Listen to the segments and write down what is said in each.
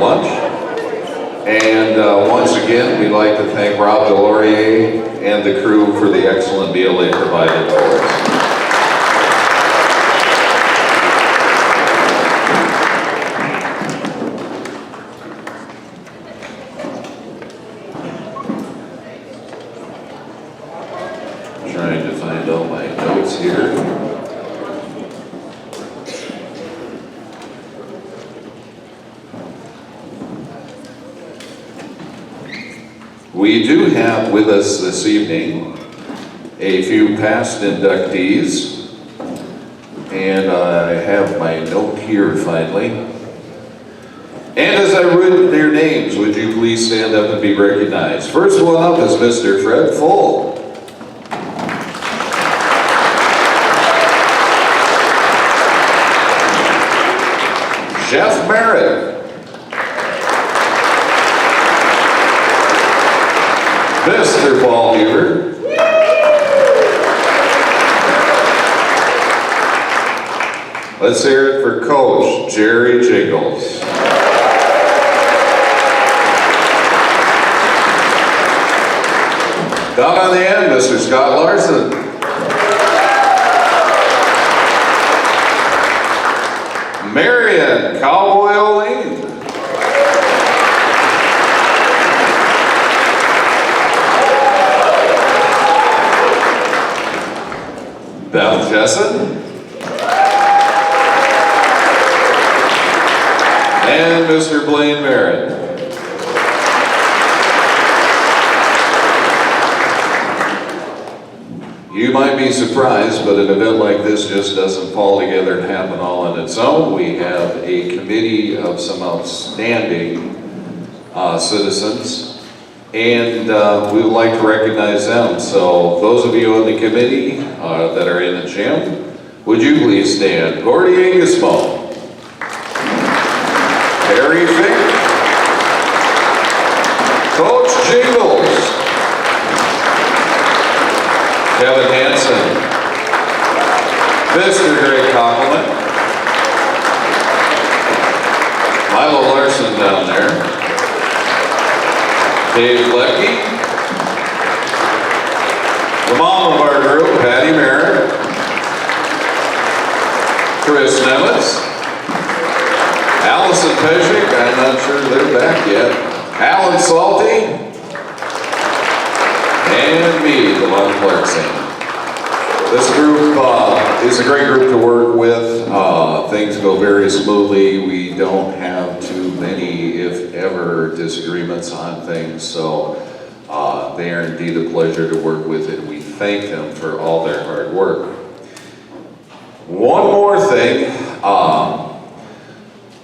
lunch. And once again, we'd like to thank Rob Delorier and the crew for the excellent meal they provided for us. Trying to find all my notes here. We do have with us this evening a few past inductees, and I have my note here finally. And as I read their names, would you please stand up and be recognized? First one up is Mr. Fred Full. Jeff Merritt. Mr. Paul Huber. Let's hear it for Coach Jerry Jingles. Down on the end, Mr. Scott Larson. Marion Cowboy O'Lean. Beth Jessen. And Mr. Blaine Merritt. You might be surprised, but an event like this just doesn't fall together and happen all on its own. We have a committee of some outstanding citizens, and we would like to recognize them. So those of you on the committee that are in the gym, would you please stand? Gordy Angismo, Harry Fink, Coach Jingles, Kevin Hansen, Mr. Greg Compliment, Milo Larson down there, Dave Leckie, the mom of our group, Patty Merritt, Chris Nemitz, Allison Peshik, I'm not sure they're back yet, Alan Salty, and me, Delon Clarksean. This group is a great group to work with. Things go very smoothly. We don't have too many, if ever, disagreements on things. So they are indeed a pleasure to work with, and we thank them for all their hard work. One more thing.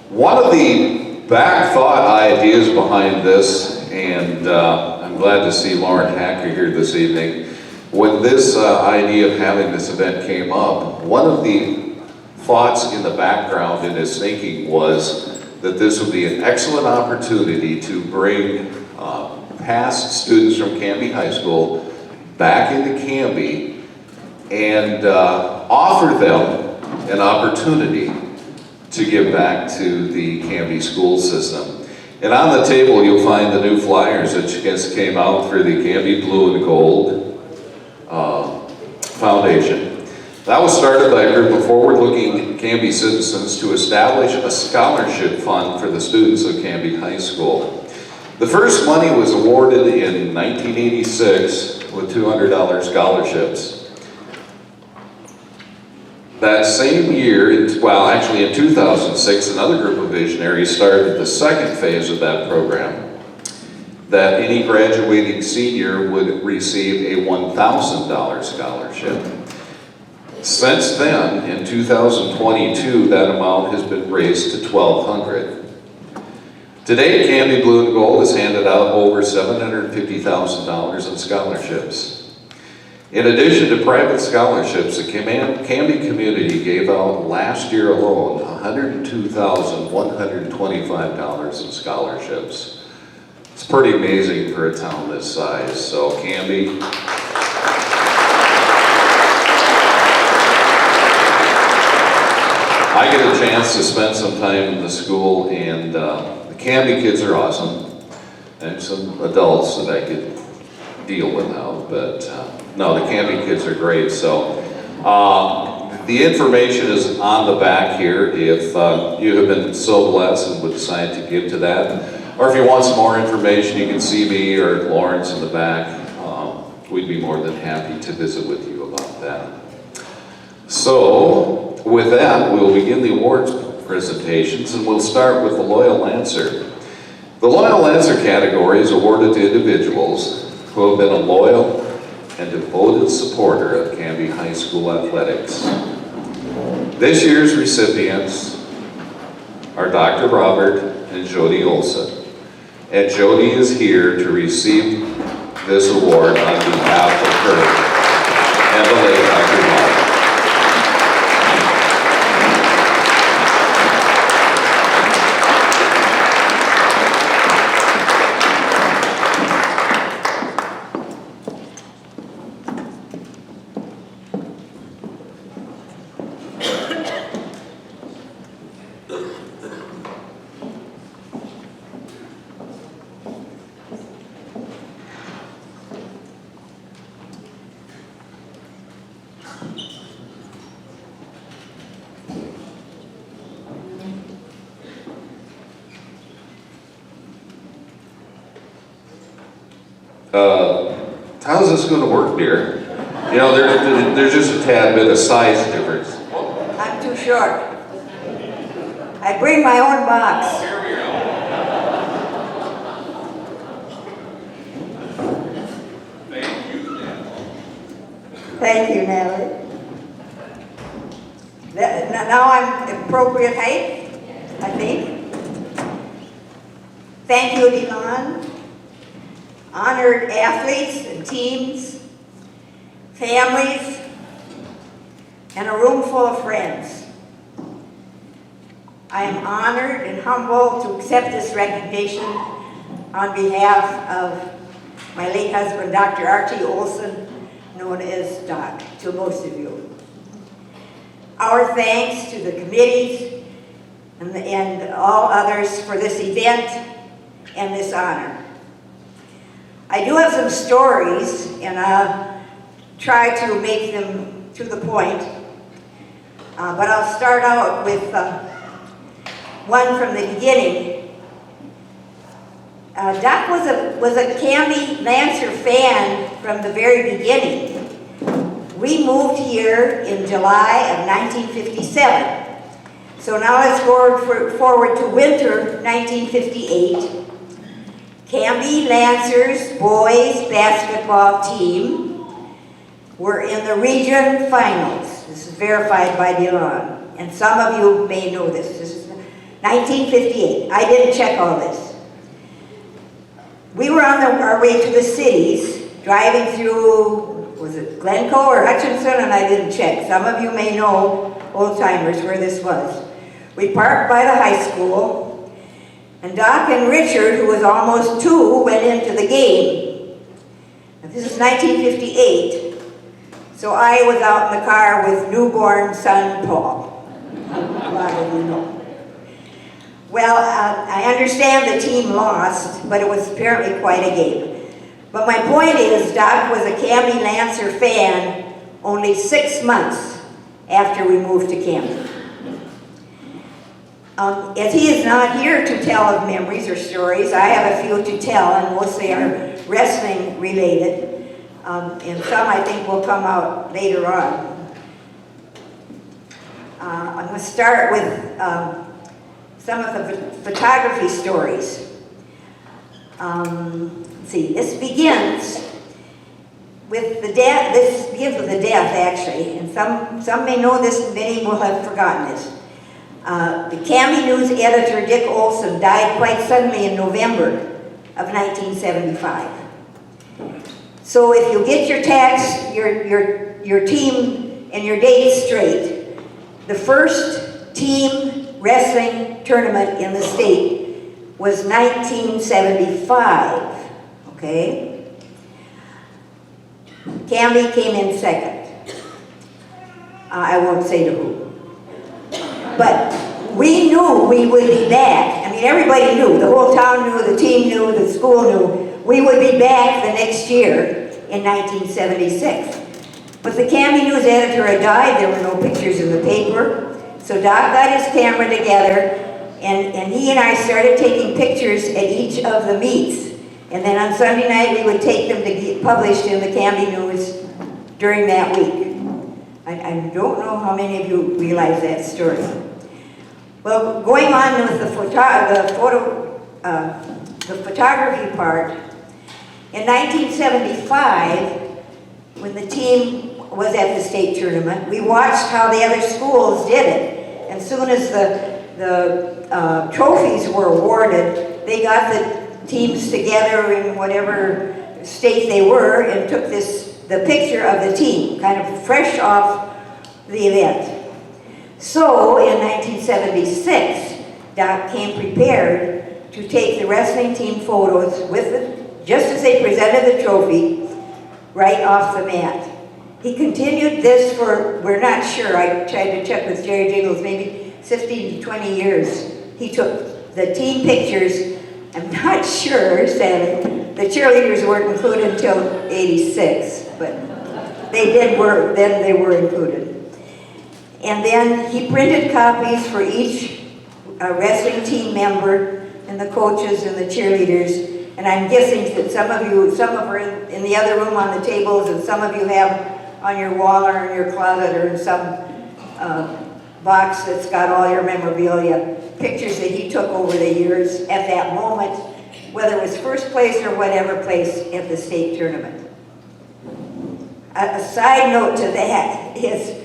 One of the back thought ideas behind this, and I'm glad to see Lauren Hacker here this evening. When this idea of having this event came up, one of the thoughts in the background in his thinking was that this would be an excellent opportunity to bring past students from Canby High School back into Canby and offer them an opportunity to give back to the Canby school system. And on the table, you'll find the new flyers that just came out for the Canby Blue and Gold Foundation. That was started by a group of forward-looking Canby citizens to establish a scholarship fund for the students of Canby High School. The first money was awarded in 1986 with $200 scholarships. That same year, well, actually in 2006, another group of visionaries started the second phase of that program, that any graduating senior would receive a $1,000 scholarship. Since then, in 2022, that amount has been raised to $1,200. Today, Canby Blue and Gold has handed out over $750,000 in scholarships. In addition to private scholarships, the Canby community gave out last year alone $102,125 in scholarships. It's pretty amazing for a town this size. So Canby, I get a chance to spend some time in the school, and the Canby kids are awesome. And some adults that I could deal with now, but no, the Canby kids are great. So the information is on the back here if you have been so blessed and would decide to give to that. Or if you want some more information, you can see me or Lawrence in the back. We'd be more than happy to visit with you about that. So with that, we'll begin the awards presentations, and we'll start with the Loyal Lancer. The Loyal Lancer category is awarded to individuals who have been a loyal and devoted supporter of Canby High School athletics. This year's recipients are Dr. Robert and Jody Olson. And Jody is here to receive this award on behalf of her and the late Dr. Milo. How's this going to work, dear? You know, there's just a tad bit of size difference. I'm too short. I bring my own box. Here we go. Thank you, Natalie. Thank you, Natalie. Now I'm appropriate height, I think. Thank you, Delon. Honored athletes and teams, families, and a room full of friends. I am honored and humbled to accept this recognition on behalf of my late husband, Dr. R.T. Olson, known as Doc, to most of you. Our thanks to the committees and all others for this event and this honor. I do have some stories, and I'll try to make them to the point, but I'll start out with one from the beginning. Doc was a Canby Lancer fan from the very beginning. We moved here in July of 1957. So now let's forward to winter 1958. Canby Lancers boys basketball team were in the region finals. This is verified by Delon, and some of you may know this. This is 1958. I didn't check all this. We were on our way to the cities, driving through, was it Glencoe or Hutchinson? And I didn't check. Some of you may know, old timers, where this was. We parked by the high school, and Doc and Richard, who was almost 2, went into the game. And this is 1958, so I was out in the car with newborn son Paul. A lot of you know. Well, I understand the team lost, but it was apparently quite a game. But my point is, Doc was a Canby Lancer fan only 6 months after we moved to Canby. As he is not here to tell of memories or stories, I have a few to tell, and mostly are wrestling related, and some I think will come out later on. I'm going to start with some of the photography stories. Let's see, this begins with the death. This begins with the death, actually, and some may know this, and many will have forgotten this. The Canby News editor, Dick Olson, died quite suddenly in November of 1975. So if you get your team and your dates straight, the first team wrestling tournament in the state was 1975, okay? Canby came in second. I won't say to who. But we knew we would be back. I mean, everybody knew, the whole town knew, the team knew, the school knew, we would be back the next year in 1976. But the Canby News editor had died, there were no pictures in the paper. So Doc got his camera together, and he and I started taking pictures at each of the meets. And then on Sunday night, we would take them to get published in the Canby News during that week. I don't know how many of you realize that story. Well, going on with the photography part, in 1975, when the team was at the state tournament, we watched how the other schools did it. And soon as the trophies were awarded, they got the teams together in whatever state they were and took the picture of the team, kind of fresh off the event. So in 1976, Doc came prepared to take the wrestling team photos just as they presented the trophy, right off the mat. He continued this for, we're not sure, I tried to check with Jerry Jingles, maybe 15 to 20 years. He took the team pictures. I'm not sure, sadly, the cheerleaders weren't included until 86, but then they were included. And then he printed copies for each wrestling team member and the coaches and the cheerleaders. And I'm guessing that some of are in the other room on the tables, and some of you have on your wall or in your closet or in some box that's got all your memorabilia, pictures that he took over the years at that moment, whether it was first place or whatever place at the state tournament. A side note to that is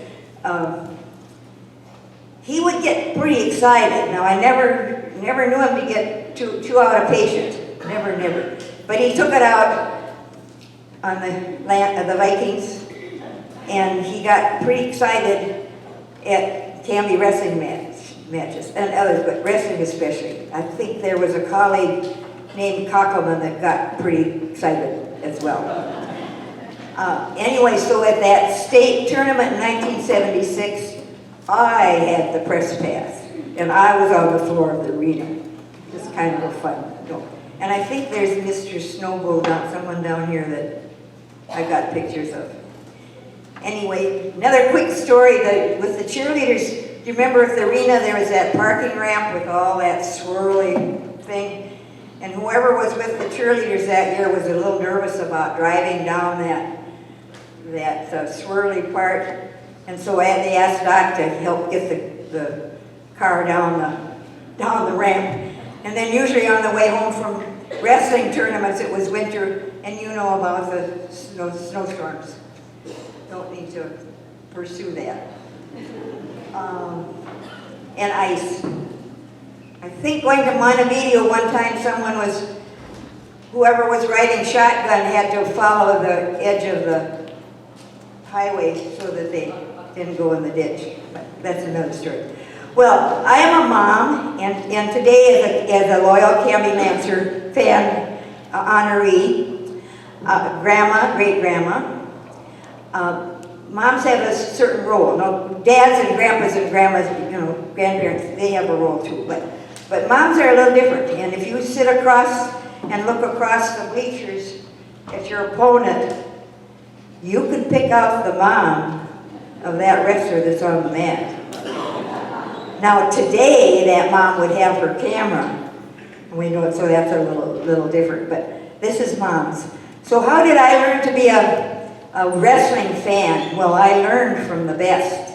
he would get pretty excited. Now, I never knew him to get too out of patience. Never. But he took it out on the land of the Vikings, and he got pretty excited at Canby wrestling matches, and others, but wrestling especially. I think there was a colleague named Cockelman that got pretty excited as well. Anyway, so at that state tournament in 1976, I had the press pass, and I was on the floor of the arena. Just kind of a fun. And I think there's Mr. Snowball, someone down here that I got pictures of. Anyway, another quick story with the cheerleaders. Do you remember at the arena there was that parking ramp with all that swirly thing? And whoever was with the cheerleaders that year was a little nervous about driving down that swirly part. And so they asked Doc to help get the car down the ramp. And then usually on the way home from wrestling tournaments, it was winter, and you know about the snowstorms. Don't need to pursue that. And ice. I think going to Montevideo one time, whoever was riding shotgun had to follow the edge of the highway so that they didn't go in the ditch. But that's another story. Well, I am a mom, and today as a loyal Canby Lancer fan, honoree, grandma, great-grandma. Moms have a certain role. Now, dads and grandpas and grandmas, grandparents, they have a role too. But moms are a little different. And if you sit across and look across the bleachers at your opponent, you can pick out the mom of that wrestler that's on the mat. Now today, that mom would have her camera. We know it, so that's a little different, but this is moms. So how did I learn to be a wrestling fan? Well, I learned from the best.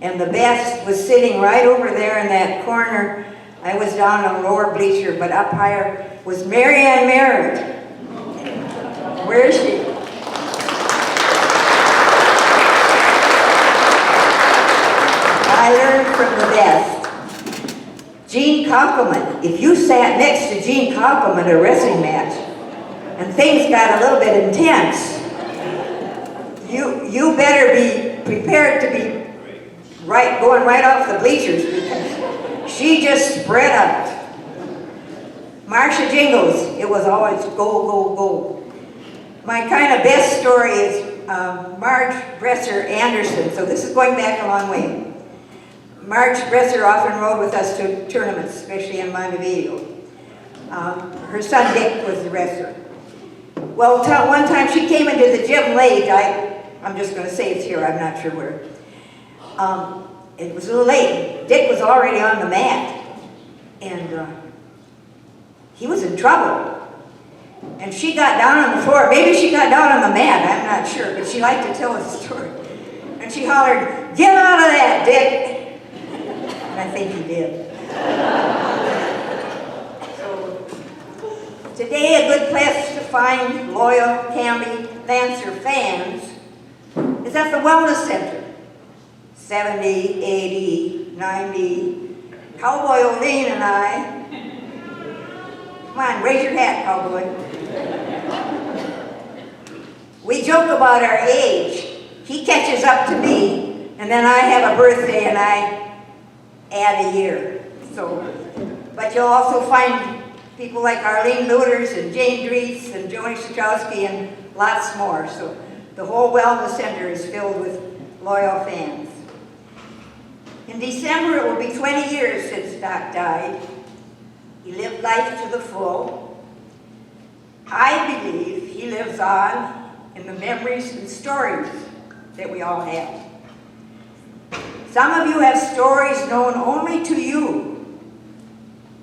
And the best was sitting right over there in that corner. I was down on the lower bleacher, but up higher was Marianne Merritt. Where is she? I learned from the best. Gene Koppelman. If you sat next to Gene Koppelman at a wrestling match and things got a little bit intense, you better be prepared to be going right off the bleachers, because she just spread out. Marcia Jingles, it was always go, go, go. My kind of best story is Marge Bresser Anderson, so this is going back a long way. Marge Bresser often rode with us to tournaments, especially in Montevideo. Her son Dick was the wrestler. Well, one time she came into the gym late. I'm just going to say it's here, I'm not sure where. It was a little late. Dick was already on the mat, and he was in trouble. And she got down on the floor. Maybe she got down on the mat, I'm not sure, but she liked to tell us a story. And she hollered, "Get out of that, Dick!" And I think he did. So, today a good place to find loyal Canby Lancer fans is at the Wellness Center. 70, 80, 90, Cowboy O'Lean and I. Come on, raise your hat, Cowboy. We joke about our age. He catches up to me, and then I have a birthday and I add a year. So, but you'll also find people like Arlene Luters and Jane Dries and Joni Strachowski and lots more. So the whole Wellness Center is filled with loyal fans. In December, it will be 20 years since Doc died. He lived life to the full. I believe he lives on in the memories and stories that we all have. Some of you have stories known only to you.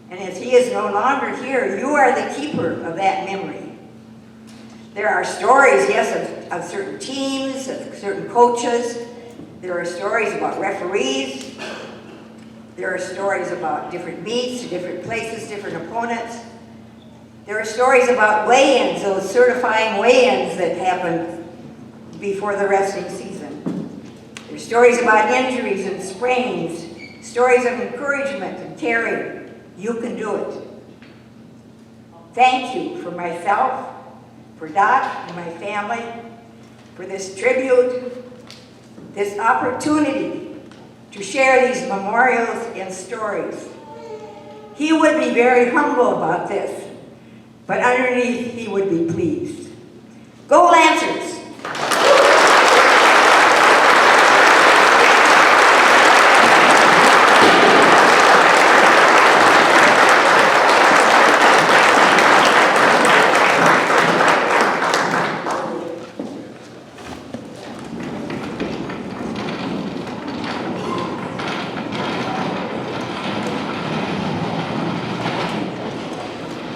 And as he is no longer here, you are the keeper of that memory. There are stories, yes, of certain teams, of certain coaches. There are stories about referees. There are stories about different meets, different places, different opponents. There are stories about weigh-ins, those certifying weigh-ins that happen before the wrestling season. There are stories about injuries and sprains, stories of encouragement and caring. You can do it. Thank you for myself, for Doc and my family, for this tribute, this opportunity to share these memorials and stories. He would be very humble about this, but underneath he would be pleased. Go Lancers!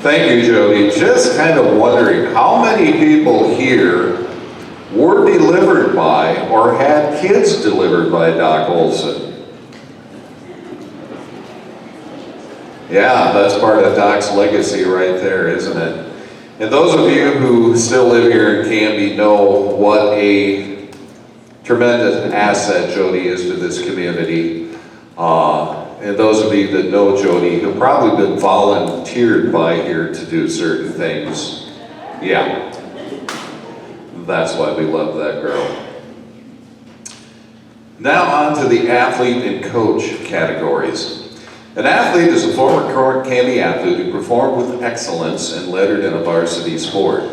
Thank you, Jody. Just kind of wondering, how many people here were delivered by or had kids delivered by Doc Olson? Yeah, that's part of Doc's legacy right there, isn't it? And those of you who still live here in Canby know what a tremendous asset Jody is to this community. And those of you that know Jody have probably been volunteered by here to do certain things. Yeah, that's why we love that girl. Now on to the athlete and coach categories. An athlete is a former current Canby athlete who performed with excellence and lettered in a varsity sport.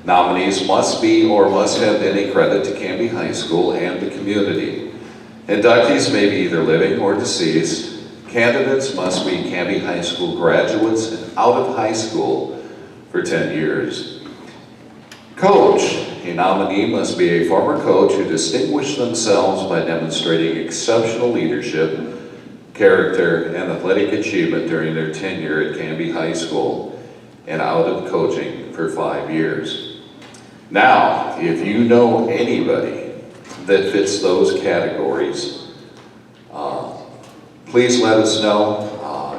Nominees must be or must have any credit to Canby High School and the community. Inductees may be either living or deceased. Candidates must be Canby High School graduates and out of high school for 10 years. Coach. A nominee must be a former coach who distinguished themselves by demonstrating exceptional leadership, character, and athletic achievement during their tenure at Canby High School and out of coaching for 5 years. Now, if you know anybody that fits those categories, please let us know.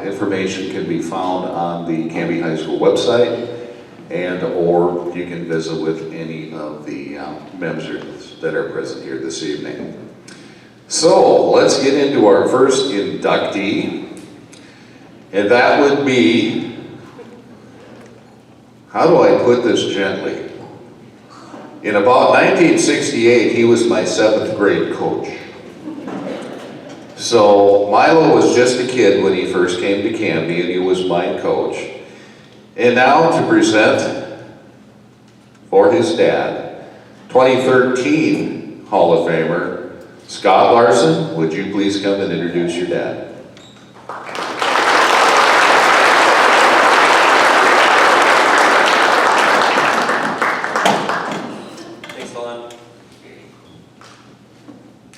Information can be found on the Canby High School website, and or you can visit with any of the members that are present here this evening. So let's get into our first inductee, and that would be, how do I put this gently? In about 1968, he was my 7th grade coach. So Milo was just a kid when he first came to Canby, and he was my coach. And now to present for his dad, 2013 Hall of Famer, Scott Larson, would you please come and introduce your dad? Thanks, Delon.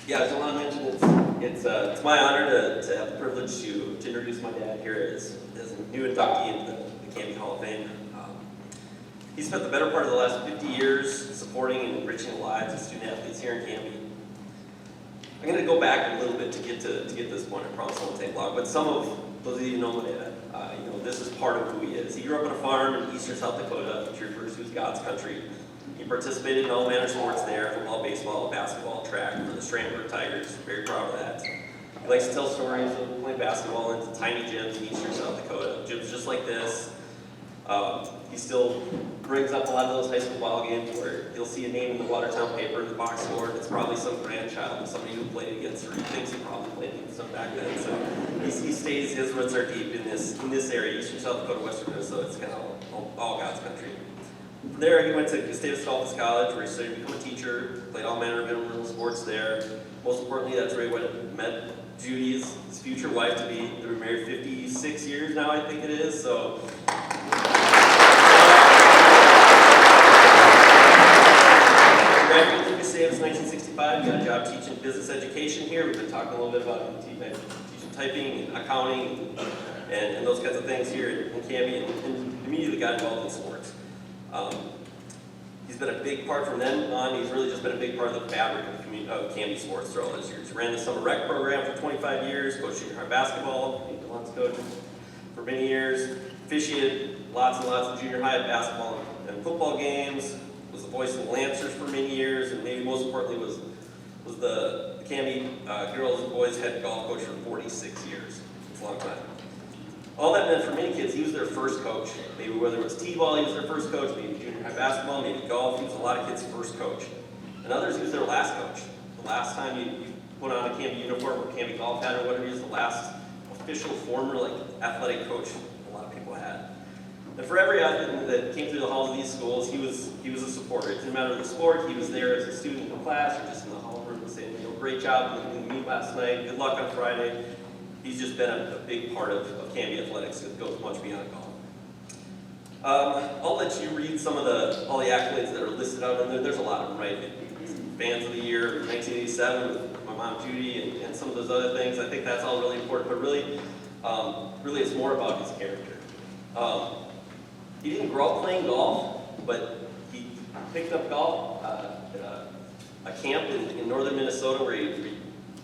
Yeah, as Delon mentioned, it's my honor to have the privilege to introduce my dad here as a new inductee into the Canby Hall of Fame. He spent the better part of the last 50 years supporting and enriching the lives of student athletes here in Canby. I'm going to go back a little bit to get this point. I promise I won't take long. But some of those of you who know my dad, this is part of who he is. He grew up on a farm in eastern South Dakota, which refers to as God's country. He participated in all manner of sports there: football, baseball, basketball, track for the Strandberg Tigers. Very proud of that. He likes to tell stories of playing basketball in tiny gyms in eastern South Dakota. Gyms just like this. He still brings up a lot of those high school ball games where you'll see a name in the Watertown paper in the box score, and it's probably some grandchild of somebody who played against, or he thinks he probably played against them back then. So he stays, his roots are deep in this area, eastern South Dakota, western Minnesota. It's kind of all God's country. From there, he went to Gustavus Adolphus College, where he studied to become a teacher, played all manner of intramural sports there. Most importantly, that's where he met Jody, his future wife to be. They've been married 56 years now, I think it is. So. Graduated from Gustavus in 1965, got a job teaching business education here. We've been talking a little bit about teaching typing and accounting and those kinds of things here in Canby, and immediately got involved in sports. He's been a big part from then on. He's really just been a big part of the fabric of Canby sports through all those years. He ran the summer rec program for 25 years, coached junior high basketball, Delon's coach for many years, officiated lots and lots of junior high basketball and football games, was the voice of the Lancers for many years, and maybe most importantly was the Canby girls and boys head golf coach for 46 years. It's a long time. All that meant for many kids, he was their first coach. Maybe whether it was t-ball, he was their first coach, maybe junior high basketball, maybe golf, he was a lot of kids' first coach. And others, he was their last coach. The last time you put on a Canby uniform or Canby golf hat or whatever, he was the last official former athletic coach a lot of people had. And for every athlete that came through the halls of these schools, he was a supporter. It didn't matter the sport, he was there as a student in the class or just in the hall room saying, great job in the meet last night, good luck on Friday. He's just been a big part of Canby athletics. It goes much beyond golf. I'll let you read some of all the accolades that are listed out in there. There's a lot of them, right? Fans of the Year, 1987 with my mom Judy, and some of those other things. I think that's all really important, but really it's more about his character. He didn't grow up playing golf, but he picked up golf at a camp in northern Minnesota where he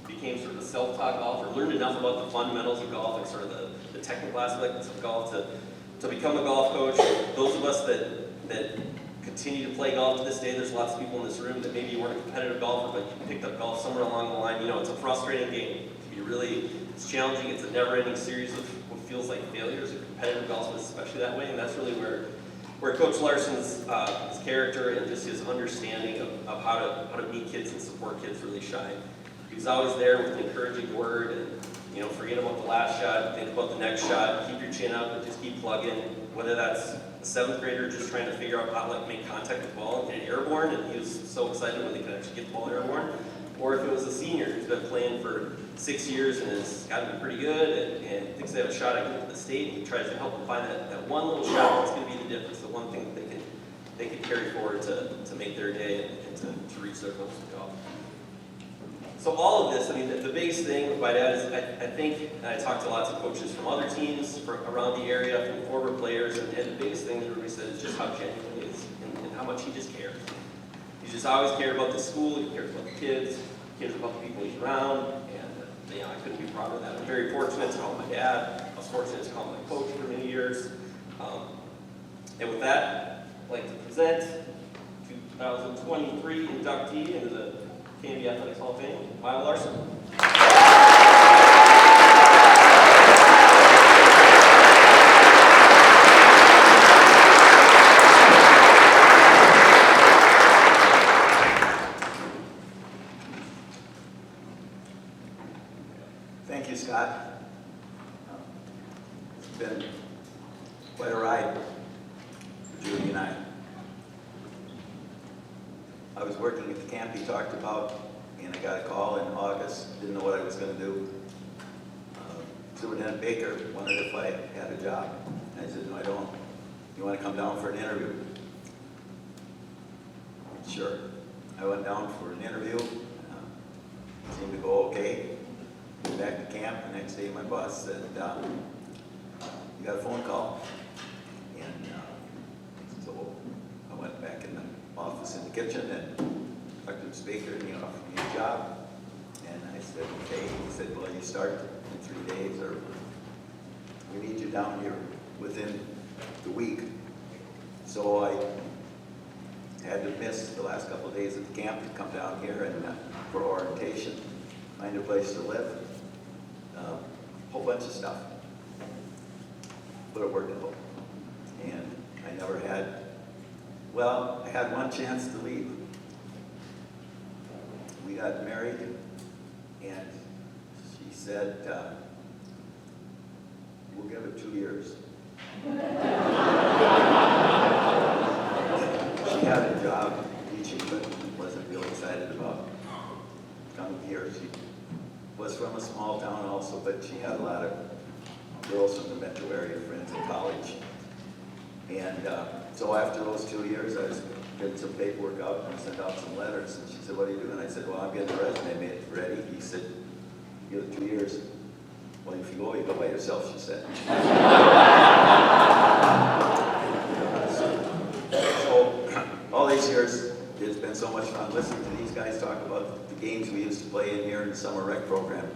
became sort of a self-taught golfer, learned enough about the fundamentals of golf and sort of the technical aspects of golf to become a golf coach. Those of us that continue to play golf to this day, there's lots of people in this room that maybe you weren't a competitive golfer, but you picked up golf somewhere along the line. It's a frustrating game. It's challenging. It's a never-ending series of what feels like failures. Competitive golf is especially that way, and that's really where Coach Larson's his character and just his understanding of how to meet kids and support kids really shine. He was always there with an encouraging word, and forget about the last shot, think about the next shot, keep your chin up, and just keep plugging. Whether that's a 7th grader just trying to figure out how to make contact with the ball and get it airborne, and he was so excited when they could actually get the ball airborne, or if it was a senior who's been playing for 6 years and has gotten to be pretty good and thinks they have a shot at getting to the state, he tries to help them find that one little shot that's going to be the difference, the one thing that they can carry forward to make their day and to reach their goals in golf. So all of this, the biggest thing with my dad is I think, and I talked to lots of coaches from other teams around the area, from former players, and the biggest thing that everybody said is just how genuine he is and how much he just cares. He just always cared about the school, he cares about the kids, he cares about the people he's around, and I couldn't be prouder of that. I'm very fortunate to call my dad. I was fortunate to call my coach for many years. And with that, I'd like to present 2023 inductee into the Canby Athletics Hall of Fame, Milo Larson. Thank you, Scott. It's been quite a ride for Judy and I. I was working at the camp. He talked about and I got a call in August, didn't know what I was gonna do. Superintendent Baker wondered if I had a job. And I said, no, I don't. You wanna come down for an interview? Sure. I went down for an interview, seemed to go okay. Went back to camp, the next day my boss said, you got a phone call. And so I went back in the office in the kitchen and talked to the speaker and he offered me a job. And I said, okay. He said, well, you start in 3 days or we need you down here within the week. So I had to miss the last couple of days at the camp to come down here and for orientation, find a place to live, whole bunch of stuff. But it worked out. And I never had, well, I had one chance to leave. We got married and she said, we'll give it 2 years. She had a job teaching, but wasn't real excited about coming here. She was from a small town also, but she had a lot of girls from the metro area friends in college. And so after those 2 years, I was getting some paperwork out and I sent out some letters. And she said, what are you doing? I said, well, I'm getting the resume made ready. He said, give it 2 years. Well, if you go by yourself, she said. So all these years, it's been so much fun listening to these guys talk about the games we used to play in here in the summer rec program.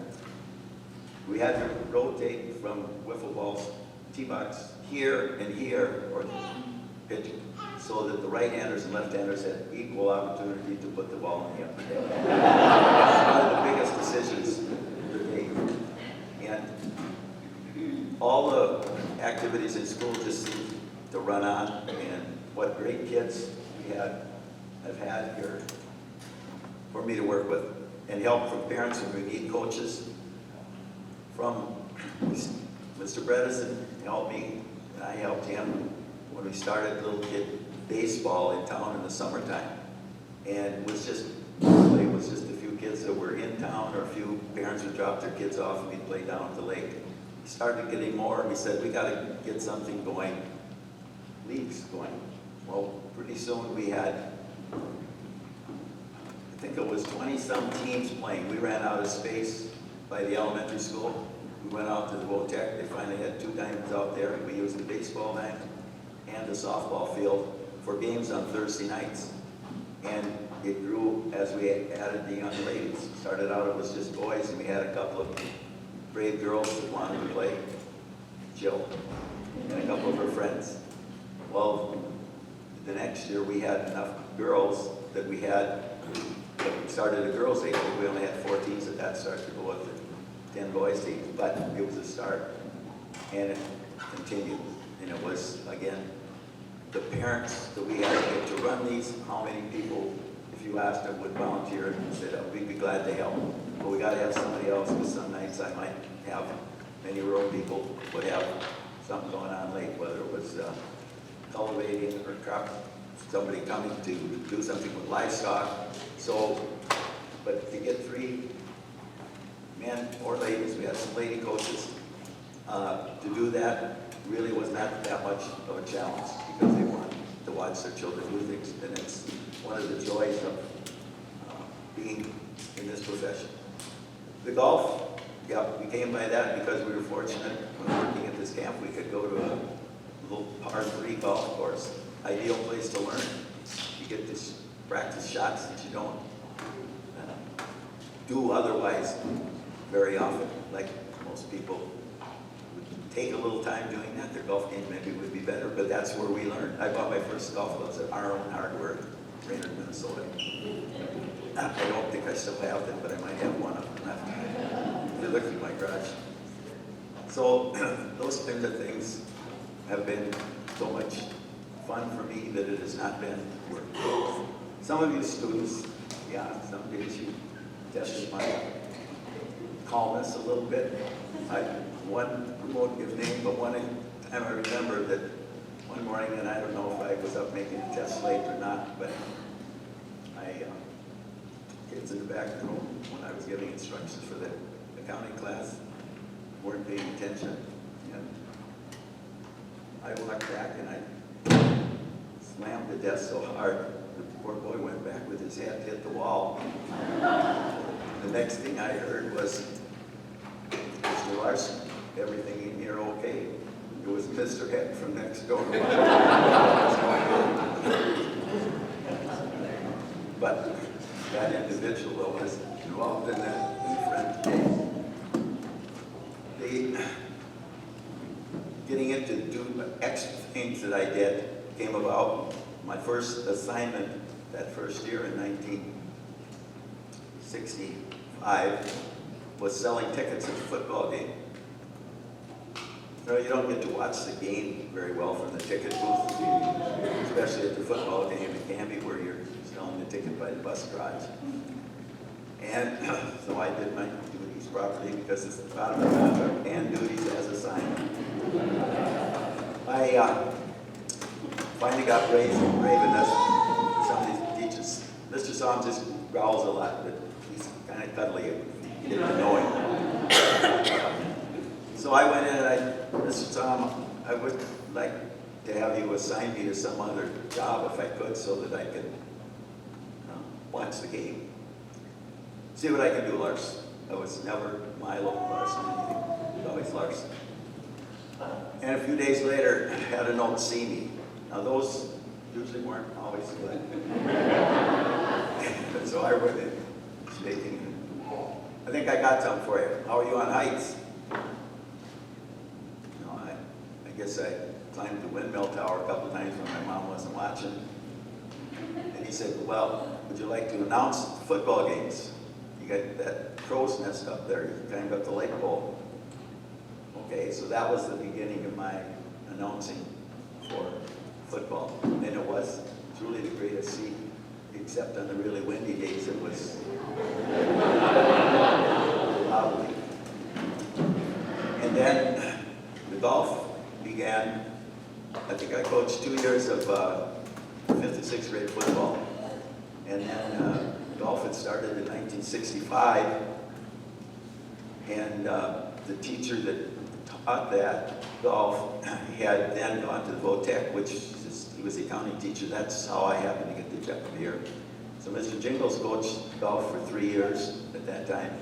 We had to rotate from wiffle balls, tee-box, here and here, or pitching, so that the right-handers and left-handers had equal opportunity to put the ball in the upper deck. That's one of the biggest decisions to take. And all the activities in school just seem to run on, and what great kids we have had here for me to work with, and help from parents when we need coaches. From Mr. Bredesen helped me, and I helped him when we started little kid baseball in town in the summertime. And it was just a few kids that were in town, or a few parents would drop their kids off and we'd play down at the lake. We started getting more, and we said, we gotta get something going, leagues going. Well, pretty soon we had, I think it was 20-some teams playing. We ran out of space by the elementary school. We went out to the Votech. They finally had 2 diamonds out there, and we used the baseball diamond and the softball field for games on Thursday nights. And it grew as we added the young ladies. Started out it was just boys, and we had a couple of brave girls that wanted to play, Jill, and a couple of her friends. Well, the next year we had enough girls that we started a girls' league. We only had 4 teams at that start to go with the 10 boys teams, but it was a start, and it continued. And it was, again, the parents that we had to get to run these, how many people, if you asked them, would volunteer and said, oh, we'd be glad to help. But we got to have somebody else, because some nights I might have, many rural people would have something going on late, whether it was cultivating or crop, somebody coming to do something with livestock. So, but to get 3 men or ladies, we had some lady coaches, to do that really was not that much of a challenge, because they wanted to watch their children do things, and it's one of the joys of being in this profession. The golf, yeah, we came by that because we were fortunate when working at this camp, we could go to a little par 3 golf course. Ideal place to learn. You get to practice shots that you don't do otherwise very often. Like most people would take a little time doing that. Their golf game maybe would be better, but that's where we learned. I bought my first golf clubs at our own hardware, Raynard, Minnesota. I don't think I still have them, but I might have one of them left. If you look through my garage. So those kinds of things have been so much fun for me that it has not been work. Some of you students, yeah, some days you tested my calmness a little bit. We won't give name, but one time I remember that one morning, and I don't know if I was up making a test late or not, but I kids in the back room when I was giving instructions for the accounting class weren't paying attention. And I walked back and I slammed the desk so hard, the poor boy went back with his head hit the wall. The next thing I heard was, Mr. Larson, everything in here okay? It was Mr. Head from next door. But that individual though was involved in that friend case. Getting into do extra things that I did came about. My first assignment that first year in 1965 was selling tickets at the football game. You know, you don't get to watch the game very well from the ticket booth, especially at the football game in Canby where you're selling the ticket by the bus garage. And so I did my duties properly because it's about the and duties as assigned. I finally got raised in Raven. Some of these teachers, Mr. Somm just growls a lot, but he's kind of cuddly if you get to know him. So I went in and Mr. Somm, I would like to have you assign me to some other job if I could so that I could watch the game. See what I can do, Larson. I was never Milo, Larson, anything. It was always Larson. And a few days later, I had a note, see me. Now those usually weren't always good. So I went in, shaking. I think I got something for you. How are you on heights? No, I guess I climbed the windmill tower a couple of times when my mom wasn't watching. And he said, well, would you like to announce football games? You got that crow's nest up there. You climbed up the lake pole. Okay, so that was the beginning of my announcing for football. And it was truly the greatest seat, except on the really windy days it was lovely. And then the golf began. I think I coached 2 years of 5th and 6th grade football. And then golf had started in 1965. And the teacher that taught that golf had then gone to the Votech, which he was the accounting teacher. That's how I happened to get the job here. So Mr. Jingles coached golf for 3 years at that time.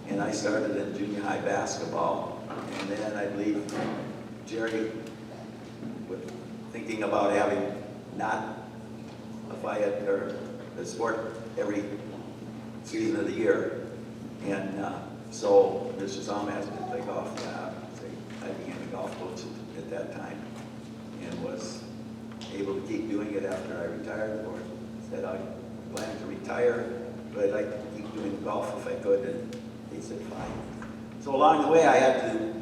And I started in junior high basketball. And then I believe Jerry was thinking about having not a fight or a sport every season of the year. And so Mr. Somm asked me to play golf. I became a golf coach at that time and was able to keep doing it after I retired. The board said I planned to retire, but I'd like to keep doing golf if I could, and they said fine. So along the way I had to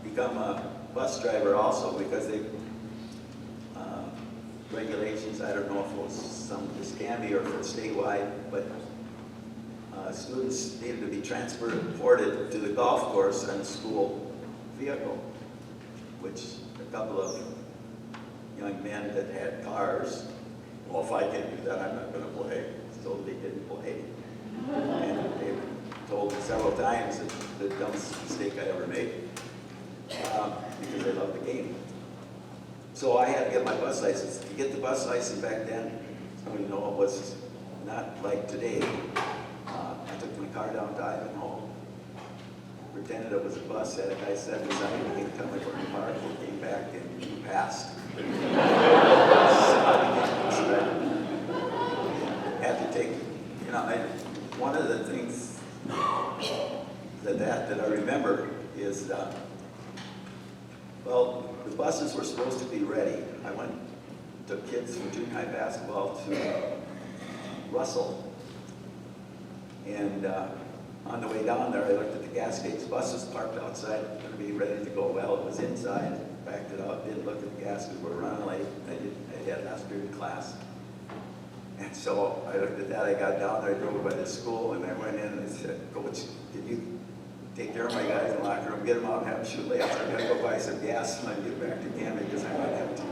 become a bus driver also because they regulations, I don't know if it was some Canby or if it's statewide, but students needed to be transported to the golf course on a school vehicle, which a couple of young men that had cars, well, if I can't do that, I'm not going to play. So they didn't play. And they told me several times that the dumbest mistake I ever made because they loved the game. So I had to get my bus license. To get the bus license back then, so you know, it was not like today. I took my car down to Ivanhoe, pretended it was a bus, had a guy set beside me, came to me for the park, and came back and he passed. Had to take, you know, one of the things that I remember is, well, the buses were supposed to be ready. I went, took kids from junior high basketball to Russell. And on the way down there, I looked at the gas gauge. Buses parked outside, going to be ready to go. Well, it was inside. Backed it up, didn't look at the gas because we were running late. I had last period class. And so I looked at that. I got down there, I drove by the school, and I went in and I said, Coach, can you take care of my guys in the locker room, get them out and have them shoot layups? I'm going to go buy some gas and I get back to Canby because I'm not empty.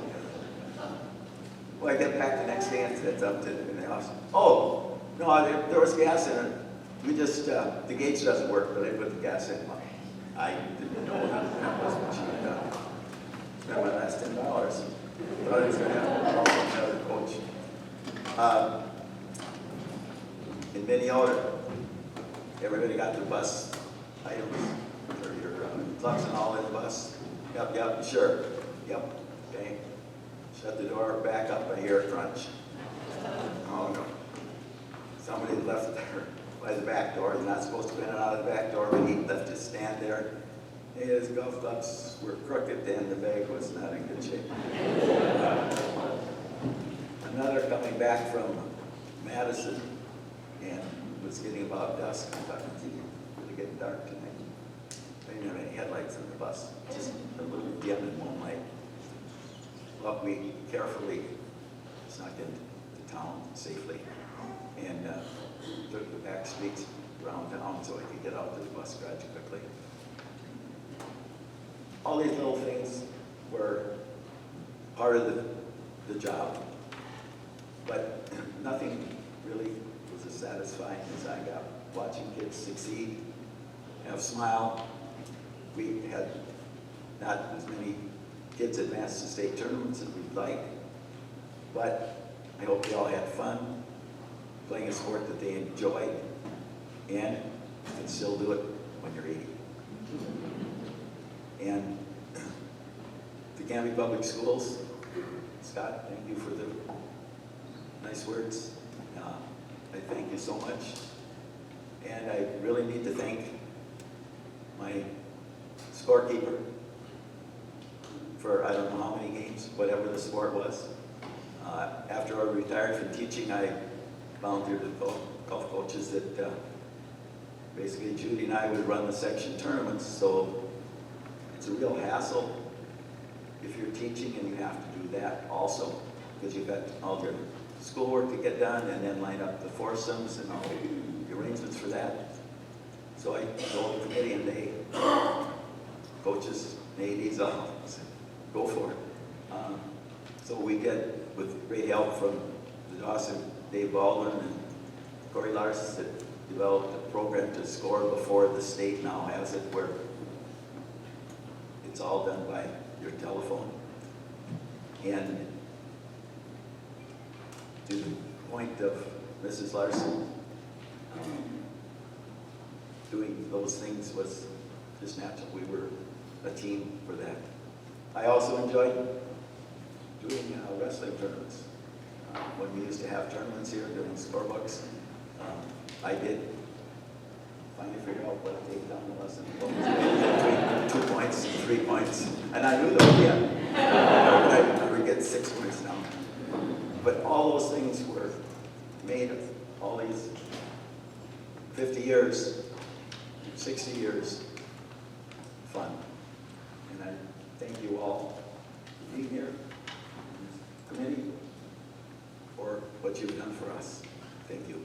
Well, I get back the next day and said something in the house. Oh, No, there was gas in it. We just, the gauge doesn't work, but I put the gas in. I didn't know that was what she had done. Spent my last $10. Thought I was going to have another coach. In Minneota, everybody got their bus items, or your Clarksean all in the bus. Yep, sure. Yep, okay. Shut the door, back up, I hear a crunch. Oh no. Somebody left there by the back door. You're not supposed to go in and out of the back door, but he left his stand there. His golf clubs were crooked and the bag was not in good shape. Another coming back from Madison, and it was getting about dusk. I thought, it's really getting dark tonight. They didn't have any headlights on the bus, just a little dim and moonlight. But we carefully snuck into town safely and took the back streets around town so I could get out to the bus garage quickly. All these little things were part of the job, but nothing really was as satisfying as I got watching kids succeed, have smile. We had not as many kids advance to state tournaments as we'd like, but I hope they all had fun playing a sport that they enjoyed, and you can still do it when you're 80. And the Canby Public Schools, Scott, thank you for the nice words. I thank you so much. And I really need to thank my scorekeeper for I don't know how many games, whatever the sport was. After I retired from teaching, I volunteered to golf coaches that basically Judy and I would run the section tournaments, so it's a real hassle if you're teaching and you have to do that also, because you've got all your schoolwork to get done and then line up the foursomes and all the arrangements for that. So I told the committee and they, coaches, ladies, all said, go for it. So we did, with great help from the Dawson, Dave Baldwin and Corey Larson, that developed a program to score before the state now has it, where it's all done by your telephone. And to the point of Mrs. Larson, doing those things was just natural. We were a team for that. I also enjoyed doing wrestling tournaments. When we used to have tournaments here, doing scorebooks, I did finally figure out what a takedown was and what was between 2 points and 3 points. And I knew that again. I would get 6 points down. But all those things were made of all these 50 years, 60 years fun. And I thank you all for being here, committee, for what you've done for us. Thank you.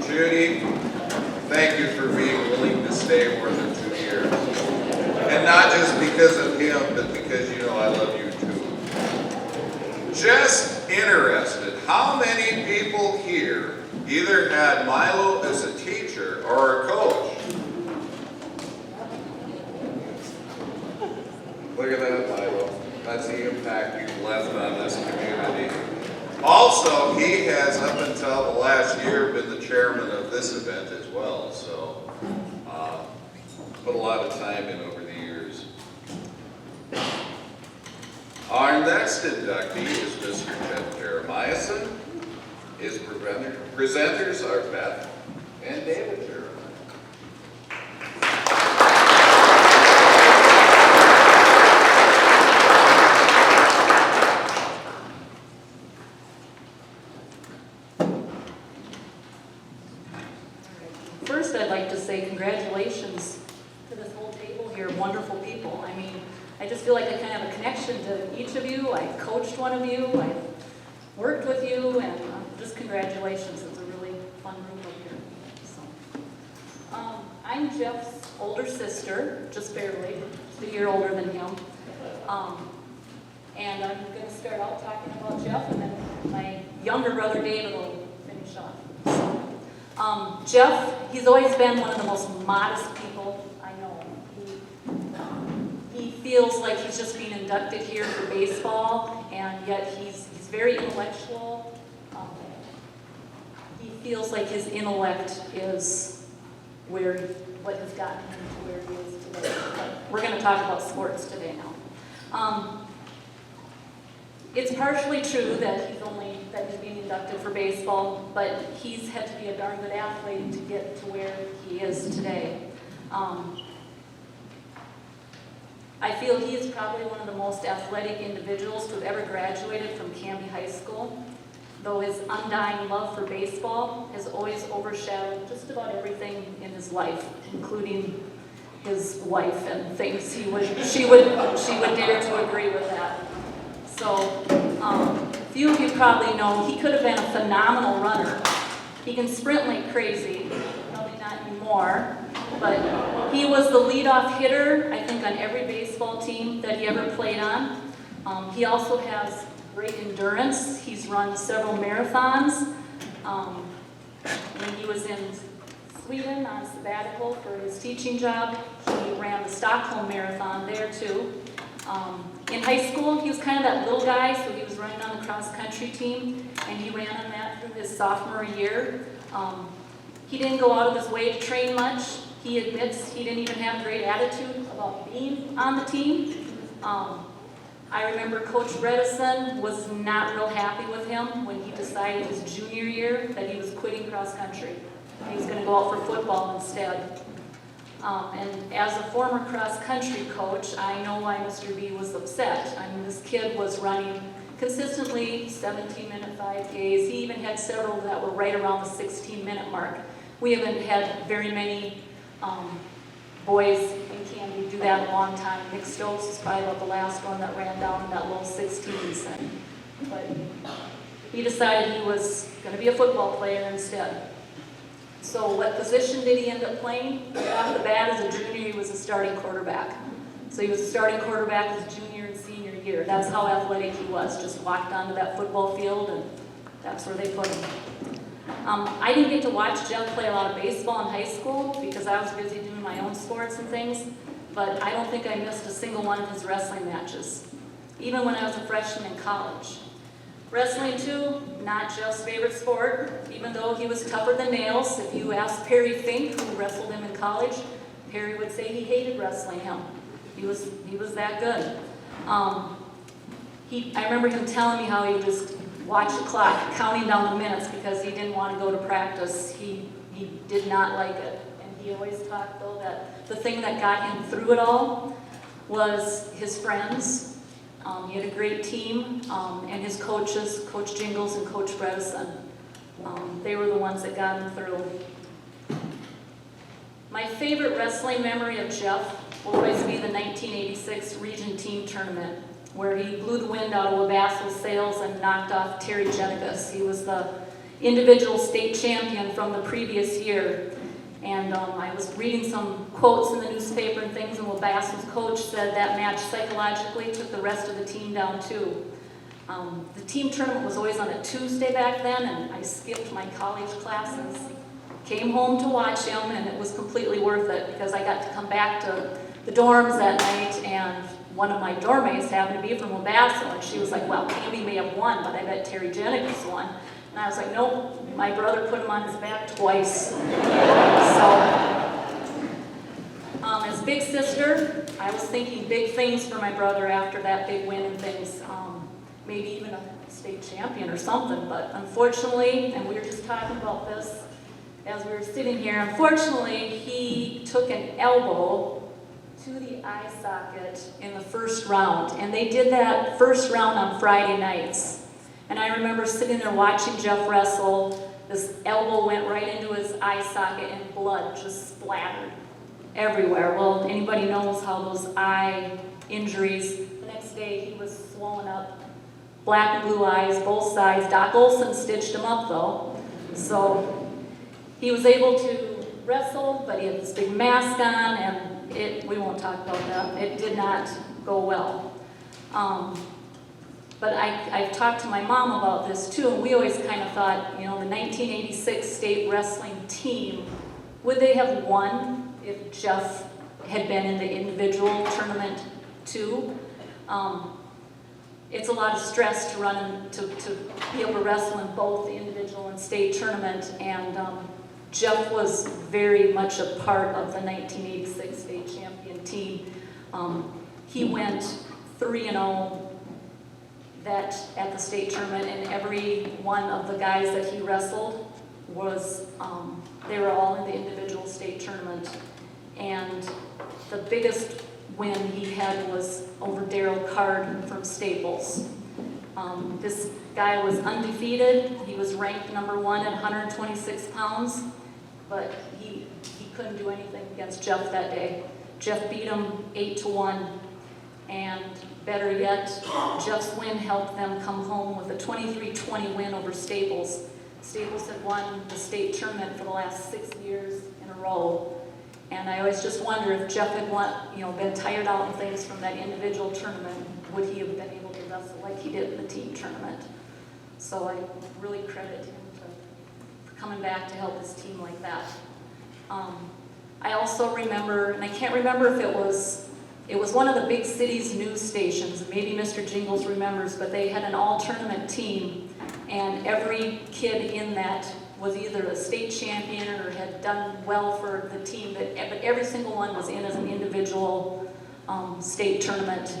Judy, thank you for being willing to stay more than 2 years. And not just because of him, but because you know I love you too. Just interested, how many people here either had Milo as a teacher or a coach? Look at that, Milo. That's the impact you've left on this community. Also, he has, up until the last year, been the chairman of this event as well, so put a lot of time in over the years. Our next inductee is Mr. Jeremiason. His presenters are Beth and David Jeremiason. wonderful people. I mean, I just feel like I kind of have a connection to each of you. I've coached one of you, I've worked with you, and just congratulations. It's a really fun group up here. So, I'm Jeff's older sister, just barely, just a year older than him. And I'm going to start out talking about Jeff, and then my younger brother David will finish off. So, Jeff, he's always been one of the most modest people I know. He feels like he's just being inducted here for baseball, and yet he's very intellectual. He feels like his intellect is what has gotten him to where he is today. But we're going to talk about sports today now. It's partially true that he's being inducted for baseball, but he's had to be a darn good athlete to get to where he is today. I feel he is probably one of the most athletic individuals to have ever graduated from Canby High School, though his undying love for baseball has always overshadowed just about everything in his life, including his wife and things. She would dare to agree with that. So, a few of you probably know he could have been a phenomenal runner. He can sprint like crazy, probably not anymore, but he was the leadoff hitter, I think, on every baseball team that he ever played on. He also has great endurance. He's run several marathons. When he was in Sweden on sabbatical for his teaching job, he ran the Stockholm Marathon there too. In high school, he was kind of that little guy, so he was running on the cross-country team, and he ran on that through his sophomore year. He didn't go out of his way to train much. He admits he didn't even have a great attitude about being on the team. I remember Coach Jessen was not real happy with him when he decided his junior year that he was quitting cross-country. He was going to go out for football instead. And as a former cross-country coach, I know why Mr. B was upset. I mean, this kid was running consistently 17-minute 5Ks. He even had several that were right around the 16-minute mark. We haven't had very many boys in Canby do that in a long time. Nick Stokes was probably about the last one that ran down in that low 16s. But he decided he was going to be a football player instead. So what position did he end up playing? Right off the bat, as a junior, he was a starting quarterback. So he was a starting quarterback his junior and senior year. That's how athletic he was. Just walked onto that football field, and that's where they put him. I didn't get to watch Jeff play a lot of baseball in high school because I was busy doing my own sports and things, but I don't think I missed a single one of his wrestling matches, even when I was a freshman in college. Wrestling, too, not Jeff's favorite sport, even though he was tougher than nails. If you asked Perry Fink, who wrestled him in college, Perry would say he hated wrestling him. He was that good. I remember him telling me how he would just watch the clock, counting down the minutes because he didn't want to go to practice. He did not like it. And he always talked, though, that the thing that got him through it all was his friends. He had a great team, and his coaches, Coach Jingles and Coach Bredesen. They were the ones that got him through. My favorite wrestling memory of Jeff will always be the 1986 Region Team Tournament, where he blew the wind out of Wabasso's sails and knocked off Terry Genevis. He was the individual state champion from the previous year. And I was reading some quotes in the newspaper and things, and Wabasso's coach said that match psychologically took the rest of the team down too. The team tournament was always on a Tuesday back then, and I skipped my college classes. Came home to watch him, and it was completely worth it because I got to come back to the dorms that night, and one of my dorm mates happened to be from Wabasso, and she was like, well, Canby may have won, but I bet Terry Genevis won. And I was like, nope, my brother put him on his back twice. As big sister, I was thinking big things for my brother after that big win and things, maybe even a state champion or something, but unfortunately, and we were just talking about this as we were sitting here, unfortunately, he took an elbow to the eye socket in the first round, and they did that first round on Friday nights. And I remember sitting there watching Jeff wrestle. This elbow went right into his eye socket and blood just splattered. everywhere. Well, anybody knows how those eye injuries, the next day he was swollen up, black and blue eyes, both sides. Doc Olson stitched him up though. So he was able to wrestle, but he had this big mask on, and we won't talk about that. It did not go well. But I've talked to my mom about this too, and we always kind of thought, the 1986 state wrestling team, would they have won if Jeff had been in the individual tournament too? It's a lot of stress to run to be able to wrestle in both the individual and state tournament, and Jeff was very much a part of the 1986 state champion team. He went 3-0 at the state tournament, and every one of the guys that he wrestled was, they were all in the individual state tournament. And the biggest win he had was over Daryl Card from Staples. This guy was undefeated. He was ranked number 1 at 126 pounds, but he couldn't do anything against Jeff that day. Jeff beat him 8-1, and better yet, Jeff's win helped them come home with a 23-20 win over Staples. Staples had won the state tournament for the last 6 years in a row. And I always just wonder if Jeff had been tired out and things from that individual tournament, would he have been able to wrestle like he did in the team tournament? So I really credit him for coming back to help his team like that. I also remember, and I can't remember if it was one of the big city's news stations, maybe Mr. Jingles remembers, but they had an all-tournament team, and every kid in that was either a state champion or had done well for the team, but every single one was in as an individual state tournament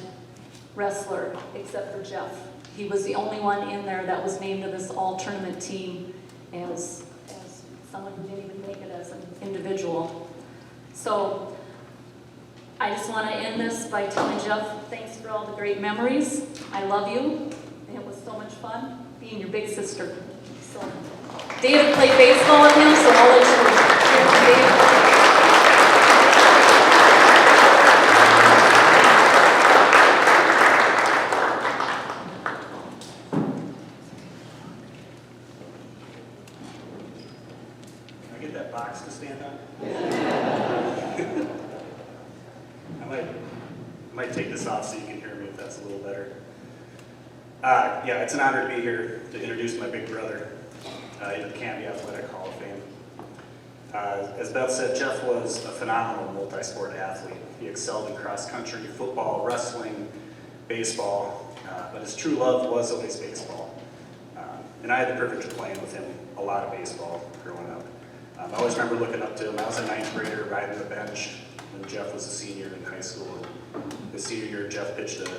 wrestler, except for Jeff. He was the only one in there that was named to this all-tournament team as someone who didn't even make it as an individual. So I just want to end this by telling Jeff, thanks for all the great memories. I love you. It was so much fun being your big sister. So David played baseball with him, so I'll let you hear from David. Can I get that box to stand on? I might take this off so you can hear me if that's a little better. Yeah, it's an honor to be here to introduce my big brother in the Canby Athletic Hall of Fame. As Beth said, Jeff was a phenomenal multi-sport athlete. He excelled in cross-country, football, wrestling, baseball, but his true love was always baseball. And I had the privilege of playing with him a lot of baseball growing up. I always remember looking up to him. I was a 9th grader riding the bench when Jeff was a senior in high school. His senior year, Jeff pitched a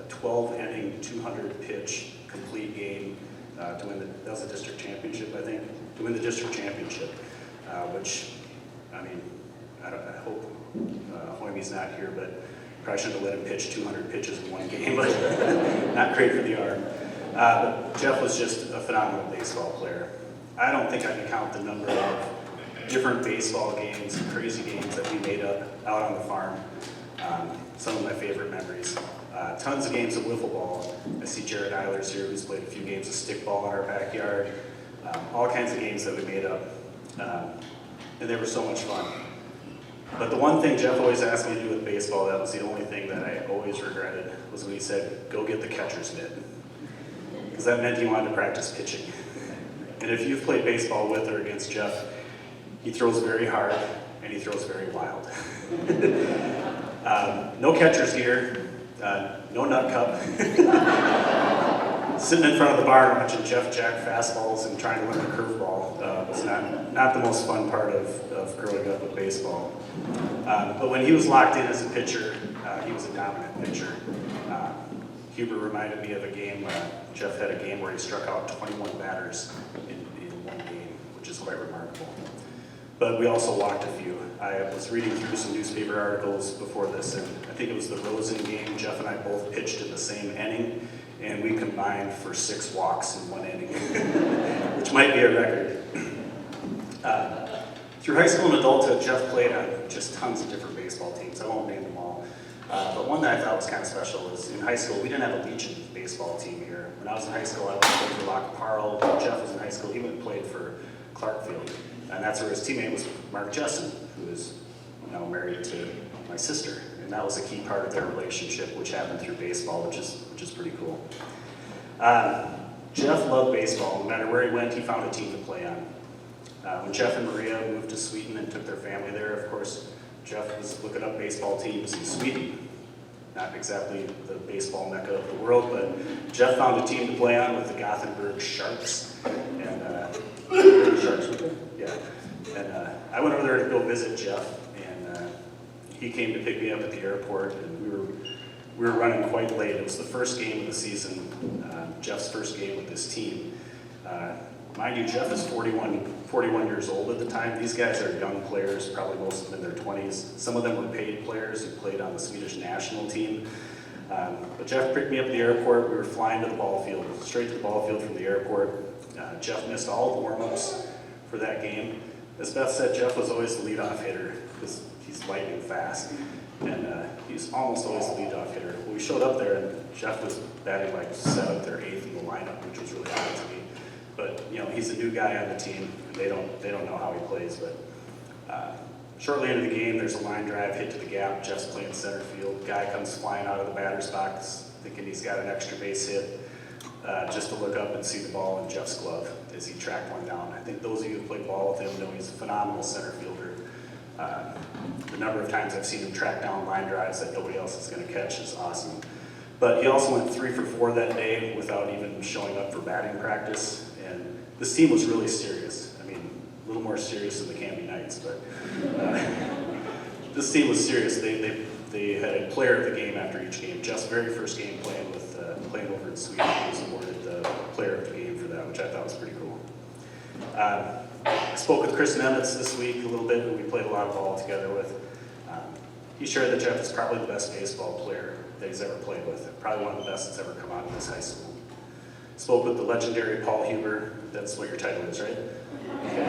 12-inning, 200-pitch complete game to win that was a district championship, I think, to win the district championship, which, I mean, I hope Hoimie's not here, but probably shouldn't have let him pitch 200 pitches in one game, but not great for the arm. But Jeff was just a phenomenal baseball player. I don't think I can count the number of different baseball games, crazy games that we made up out on the farm. Some of my favorite memories. Tons of games of wiffle ball. I see Jared Eilers here, who's played a few games of stickball in our backyard. All kinds of games that we made up. And they were so much fun. But the one thing Jeff always asked me to do with baseball, that was the only thing that I always regretted, was when he said, go get the catcher's mitt. Because that meant he wanted to practice pitching. And if you've played baseball with or against Jeff, he throws very hard and he throws very wild. No catcher's gear, no nut cup. Sitting in front of the barn watching Jeff jack fastballs and trying to learn a curveball was not the most fun part of growing up with baseball. But when he was locked in as a pitcher, he was a dominant pitcher. Huber reminded me of a game, Jeff had a game where he struck out 21 batters in one game, which is quite remarkable. But we also walked a few. I was reading through some newspaper articles before this, and I think it was the Rosen game. Jeff and I both pitched in the same inning, and we combined for 6 walks in one inning, which might be a record. Through high school and adulthood, Jeff played on just tons of different baseball teams. I won't name them all. But one that I thought was kind of special was in high school, we didn't have a Legion baseball team here. When I was in high school, I went and played for Lock Parle. Jeff was in high school, he went and played for Clarkfield. And that's where his teammate was Mark Jessen, who is now married to my sister. And that was a key part of their relationship, which happened through baseball, which is pretty cool. Jeff loved baseball. No matter where he went, he found a team to play on. When Jeff and Maria moved to Sweden and took their family there, of course, Jeff was looking up baseball teams in Sweden. Not exactly the baseball mecca of the world, but Jeff found a team to play on with the Gothenburg Sharks. And yeah. And I went over there to go visit Jeff, and he came to pick me up at the airport, and we were running quite late. It was the first game of the season, Jeff's first game with this team. Mind you, Jeff is 41 years old at the time. These guys are young players, probably most of them in their 20s. Some of them were paid players who played on the Swedish national team. But Jeff picked me up at the airport. We were flying to the ball field, straight to the ball field from the airport. Jeff missed all the warm-ups for that game. As Beth said, Jeff was always the leadoff hitter because he's lightning fast. And he's almost always the leadoff hitter. When we showed up there, and Jeff was batting like 7th or 8th in the lineup, which was really odd to me. But you know, he's a new guy on the team. They don't know how he plays. But shortly into the game, there's a line drive hit to the gap. Jeff's playing center field. Guy comes flying out of the batter's box, thinking he's got an extra base hit, just to look up and see the ball in Jeff's glove as he tracked one down. I think those of you who played ball with him know he's a phenomenal center fielder. The number of times I've seen him track down line drives that nobody else is going to catch is awesome. But he also went 3 for 4 that day without even showing up for batting practice. And this team was really serious. I mean, a little more serious than the Canby Knights, but this team was serious. They had a player of the game after each game. Jeff's very first game playing over in Sweden, he was awarded the player of the game for that, which I thought was pretty cool. I spoke with Chris Nemitz this week a little bit, who we played a lot of ball together with. He shared that Jeff is probably the best baseball player that he's ever played with, probably one of the best that's ever come out of this high school. Spoke with the legendary Paul Huber. That's what your title is, right? Okay.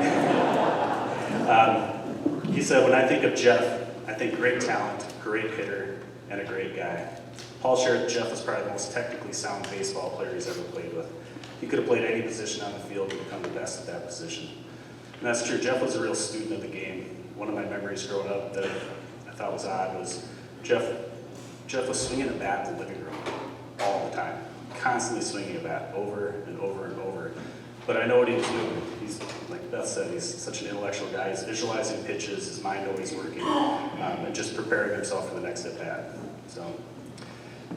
He said, when I think of Jeff, I think great talent, great hitter, and a great guy. Paul shared Jeff was probably the most technically sound baseball player he's ever played with. He could have played any position on the field and become the best at that position. And that's true. Jeff was a real student of the game. One of my memories growing up that I thought was odd was Jeff was swinging a bat in the living room all the time. Constantly swinging a bat over and over and over. But I know what he was doing. He's, like Beth said, he's such an intellectual guy. He's visualizing pitches, his mind always working, and just preparing himself for the next at-bat. So,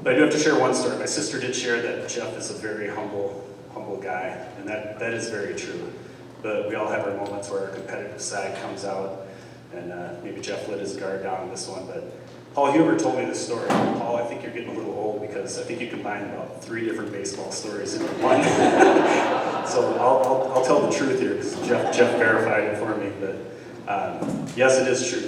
but I do have to share one story. My sister did share that Jeff is a very humble guy, and that is very true. But we all have our moments where our competitive side comes out, and maybe Jeff let his guard down on this one, but Paul Huber told me this story. Paul, I think you're getting a little old because I think you combined about 3 different baseball stories into one. So I'll tell the truth here because Jeff verified it for me. But yes, it is true.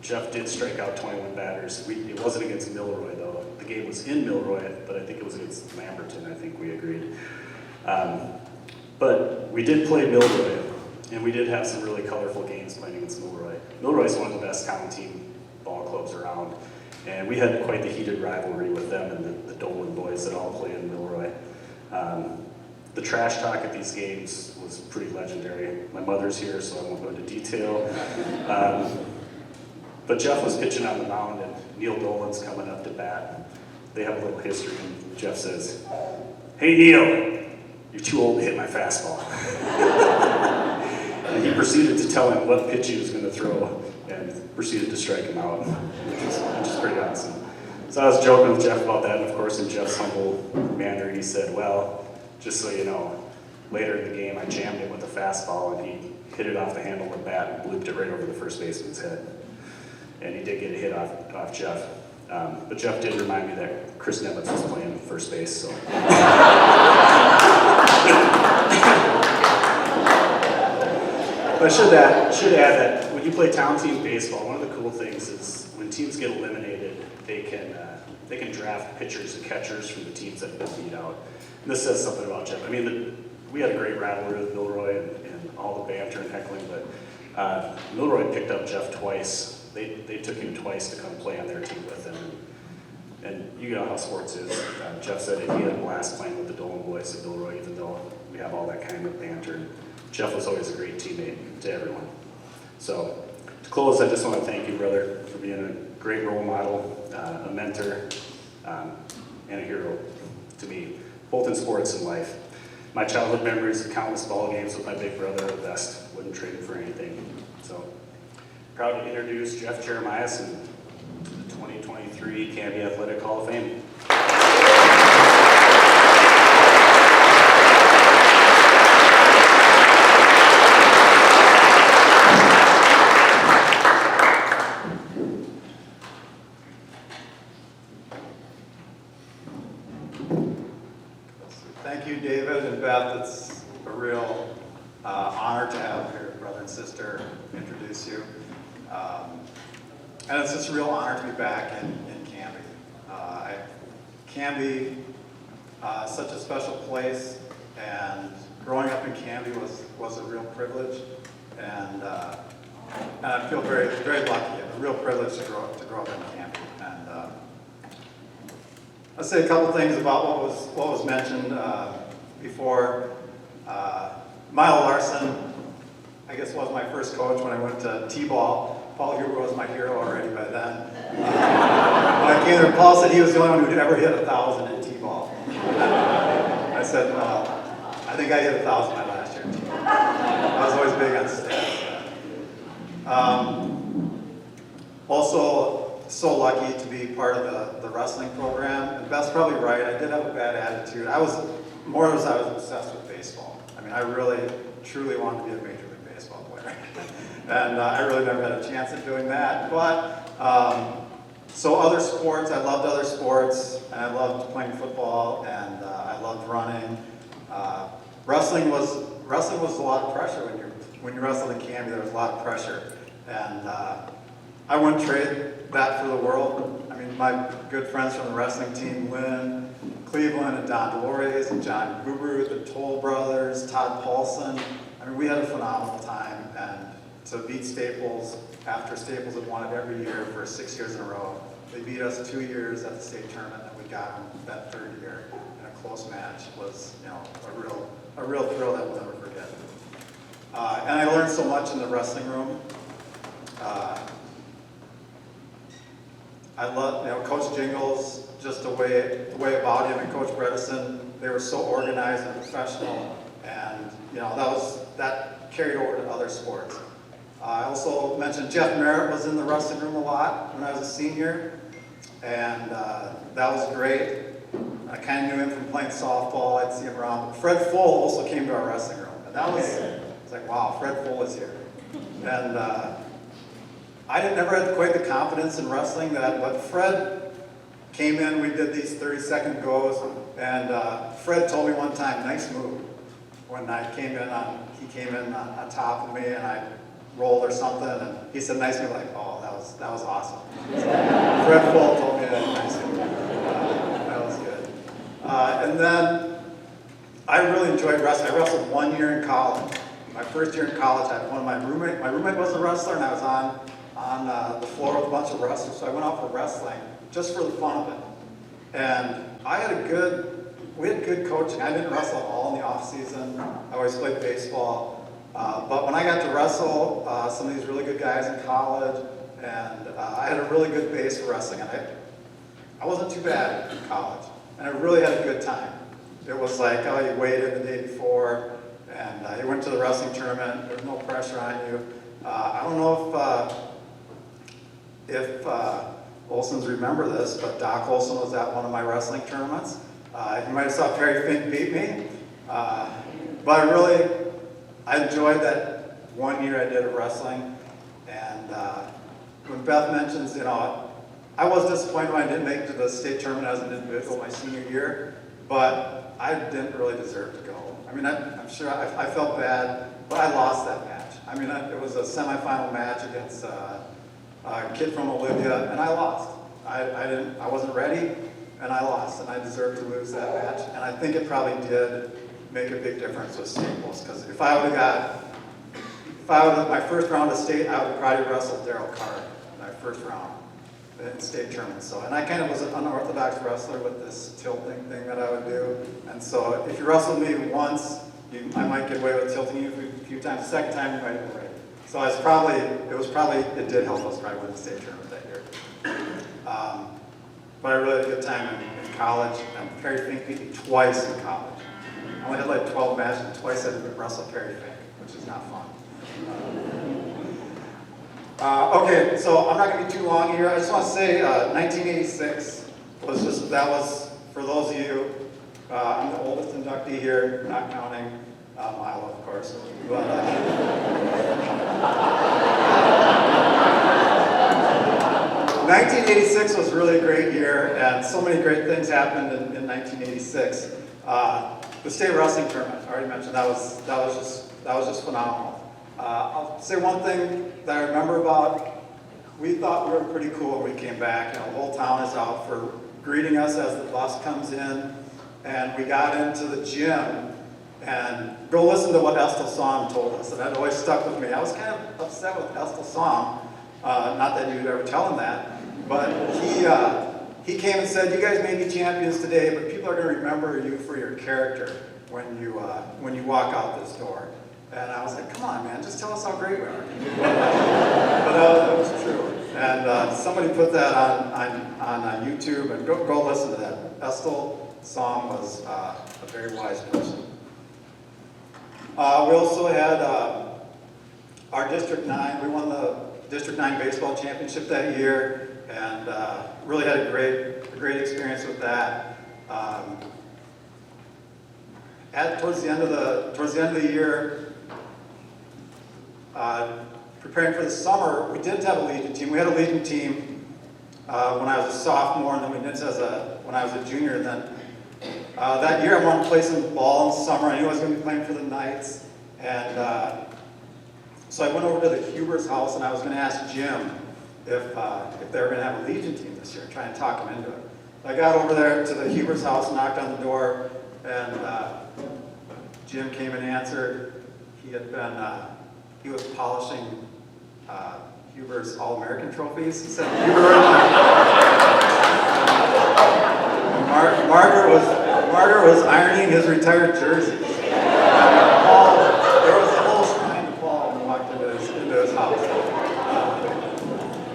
Jeff did strike out 21 batters. It wasn't against Milroy though. The game was in Milroy, but I think it was against Lamberton. I think we agreed. But we did play Milroy, and we did have some really colorful games playing against Milroy. Milroy is one of the best town team ball clubs around, and we had quite the heated rivalry with them and the Delon boys that all play in Milroy. The trash talk at these games was pretty legendary. My mother's here, so I won't go into detail. But Jeff was pitching on the mound, and Neil Dolan's coming up to bat. They have a little history, and Jeff says, "Hey Neil, you're too old to hit my fastball." And he proceeded to tell him what pitch he was going to throw, and proceeded to strike him out, which is pretty awesome. So I was joking with Jeff about that, and of course in Jeff's humble manner, he said, "Well, just so you know, later in the game I jammed him with a fastball, and he hit it off the handle of the bat and blooped it right over the first baseman's head." And he did get a hit off Jeff. But Jeff did remind me that Chris Nemitz was playing first base, so. But I should add that when you play town team baseball, one of the cool things is when teams get eliminated, they can draft pitchers and catchers from the teams that have been beat out. And this says something about Jeff. I mean, we had a great rivalry with Milroy and all the banter and heckling, but Milroy picked up Jeff twice. They took him twice to come play on their team with him. And you know how sports is. Jeff said he had a blast playing with the Delon boys at Milroy, even though we have all that kind of banter. Jeff was always a great teammate to everyone. So to close, I just want to thank you, brother, for being a great role model, a mentor, and a hero to me, both in sports and life. My childhood memories of countless ball games with my big brother are the best. Wouldn't trade him for anything. So proud to introduce Jeff Jeremiason to the 2023 Canby Athletic Hall of Fame. Thank you, David and Beth. It's a real honor to have your brother and sister introduce you. And it's just a real honor to be back in Canby. Canby, such a special place, and growing up in Canby was a real privilege. And I feel very, very lucky. It's a real privilege to grow up in Canby. And I'll say a couple things about what was mentioned before. Milo Larson, I guess, was my first coach when I went to T-ball. Paul Huber was my hero already by then. When I came there, Paul said he was the only one who'd ever hit 1,000 in T-ball. I said, well, I think I hit 1,000 my last year in T-ball. I was always big on stats. Also, so lucky to be part of the wrestling program. And Beth's probably right, I did have a bad attitude. I was obsessed with baseball. I mean, I really, truly wanted to be a Major League Baseball player. And I really never had a chance at doing that. But, so other sports, I loved other sports, and I loved playing football, and I loved running. Wrestling was a lot of pressure when you wrestled in Canby. There was a lot of pressure, and I wouldn't trade that for the world. I mean, my good friends from the wrestling team, Lynn Cleveland and Don Dolores and John Gruber, the Toll brothers, Todd Paulson. I mean, we had a phenomenal time, and to beat Staples after Staples had won it every year for 6 years in a row. They beat us 2 years at the state tournament, and we got them that third year in a close match. Was, you know, a real thrill that we'll never forget. And I learned so much in the wrestling room. I love, Coach Jingles, just the way about him, and Coach Bredesen. They were so organized and professional, and that carried over to other sports. I also mentioned Jeff Merritt was in the wrestling room a lot when I was a senior, and that was great. I kind of knew him from playing softball. I'd see him around. But Fred Full also came to our wrestling room, and that was, it's like, wow, Fred Full is here. And I never had quite the confidence in wrestling but Fred came in, we did these 30-second goes, and Fred told me one time, nice move. When I came in he came in on top of me, and I rolled or something, and he said nice move, like, oh, that was awesome. So Fred Full told me that nice move. That was good. And then I really enjoyed wrestling. I wrestled 1 year in college. My first year in college, I had my roommate was a wrestler, and I was on the floor with a bunch of wrestlers, so I went out for wrestling just for the fun of it. And we had good coaching. I didn't wrestle at all in the off season. I always played baseball. But when I got to wrestle some of these really good guys in college, and I had a really good base for wrestling, and I wasn't too bad in college, and I really had a good time. It was like, oh, you waited the day before, and you went to the wrestling tournament. There was no pressure on you. I don't know if Olsons remember this, but Doc Olson was at one of my wrestling tournaments. You might have saw Perry Fink beat me, but I enjoyed that 1 year I did of wrestling. And when Beth mentions, I was disappointed when I didn't make it to the state tournament as an individual my senior year, but I didn't really deserve to go. I mean, I'm sure I felt bad, but I lost that match. I mean, it was a semifinal match against a kid from Olivia, and I lost. I wasn't ready, and I lost, and I deserved to lose that match. And I think it probably did make a big difference with Staples, because if I would have my first round of state, I would probably wrestle Delon Clarksean in my first round in state tournament. So, and I kind of was an unorthodox wrestler with this tilting thing that I would do. And so if you wrestled me once, I might get away with tilting you a few times. The second time, you might get away. So it did help us probably win the state tournament that year. But I really had a good time in college. Perry Fink beat me twice in college. I only had like 12 matches, and twice I had to wrestle Perry Fink, which is not fun. Okay, so I'm not going to be too long here. I just want to say 1986 was for those of you, I'm the oldest inductee here, not counting Milo, of course. But, 1986 was really a great year, and so many great things happened in 1986. The state wrestling tournament, I already mentioned, that was just phenomenal. I'll say one thing that I remember about, we thought we were pretty cool when we came back. The whole town is out for greeting us as the bus comes in, and we got into the gym, and go listen to what Estel Song told us, and that always stuck with me. I was kind of upset with Estel Song, not that you'd ever tell him that, but he came and said, you guys may be champions today, but people are going to remember you for your character when you walk out this door. And I was like, come on, man, just tell us how great we are. But that was true. And somebody put that on YouTube, and go listen to that. Estel Song was a very wise person. We also had our District 9. We won the District 9 baseball championship that year, and really had a great experience with that. Towards the end of the year, preparing for the summer, we didn't have a Legion team. We had a Legion team when I was a sophomore, and then we didn't when I was a junior. And then that year, I wanted to play some ball in the summer. I knew I was going to be playing for the Knights, and so I went over to the Huber's house, and I was going to ask Jim if they were going to have a Legion team this year, try and talk him into it. I got over there to the Huber's house, knocked on the door, and Jim came and answered. He was polishing Huber's All-American trophies. He said, Huber, Margaret was ironing his retired jerseys. There was a whole shrine to Paul when he walked into his house.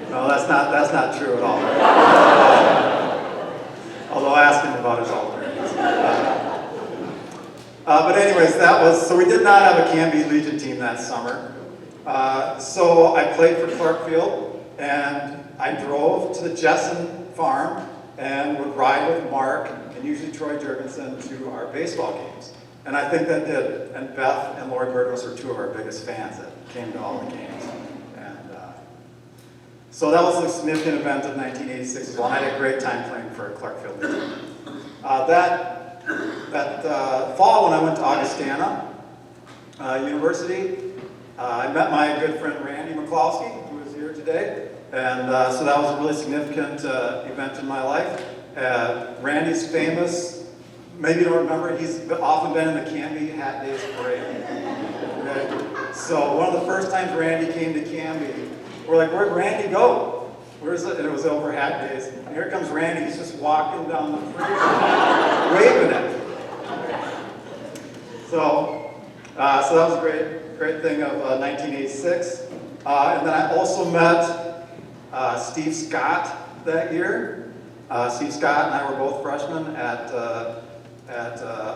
No, that's not true at all. Although I asked him about his All-Americans. But anyways, so we did not have a Canby Legion team that summer. So I played for Clarkfield, and I drove to the Jessen farm and would ride with Mark and usually Troy Jeremiason to our baseball games. And I think that did it. And Beth and Norgaard were two of our biggest fans that came to all the games. And so that was a significant event of 1986 as well. And I had a great time playing for Clarkfield Legion. That fall, when I went to Augustana University, I met my good friend Randy McCloskey, who is here today, and so that was a really significant event in my life. Randy's famous, maybe you don't remember, he's often been in the Canby Hat Days parade. Okay? So one of the first times Randy came to Canby, we're like, where'd Randy go? Where's it? And it was over Hat Days. And here comes Randy, he's just walking down the freeway, waving it. So that was a great thing of 1986. And then I also met Steve Scott that year. Steve Scott and I were both freshmen at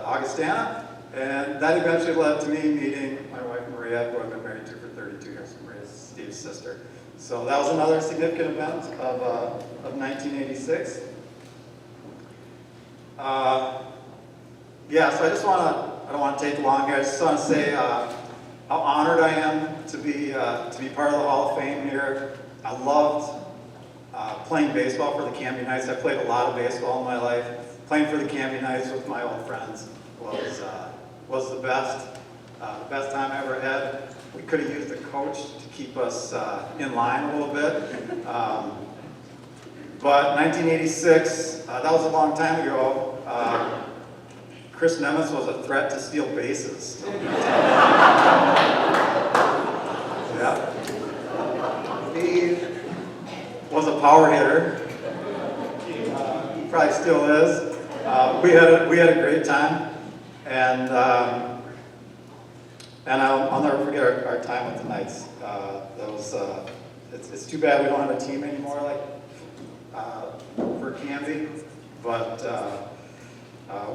Augustana. And that eventually led to me meeting my wife Maria, who I've been married to for 32 years. Maria's Steve's sister. So that was another significant event of 1986. Yeah, so I don't want to take long here. I just want to say how honored I am to be part of the Hall of Fame here. I loved playing baseball for the Canby Knights. I played a lot of baseball in my life. Playing for the Canby Knights with my old friends was the best time I ever had. We could have used a coach to keep us in line a little bit. But 1986, that was a long time ago. Chris Nemitz was a threat to steal bases. power hitter. He probably still is. We had a great time, and I'll never forget our time with the Knights. It's too bad we don't have a team anymore like for Canby, but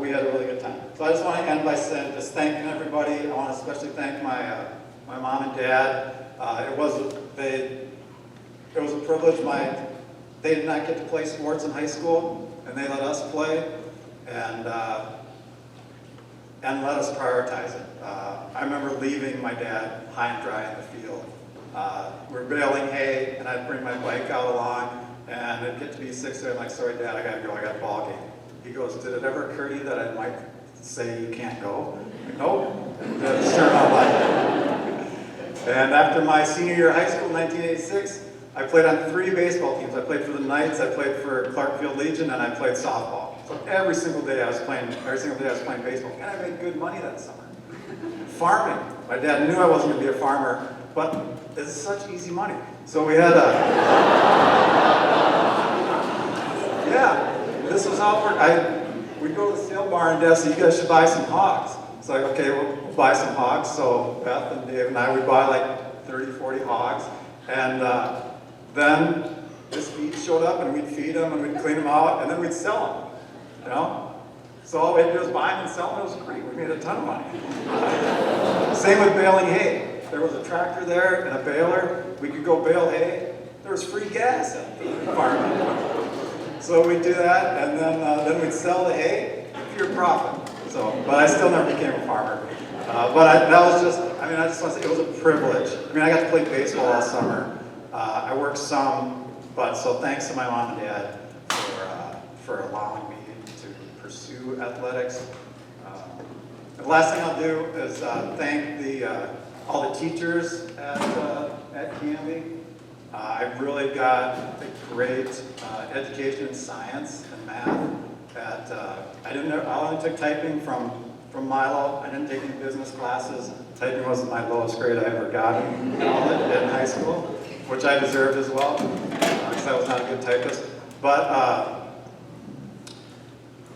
we had a really good time. So I just want to end by saying, just thanking everybody. I want to especially thank my mom and dad. It was a privilege. They did not get to play sports in high school, and they let us play, and let us prioritize it. I remember leaving my dad high and dry in the field. We're baling hay, and I'd bring my bike out along, and it'd get to be 6 I'm like, sorry, Dad, I gotta go, I got a ball game. He goes, did it ever occur to you that I might say you can't go? Like, nope, that's sure not like it. And after my senior year of high school in 1986, I played on 3 baseball teams. I played for the Knights, I played for Clarkfield Legion, and I played softball. So every single day I was playing baseball, and I made good money that summer. Farming. My dad knew I wasn't going to be a farmer, but it's such easy money. So we had this was how it worked. We'd go to the sale bar and Dad said, you guys should buy some hogs. It's like, okay, we'll buy some hogs. So Beth and Dave and I would buy like 30, 40 hogs. And then this feed showed up and we'd feed them and we'd clean them out and then we'd sell them, you know? So all we had to do was buy them and sell them. It was great. We made a ton of money. Same with baling hay. There was a tractor there and a baler. We could go bale hay. There was free gas at the farm. So we'd do that, and then we'd sell the hay, pure profit. So, but I still never became a farmer. That was just, I just want to say it was a privilege. I got to play baseball all summer. I worked some, but so thanks to my mom and dad for allowing me to pursue athletics. The last thing I'll do is thank all the teachers at Canby. I really got a great education in science and math. I only took typing from Milo. I didn't take any business classes. Typing wasn't my lowest grade I ever got in high school, which I deserved as well, because I was not a good typist. But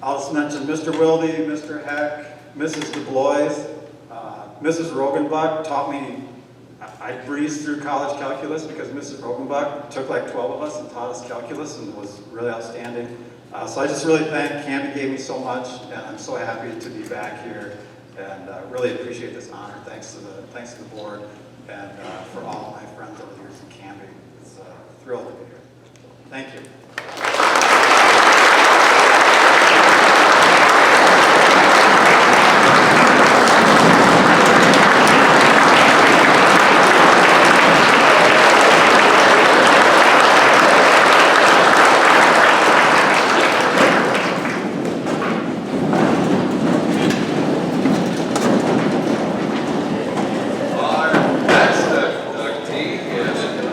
I'll just mention Mr. Wilde, Mr. Heck, Mrs. DuBois, Mrs. Rogenbach taught me. I breezed through college calculus because Mrs. Rogenbach took like 12 of us and taught us calculus and was really outstanding. So I just really thank Canby, gave me so much, and I'm so happy to be back here and really appreciate this honor. Thanks to the board and for all my friends over the years in Canby. It's a thrill to be here. Thank you.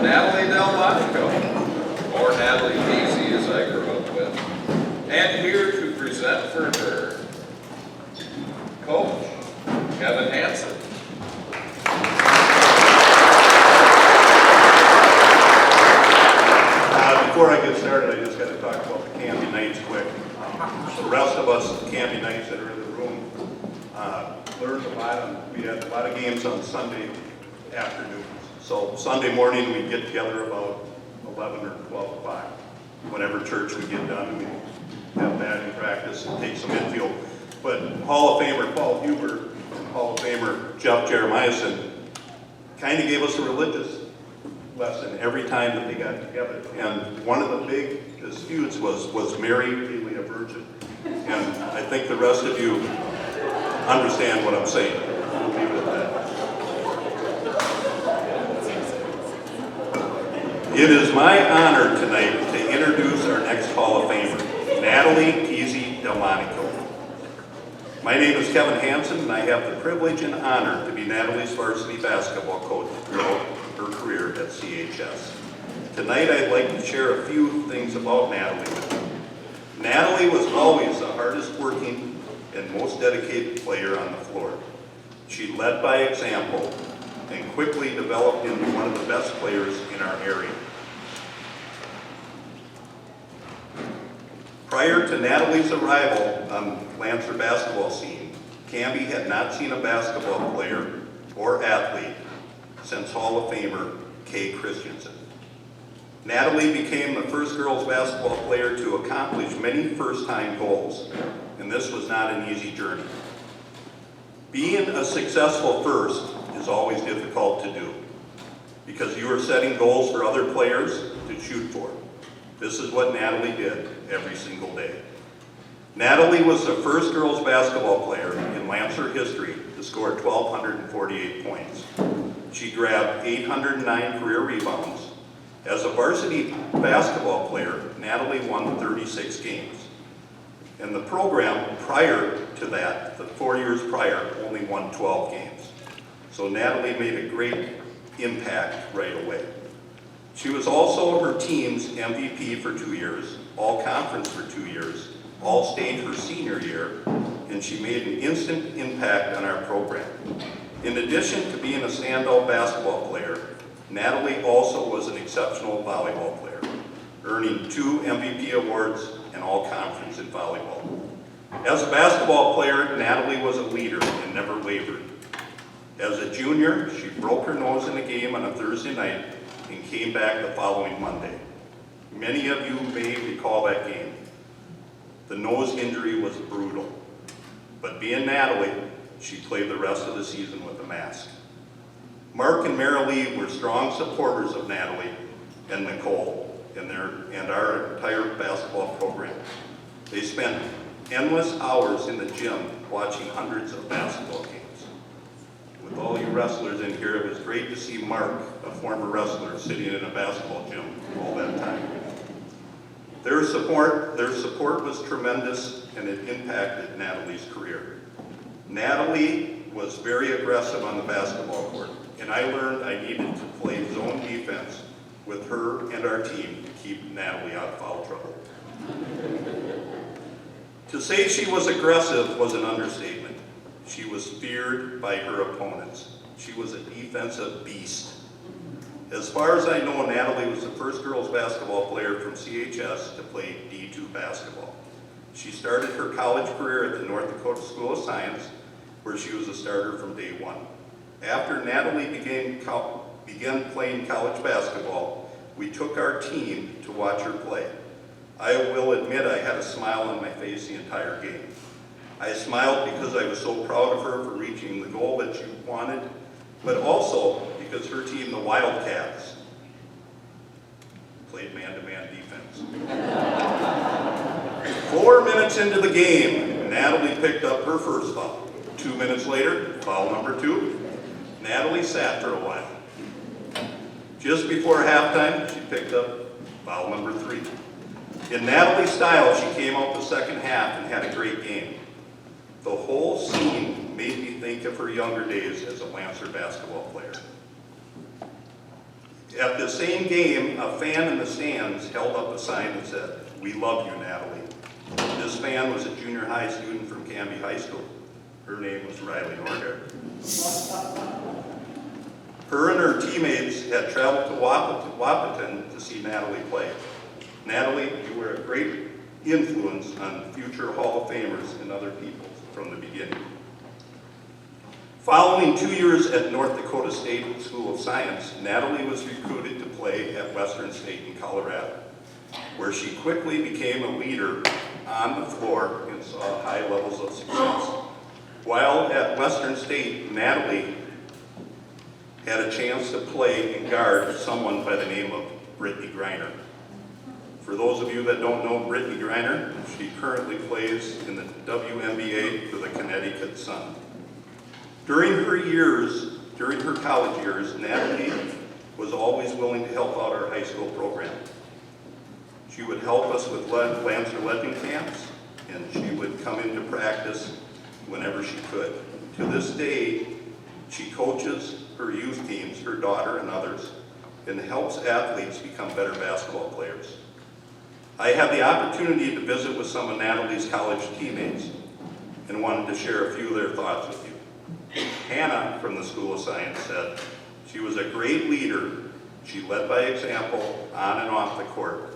Natalie Delmonico, or Natalie Giese as I grew up with, and here to present for her, Coach Kevin Hansen. Before I get started, I just got to talk about the Canby Knights quick. The rest of us Canby Knights that are in the room learned a lot. We had a lot of games on Sunday afternoons. So Sunday morning we'd get together about 11 or 12 o'clock. Whenever church would get done, we'd have batting practice and take some infield. But Hall of Famer Paul Huber and Hall of Famer Jeff Jeremiason kind of gave us a religious lesson every time that they got together. And one of the big disputes was Mary really a virgin? And I think the rest of you understand what I'm saying. We'll leave it at that. It is my honor tonight to introduce our next Hall of Famer, Natalie Giese Delmonico. My name is Kevin Hansen, and I have the privilege and honor to be Natalie's varsity basketball coach throughout her career at CHS. Tonight I'd like to share a few things about Natalie with you. Natalie was always the hardest working and most dedicated player on the floor. She led by example and quickly developed into one of the best players in our area. Prior to Natalie's arrival on Lancer basketball scene, Canby had not seen a basketball player or athlete since Hall of Famer Kay Christensen. Natalie became the first girls basketball player to accomplish many first-time goals, and this was not an easy journey. Being a successful first is always difficult to do because you are setting goals for other players to shoot for. This is what Natalie did every single day. Natalie was the first girls basketball player in Lancer history to score 1,248 points. She grabbed 809 career rebounds. As a varsity basketball player, Natalie won 36 games. And the program prior to that, the 4 years prior, only won 12 games. So Natalie made a great impact right away. She was also her team's MVP for 2 years, all-conference for 2 years, all-state her senior year, and she made an instant impact on our program. In addition to being a standout basketball player, Natalie also was an exceptional volleyball player, earning 2 MVP awards and all-conference in volleyball. As a basketball player, Natalie was a leader and never wavered. As a junior, she broke her nose in a game on a Thursday night and came back the following Monday. Many of you may recall that game. The nose injury was brutal, but being Natalie, she played the rest of the season with a mask. Mark and Marilee were strong supporters of Natalie and Nicole and our entire basketball program. They spent endless hours in the gym watching hundreds of basketball games. With all you wrestlers in here, it was great to see Mark, a former wrestler, sitting in a basketball gym all that time. Their support was tremendous, and it impacted Natalie's career. Natalie was very aggressive on the basketball court, and I learned I needed to play zone defense with her and our team to keep Natalie out of foul trouble. To say she was aggressive was an understatement. She was feared by her opponents. She was a defensive beast. As far as I know, Natalie was the first girls basketball player from CHS to play D2 basketball. She started her college career at the North Dakota School of Science, where she was a starter from day one. After Natalie began playing college basketball, we took our team to watch her play. I will admit I had a smile on my face the entire game. I smiled because I was so proud of her for reaching the goal that she wanted, but also because her team, the Wildcats, played man-to-man defense. 4 minutes into the game, Natalie picked up her first foul. 2 minutes later, foul number 2. Natalie sat for a while. Just before halftime, she picked up foul number 3. In Natalie's style, she came out the second half and had a great game. The whole scene made me think of her younger days as a Lancer basketball player. At the same game, a fan in the stands held up a sign that said, "We love you, Natalie." This fan was a junior high student from Canby High School. Her name was Riley Norgaard. Her and her teammates had traveled to Wahpeton to see Natalie play. Natalie, you were a great influence on future Hall of Famers and other people from the beginning. Following 2 years at North Dakota State School of Science, Natalie was recruited to play at Western State in Colorado, where she quickly became a leader on the floor and saw high levels of success. While at Western State, Natalie had a chance to play and guard someone by the name of Brittany Griner. For those of you that don't know Brittany Griner, she currently plays in the WNBA for the Connecticut Sun. During her college years, Natalie was always willing to help out our high school program. She would help us with Lancer Legend camps, and she would come into practice whenever she could. To this day, she coaches her youth teams, her daughter and others, and helps athletes become better basketball players. I had the opportunity to visit with some of Natalie's college teammates and wanted to share a few of their thoughts with you. Hannah from the School of Science said, "She was a great leader. She led by example on and off the court.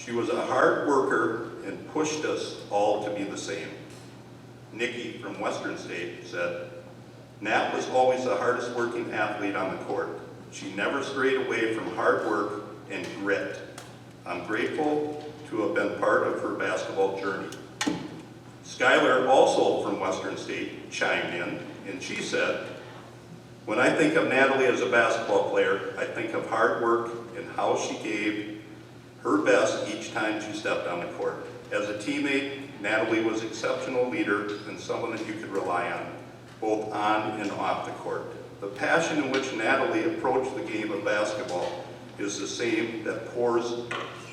She was a hard worker and pushed us all to be the same. Nikki from Western State said, Nat was always the hardest working athlete on the court. She never strayed away from hard work and grit. I'm grateful to have been part of her basketball journey. Skylar, also from Western State, chimed in, and she said, when I think of Natalie as a basketball player, I think of hard work and how she gave her best each time she stepped on the court. As a teammate, Natalie was an exceptional leader and someone that you could rely on, both on and off the court. The passion in which Natalie approached the game of basketball is the same that pours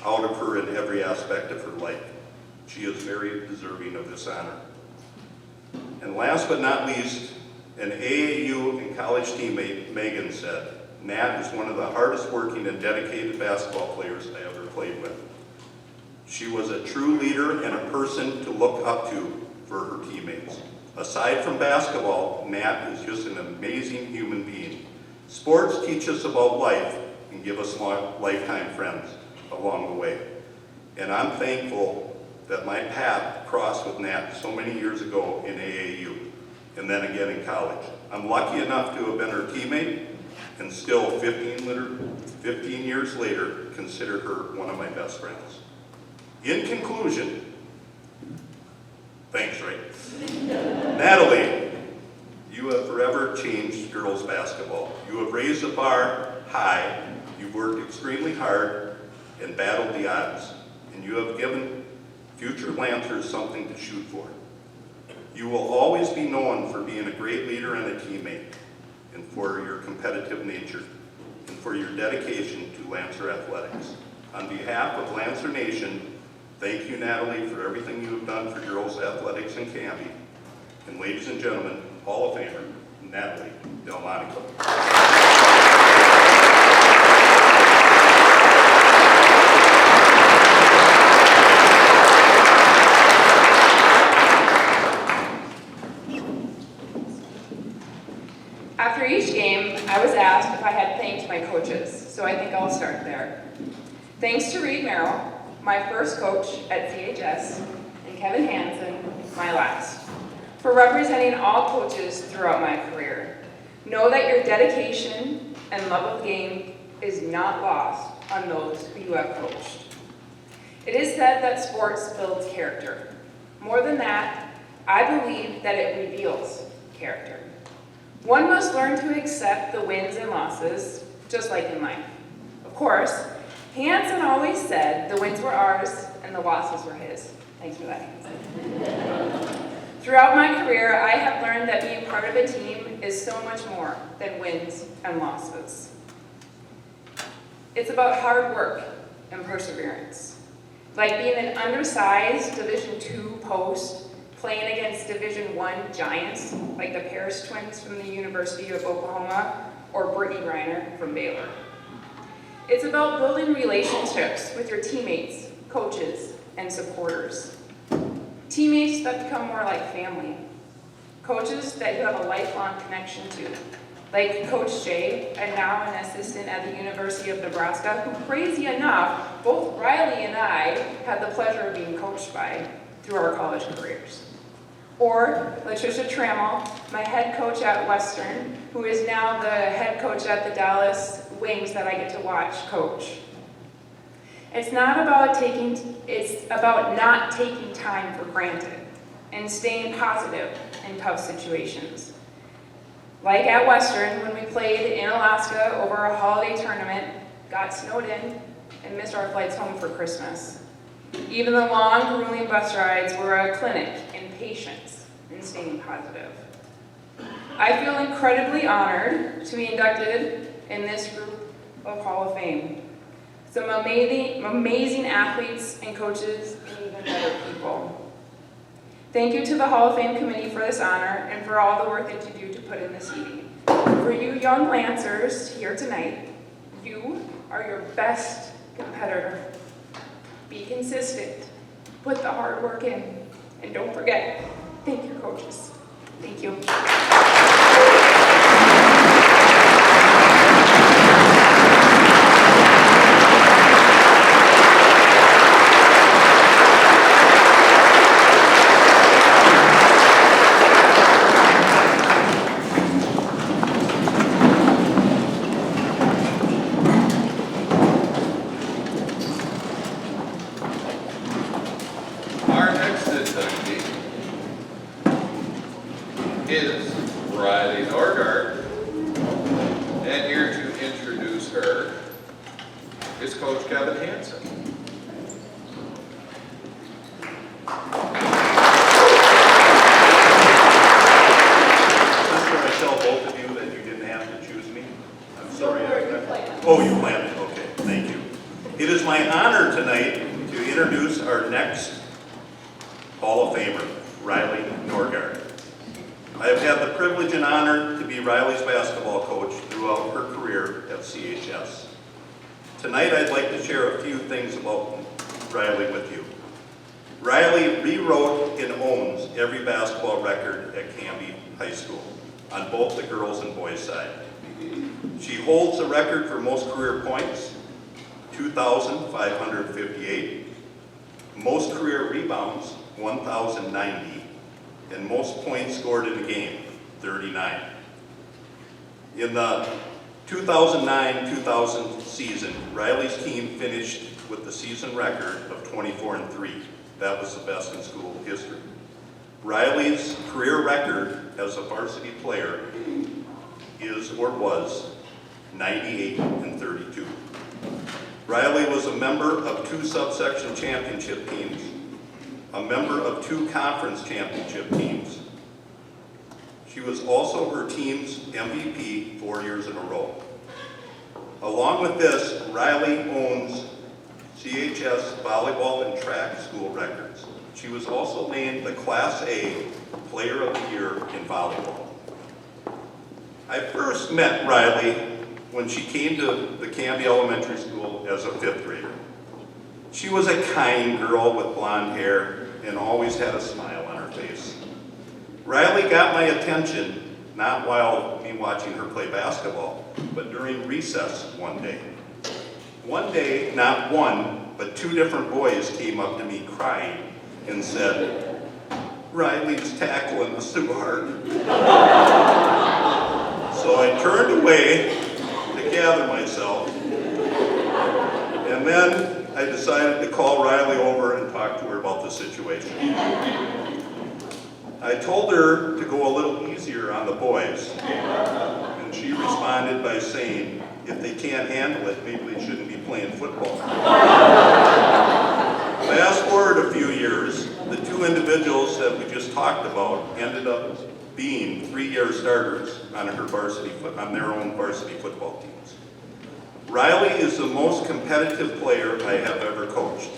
out of her in every aspect of her life. She is very deserving of this honor. And last but not least, an AAU and college teammate, Megan, said, Nat is one of the hardest working and dedicated basketball players I ever played with. She was a true leader and a person to look up to for her teammates. Aside from basketball, Nat is just an amazing human being. Sports teach us about life and give us lifetime friends along the way. And I'm thankful that my path crossed with Nat so many years ago in AAU, and then again in college. I'm lucky enough to have been her teammate, and still 15 years later, consider her one of my best friends. In conclusion, thanks, Ray. Natalie, you have forever changed girls basketball. You have raised the bar high, you've worked extremely hard and battled the odds, and you have given future Lancers something to shoot for. You will always be known for being a great leader and a teammate, and for your competitive nature, and for your dedication to Lancer athletics. On behalf of Lancer Nation, thank you, Natalie, for everything you have done for girls athletics in Canby. And ladies and gentlemen, Hall of Famer, Natalie Delmonico. After each game, I was asked if I had thanked my coaches, so I think I'll start there. Thanks to Reed Merrill, my first coach at CHS, and Kevin Hansen, my last, for representing all coaches throughout my career. Know that your dedication and love of the game is not lost on those who you have coached. It is said that sports builds character. More than that, I believe that it reveals character. One must learn to accept the wins and losses, just like in life. Of course, Hansen always said the wins were ours and the losses were his. Thanks for that, Hansen. Throughout my career, I have learned that being part of a team is so much more than wins and losses. It's about hard work and perseverance. Like being an undersized Division II post playing against Division I giants like the Paris twins from the University of Oklahoma or Brittany Griner from Baylor. It's about building relationships with your teammates, coaches, and supporters. Teammates that become more like family. Coaches that you have a lifelong connection to, like Coach Jay, and now an assistant at the University of Nebraska, who, crazy enough, both Riley and I had the pleasure of being coached by through our college careers. Or Latricia Trammell, my head coach at Western, who is now the head coach at the Dallas Wings that I get to watch coach. It's about not taking time for granted and staying positive in tough situations. Like at Western, when we played in Alaska over a holiday tournament, got snowed in, and missed our flights home for Christmas. Even the long, grueling bus rides were a clinic in patience and staying positive. I feel incredibly honored to be inducted in this group of Hall of Fame. Some amazing athletes and coaches and even better people. Thank you to the Hall of Fame committee for this honor and for all the work that you do to put in this evening. For you young Lancers here tonight, you are your best competitor. Be consistent, put the hard work in, and don't forget, thank your coaches. Thank you. is Riley Norgaard. And here to introduce her is Coach Kevin Hansen. Just where I tell both of you that you didn't have to choose me. I'm sorry. Oh, you planned it. Okay, thank you. It is my honor tonight to introduce our next Hall of Famer, Riley Norgaard. I have had the privilege and honor to be Riley's basketball coach throughout her career at CHS. Tonight I'd like to share a few things about Riley with you. Riley rewrote and owns every basketball record at Canby High School on both the girls and boys side. She holds the record for most career points, 2,558, most career rebounds, 1,090, and most points scored in a game, 39. In the 2009-2000 season, Riley's team finished with the season record of 24-3. That was the best in school history. Riley's career record as a varsity player is or was 98-32. Riley was a member of 2 subsection championship teams, a member of 2 conference championship teams. She was also her team's MVP 4 years in a row. Along with this, Riley owns CHS volleyball and track school records. She was also named the Class A Player of the Year in volleyball. I first met Riley when she came to the Canby Elementary School as a 5th grader. She was a kind girl with blonde hair and always had a smile on her face. Riley got my attention not while me watching her play basketball, but during recess one day. One day, not one, but 2 different boys came up to me crying and said, "Riley's tackling us too hard." So I turned away to gather myself, and then I decided to call Riley over and talk to her about the situation. I told her to go a little easier on the boys, and she responded by saying, if they can't handle it, maybe they shouldn't be playing football. Fast forward a few years, the 2 individuals that we just talked about ended up being 3-year starters on their own varsity football teams. Riley is the most competitive player I have ever coached.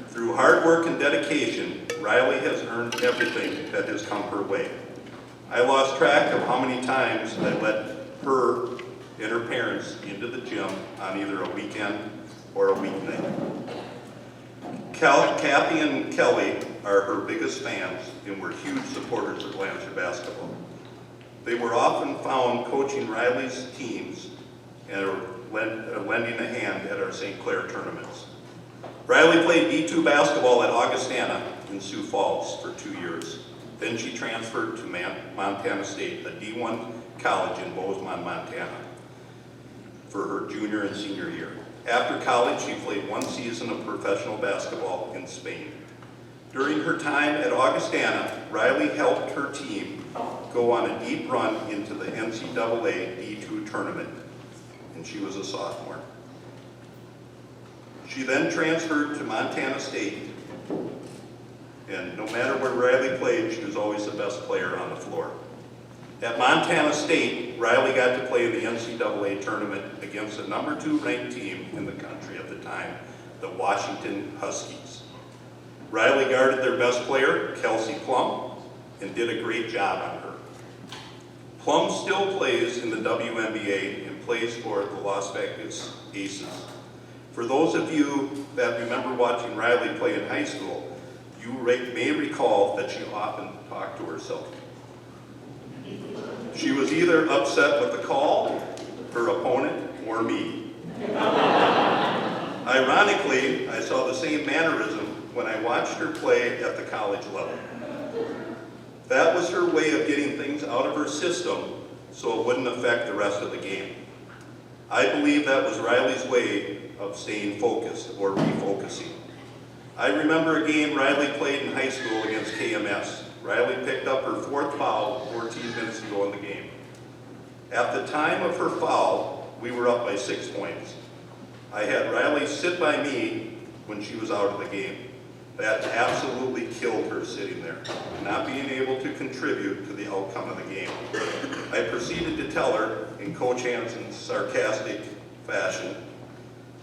Through hard work and dedication, Riley has earned everything that has come her way. I lost track of how many times I let her and her parents into the gym on either a weekend or a weeknight. Kathy and Kelly are her biggest fans and were huge supporters of Lancashire basketball. They were often found coaching Riley's teams and lending a hand at our St. Clair tournaments. Riley played D2 basketball at Augustana in Sioux Falls for 2 years. Then she transferred to Montana State, a D1 college in Bozeman, Montana, for her junior and senior year. After college, she played 1 season of professional basketball in Spain. During her time at Augustana, Riley helped her team go on a deep run into the NCAA D2 tournament, and she was a sophomore. She then transferred to Montana State, and no matter where Riley played, she was always the best player on the floor. At Montana State, Riley got to play in the NCAA tournament against the number 2 ranked team in the country at the time, the Washington Huskies. Riley guarded their best player, Kelsey Plum, and did a great job on her. Plum still plays in the WNBA and plays for the Las Vegas Aces. For those of you that remember watching Riley play in high school, you may recall that she often talked to herself. She was either upset with the call, her opponent, or me. Ironically, I saw the same mannerism when I watched her play at the college level. That was her way of getting things out of her system so it wouldn't affect the rest of the game. I believe that was Riley's way of staying focused or refocusing. I remember a game Riley played in high school against KMS. Riley picked up her 4th foul 14 minutes to go in the game. At the time of her foul, we were up by 6 points. I had Riley sit by me when she was out of the game. That absolutely killed her sitting there, not being able to contribute to the outcome of the game. I proceeded to tell her, in Coach Hansen's sarcastic fashion,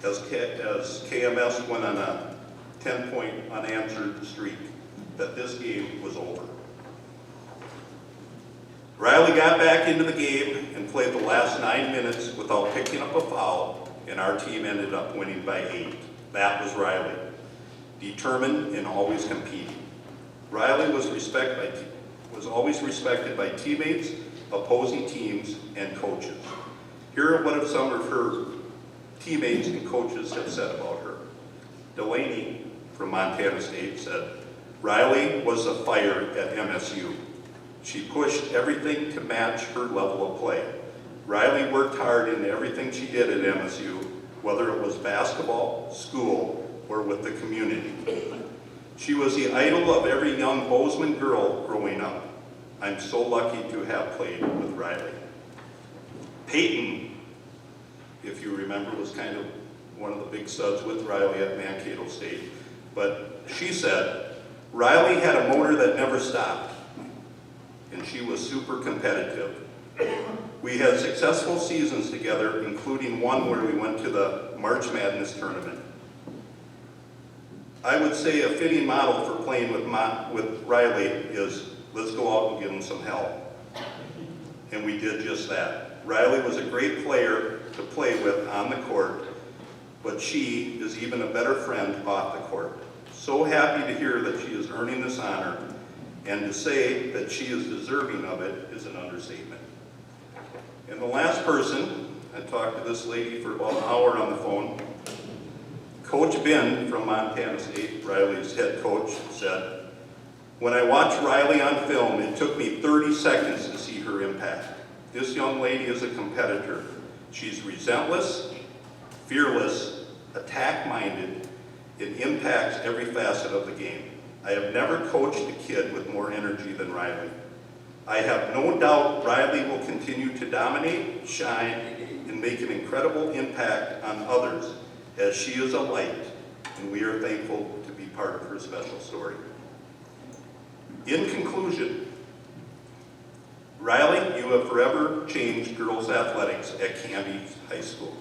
as KMS went on a 10-point unanswered streak, that this game was over. Riley got back into the game and played the last 9 minutes without picking up a foul, and our team ended up winning by 8. That was Riley. Determined and always competing. Riley was always respected by teammates, opposing teams, and coaches. Here are what some of her teammates and coaches have said about her. Delaney from Montana State said, Riley was a fire at MSU. She pushed everything to match her level of play. Riley worked hard in everything she did at MSU, whether it was basketball, school, or with the community. She was the idol of every young Bozeman girl growing up. I'm so lucky to have played with Riley. Peyton, if you remember, was kind of one of the big studs with Riley at Mankato State. But she said, Riley had a motor that never stopped, and she was super competitive. We had successful seasons together, including one where we went to the March Madness tournament. I would say a fitting model for playing with Riley is, let's go out and give him some help. And we did just that. Riley was a great player to play with on the court, but she is even a better friend off the court. So happy to hear that she is earning this honor, and to say that she is deserving of it is an understatement. And the last person, I talked to this lady for about an hour on the phone. Coach Ben from Montana State, Riley's head coach, said, when I watched Riley on film, it took me 30 seconds to see her impact. This young lady is a competitor. She's relentless, fearless, attack-minded, and impacts every facet of the game. I have never coached a kid with more energy than Riley. I have no doubt Riley will continue to dominate, shine, and make an incredible impact on others, as she is a light, and we are thankful to be part of her special story. In conclusion, Riley, you have forever changed girls' athletics at Canby High School.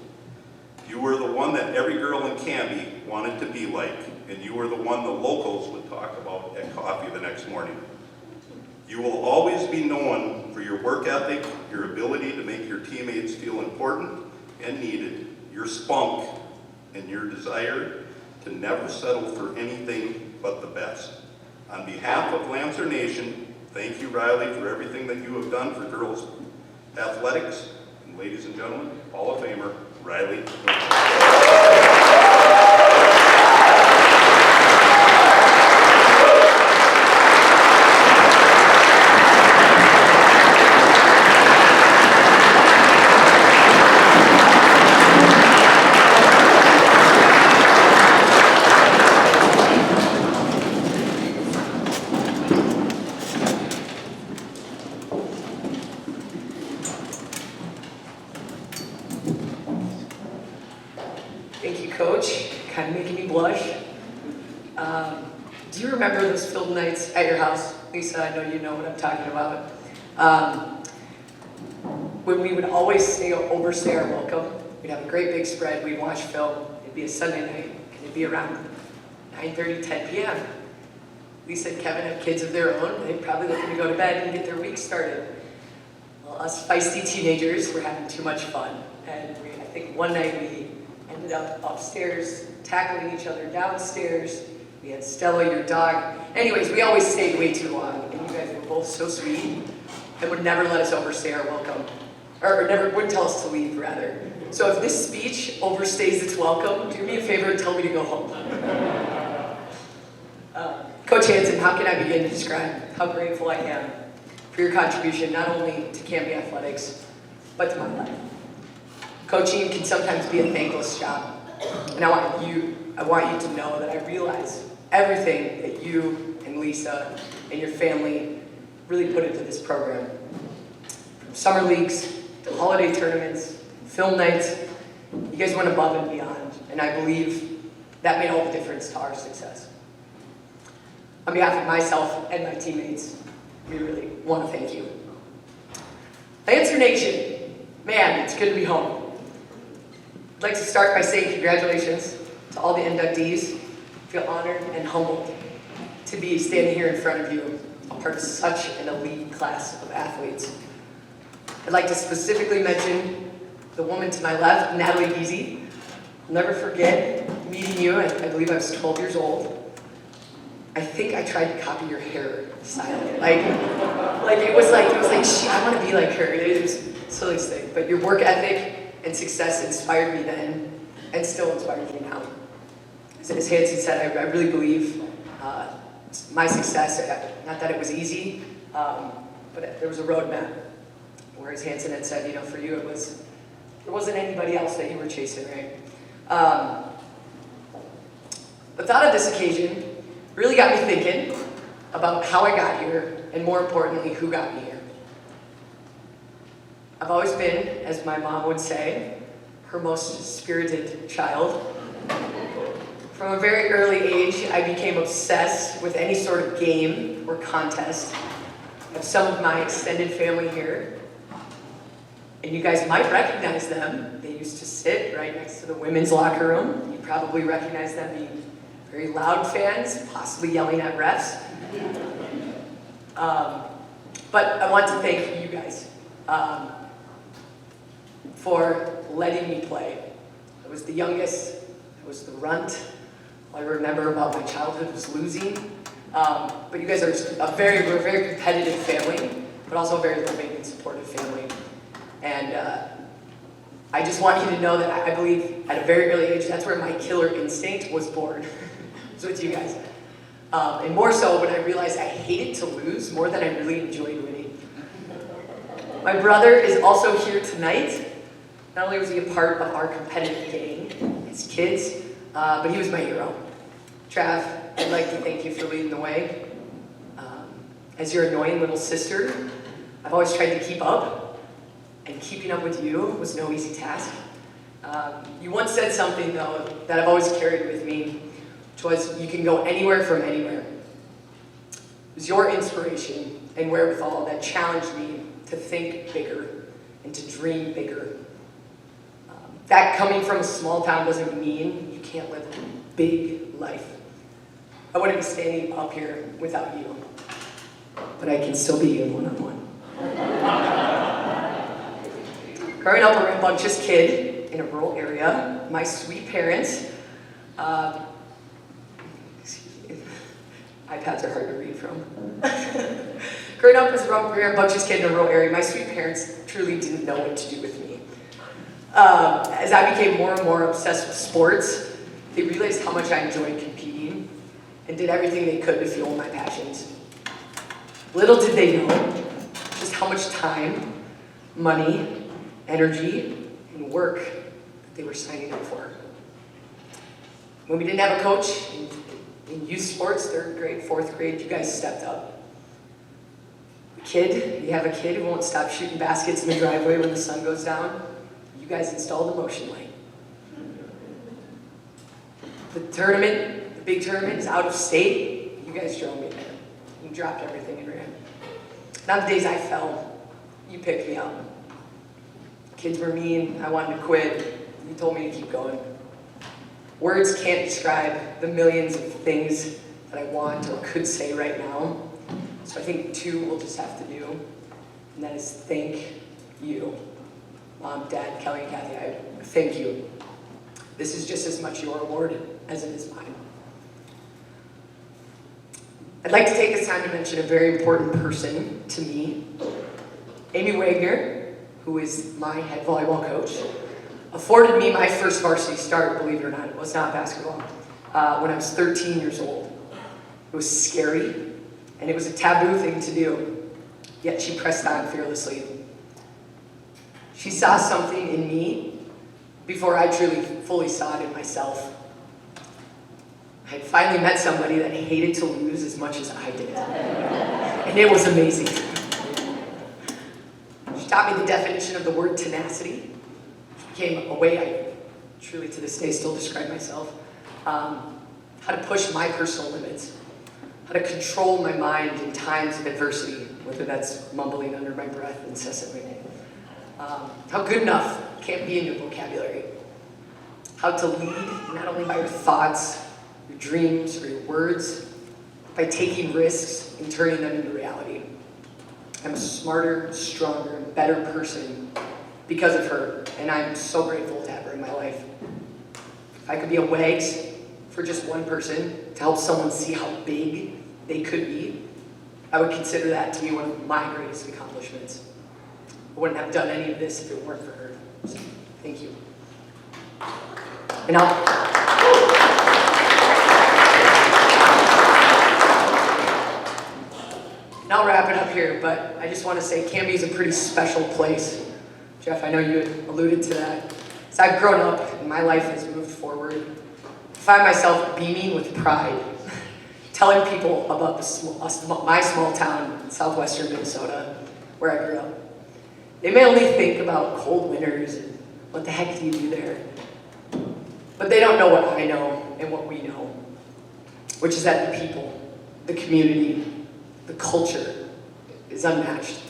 You were the one that every girl in Canby wanted to be like, and you were the one the locals would talk about at coffee the next morning. You will always be known for your work ethic, your ability to make your teammates feel important and needed, your spunk, and your desire to never settle for anything but the best. On behalf of Lancer Nation, thank you, Riley, for everything that you have done for girls' athletics. And ladies and gentlemen, Hall of Famer, Riley. Thank you, Coach. Kind of making me blush. Do you remember those field nights at your house? Lisa, I know you know what I'm talking about. When we would always stay our welcome. We'd have a great big spread. We'd watch film. It'd be a Sunday night. And it'd be around 9:30, 10 p.m. Lisa and Kevin have kids of their own. They'd probably looking to go to bed and get their week started. Well, us feisty teenagers were having too much fun. And I think one night we ended up upstairs, tackling each other downstairs. We had Stella, your dog. Anyways, we always stayed way too long, and you guys were both so sweet and would never let us overstay our welcome. Or wouldn't tell us to leave, rather. So if this speech overstays its welcome, do me a favor and tell me to go home. Coach Hansen, how can I begin to describe how grateful I am for your contribution, not only to Canby Athletics, but to my life? Coaching can sometimes be a thankless job, and I want you to know that I realize everything that you and Lisa and your family really put into this program. From summer leagues to holiday tournaments, film nights, you guys went above and beyond, and I believe that made all the difference to our success. On behalf of myself and my teammates, we really want to thank you. Lancer Nation, man, it's good to be home. I'd like to start by saying congratulations to all the inductees. I feel honored and humbled to be standing here in front of you, a part of such an elite class of athletes. I'd like to specifically mention the woman to my left, Natalie Giese. I'll never forget meeting you. I believe I was 12 years old. I think I tried to copy your hair style. It was like, I want to be like her. It was the silliest thing. But your work ethic and success inspired me then, and still inspires me now. As Hansen said, I really believe my success, not that it was easy, but there was a roadmap. Whereas Hansen had said, for you there wasn't anybody else that you were chasing, right? The thought of this occasion really got me thinking about how I got here, and more importantly, who got me here. I've always been, as my mom would say, her most spirited child. From a very early age, I became obsessed with any sort of game or contest. I have some of my extended family here, and you guys might recognize them. They used to sit right next to the women's locker room. You probably recognize them being very loud fans, possibly yelling at refs. But I want to thank you guys for letting me play. I was the youngest, I was the runt. All I remember about my childhood was losing. But you guys are we're a very competitive family, but also a very loving and supportive family. And I just want you to know that I believe at a very early age, that's where my killer instinct was born. So it's you guys. And more so when I realized I hated to lose more than I really enjoyed winning. My brother is also here tonight. Not only was he a part of our competitive gang as kids, but he was my hero. Trav, I'd like to thank you for leading the way. As your annoying little sister, I've always tried to keep up, and keeping up with you was no easy task. You once said something, though, that I've always carried with me, which was, you can go anywhere from anywhere. It was your inspiration and wherewithal that challenged me to think bigger and to dream bigger. That coming from a small town doesn't mean you can't live a big life. I wouldn't be standing up here without you, but I can still be you one-on-one. Growing up a rambunctious kid in a rural area, my sweet parents, iPads are hard to read from. Growing up as a rambunctious kid in a rural area, my sweet parents truly didn't know what to do with me. As I became more and more obsessed with sports, they realized how much I enjoyed competing and did everything they could to fuel my passions. Little did they know just how much time, money, energy, and work they were signing up for. When we didn't have a coach in youth sports, 3rd grade, 4th grade, you guys stepped up. You have a kid who won't stop shooting baskets in the driveway when the sun goes down. You guys installed a motion light. The big tournament is out of state. You guys drove me there. You dropped everything and ran. And on the days I fell, you picked me up. Kids were mean, I wanted to quit. You told me to keep going. Words can't describe the millions of things that I want or could say right now. So I think 2 we'll just have to do, and that is thank you. Mom, Dad, Kelly, and Kathy, I thank you. This is just as much your award as it is mine. I'd like to take this time to mention a very important person to me. Amy Wagner, who is my head volleyball coach, afforded me my first varsity start, believe it or not. It was not basketball, when I was 13 years old. It was scary, and it was a taboo thing to do, yet she pressed on fearlessly. She saw something in me before I truly fully saw it in myself. I had finally met somebody that hated to lose as much as I did. And it was amazing. She taught me the definition of the word tenacity, which became a way I truly to this day still describe myself. How to push my personal limits, how to control my mind in times of adversity, whether that's mumbling under my breath incessantly. How good enough can't be in your vocabulary. How to lead not only by your thoughts, your dreams, or your words, but by taking risks and turning them into reality. I'm a smarter, stronger, and better person because of her, and I'm so grateful to have her in my life. If I could be a wags for just one person to help someone see how big they could be, I would consider that to be one of my greatest accomplishments. I wouldn't have done any of this if it weren't for her. So, thank you. And I'll wrap it up here, but I just want to say Canby is a pretty special place. Jeff, I know you had alluded to that. As I've grown up and my life has moved forward, I find myself beaming with pride, telling people about my small town in southwestern Minnesota, where I grew up. They may only think about cold winters and what the heck do you do there? But they don't know what I know and what we know, which is that the people, the community, the culture is unmatched.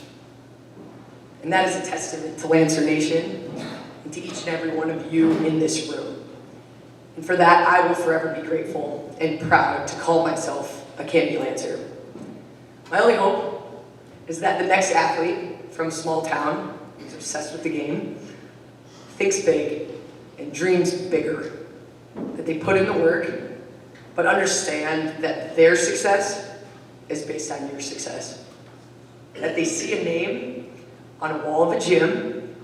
And that is a testament to Lancer Nation and to each and every one of you in this room. And for that, I will forever be grateful and proud to call myself a Canby Lancer. My only hope is that the next athlete from a small town who's obsessed with the game thinks big and dreams bigger, that they put in the work, but understand that their success is based on your success. That they see a name on a wall of a gym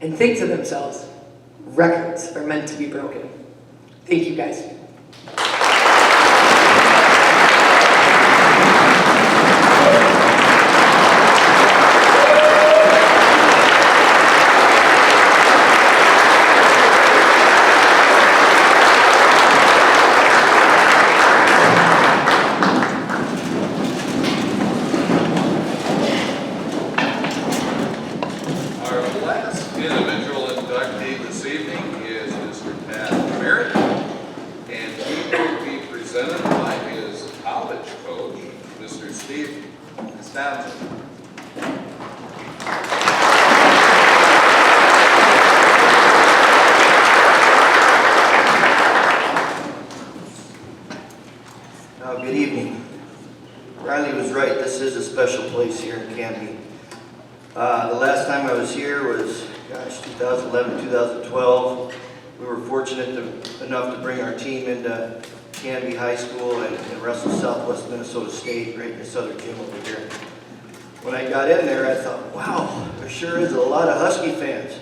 and think to themselves, records are meant to be broken. Thank you, guys. Steve Costanzo. Good evening. Riley was right, this is a special place here in Canby. The last time I was here was, 2011, 2012. We were fortunate enough to bring our team into Canby High School and wrestle Southwest Minnesota State right in this other gym over here. When I got in there, I thought, wow, there sure is a lot of Husky fans.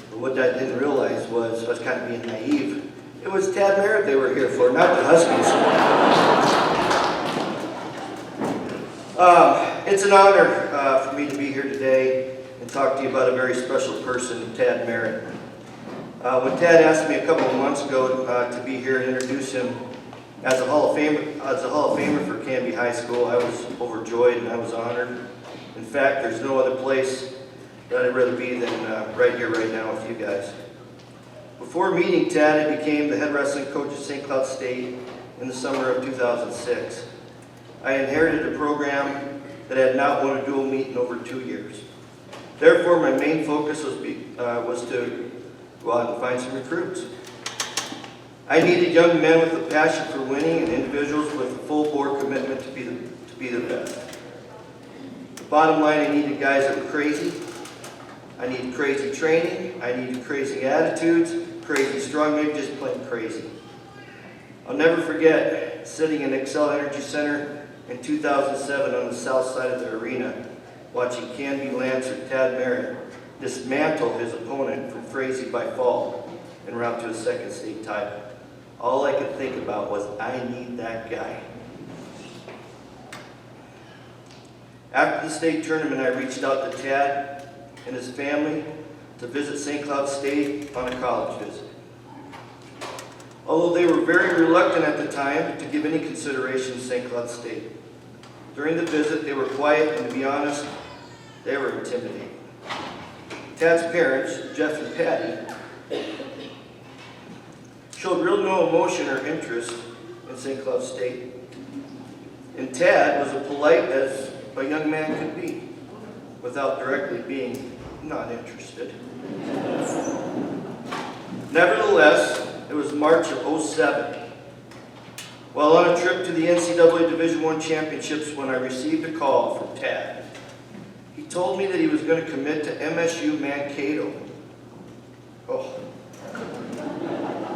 But what I didn't realize was, I was kind of being naive. It was Tad Merritt they were here for, not the Huskies. It's an honor for me to be here today and talk to you about a very special person, Tad Merritt. When Tad asked me a couple of months ago to be here and introduce him as a Hall of Famer for Canby High School, I was overjoyed and I was honored. In fact, there's no other place that I'd rather be than right here, right now with you guys. Before meeting Tad, I became the head wrestling coach at St. Cloud State in the summer of 2006. I inherited a program that had not won a dual meet in over 2 years. Therefore, my main focus was to go out and find some recruits. I needed young men with a passion for winning and individuals with a full-bore commitment to be the best. The bottom line, I needed guys that were crazy. I needed crazy training. I needed crazy attitudes, crazy strong, maybe just plain crazy. I'll never forget sitting in Excel Energy Center in 2007 on the south side of the arena, watching Canby Lancer Tad Merritt dismantle his opponent from Frazee by fall en route to a second state title. All I could think about was, I need that guy. After the state tournament, I reached out to Tad and his family to visit St. Cloud State on a college visit. although they were very reluctant at the time to give any consideration to St. Cloud State. During the visit, they were quiet, and to be honest, they were intimidating. Tad's parents, Jeff and Patty, showed real no emotion or interest in St. Cloud State. And Tad was as polite as a young man could be, without directly being not interested. Nevertheless, it was March of '07, while on a trip to the NCAA Division I Championships, when I received a call from Tad. He told me that he was going to commit to MSU Mankato. Oh.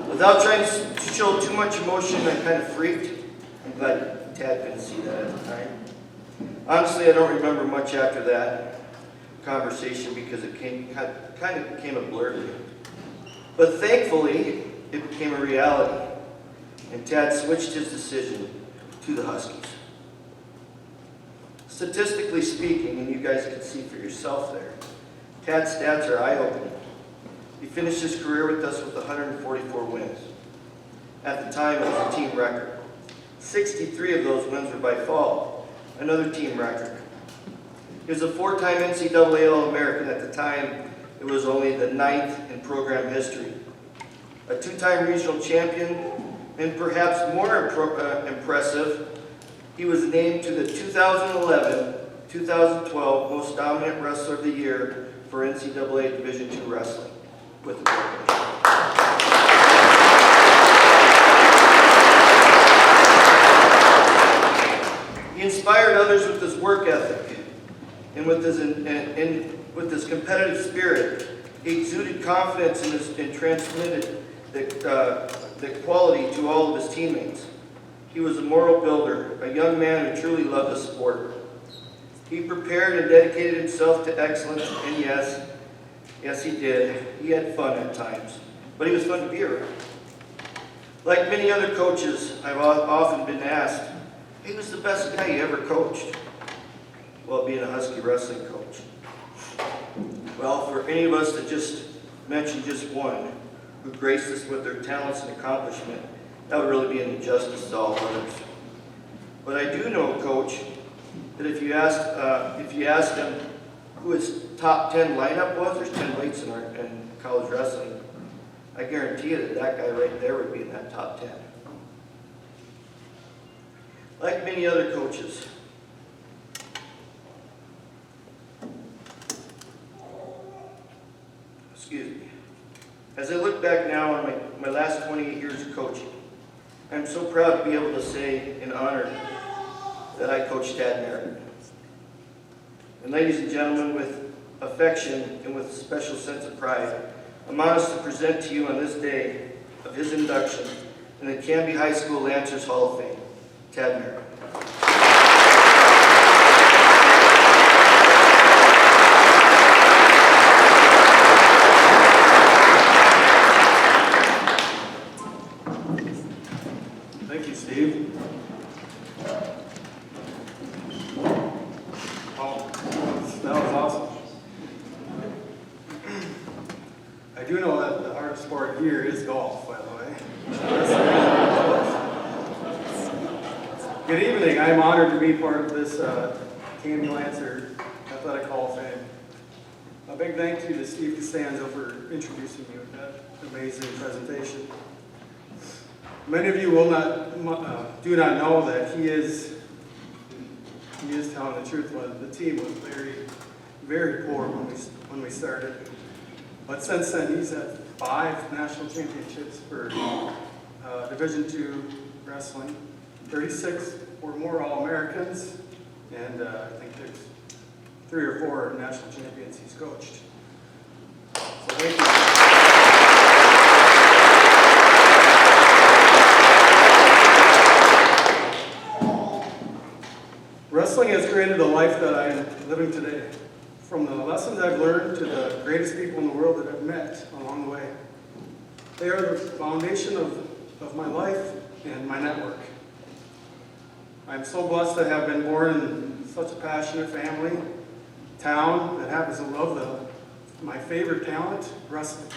Without trying to show too much emotion, I kind of freaked. I'm glad Tad couldn't see that at the time. Honestly, I don't remember much after that conversation because it kind of became a blur to me. But thankfully, it became a reality, and Tad switched his decision to the Huskies. Statistically speaking, and you guys can see for yourself there, Tad's stats are eye-opening. He finished his career with us with 144 wins. At the time, it was a team record. 63 of those wins were by fall, another team record. He was a 4-time NCAA All-American. At the time, it was only the 9th in program history. A 2-time regional champion, and perhaps more impressive, he was named to the 2011-2012 Most Dominant Wrestler of the Year for NCAA Division II Wrestling with the program. He inspired others with his work ethic and with his competitive spirit. He exuded confidence and transmitted the quality to all of his teammates. He was a moral builder, a young man who truly loved the sport. He prepared and dedicated himself to excellence, and yes he did. He had fun at times, but he was fun to be around. Like many other coaches, I've often been asked, "He was the best guy you ever coached?" Well, being a Husky wrestling coach. Well, for any of us to just mention just one who graced us with their talents and accomplishment, that would really be an injustice to all others. But I do know, Coach, that if you asked him who his top 10 lineup was, there's 10 weights in college wrestling, I guarantee you that guy right there would be in that top 10. Like many other coaches, as I look back now on my last 28 years of coaching, I'm so proud to be able to say and honor that I coached Tad Merritt. And ladies and gentlemen, with affection and with a special sense of pride, I'm honest to present to you on this day of his induction in the Canby High School Lancers Hall of Fame, Tad Merritt. Thank you, Steve. Oh, that was awesome. I do know that the hardest sport here is golf, by the way. Good evening. I'm honored to be part of this Canby Lancer Athletic Hall of Fame. A big thank you to Steve Costanzo for introducing me with that amazing presentation. Many of you do not know that he is telling the truth. The team was very, very poor when we started. But since then, he's had 5 national championships for Division II wrestling, 36 or more All-Americans, and I think there's 3 or 4 national champions he's coached. So thank you. Wrestling has created the life that I am living today. From the lessons I've learned to the greatest people in the world that I've met along the way. They are the foundation of my life and my network. I'm so blessed to have been born in such a passionate family, town that happens to love my favorite talent, wrestling.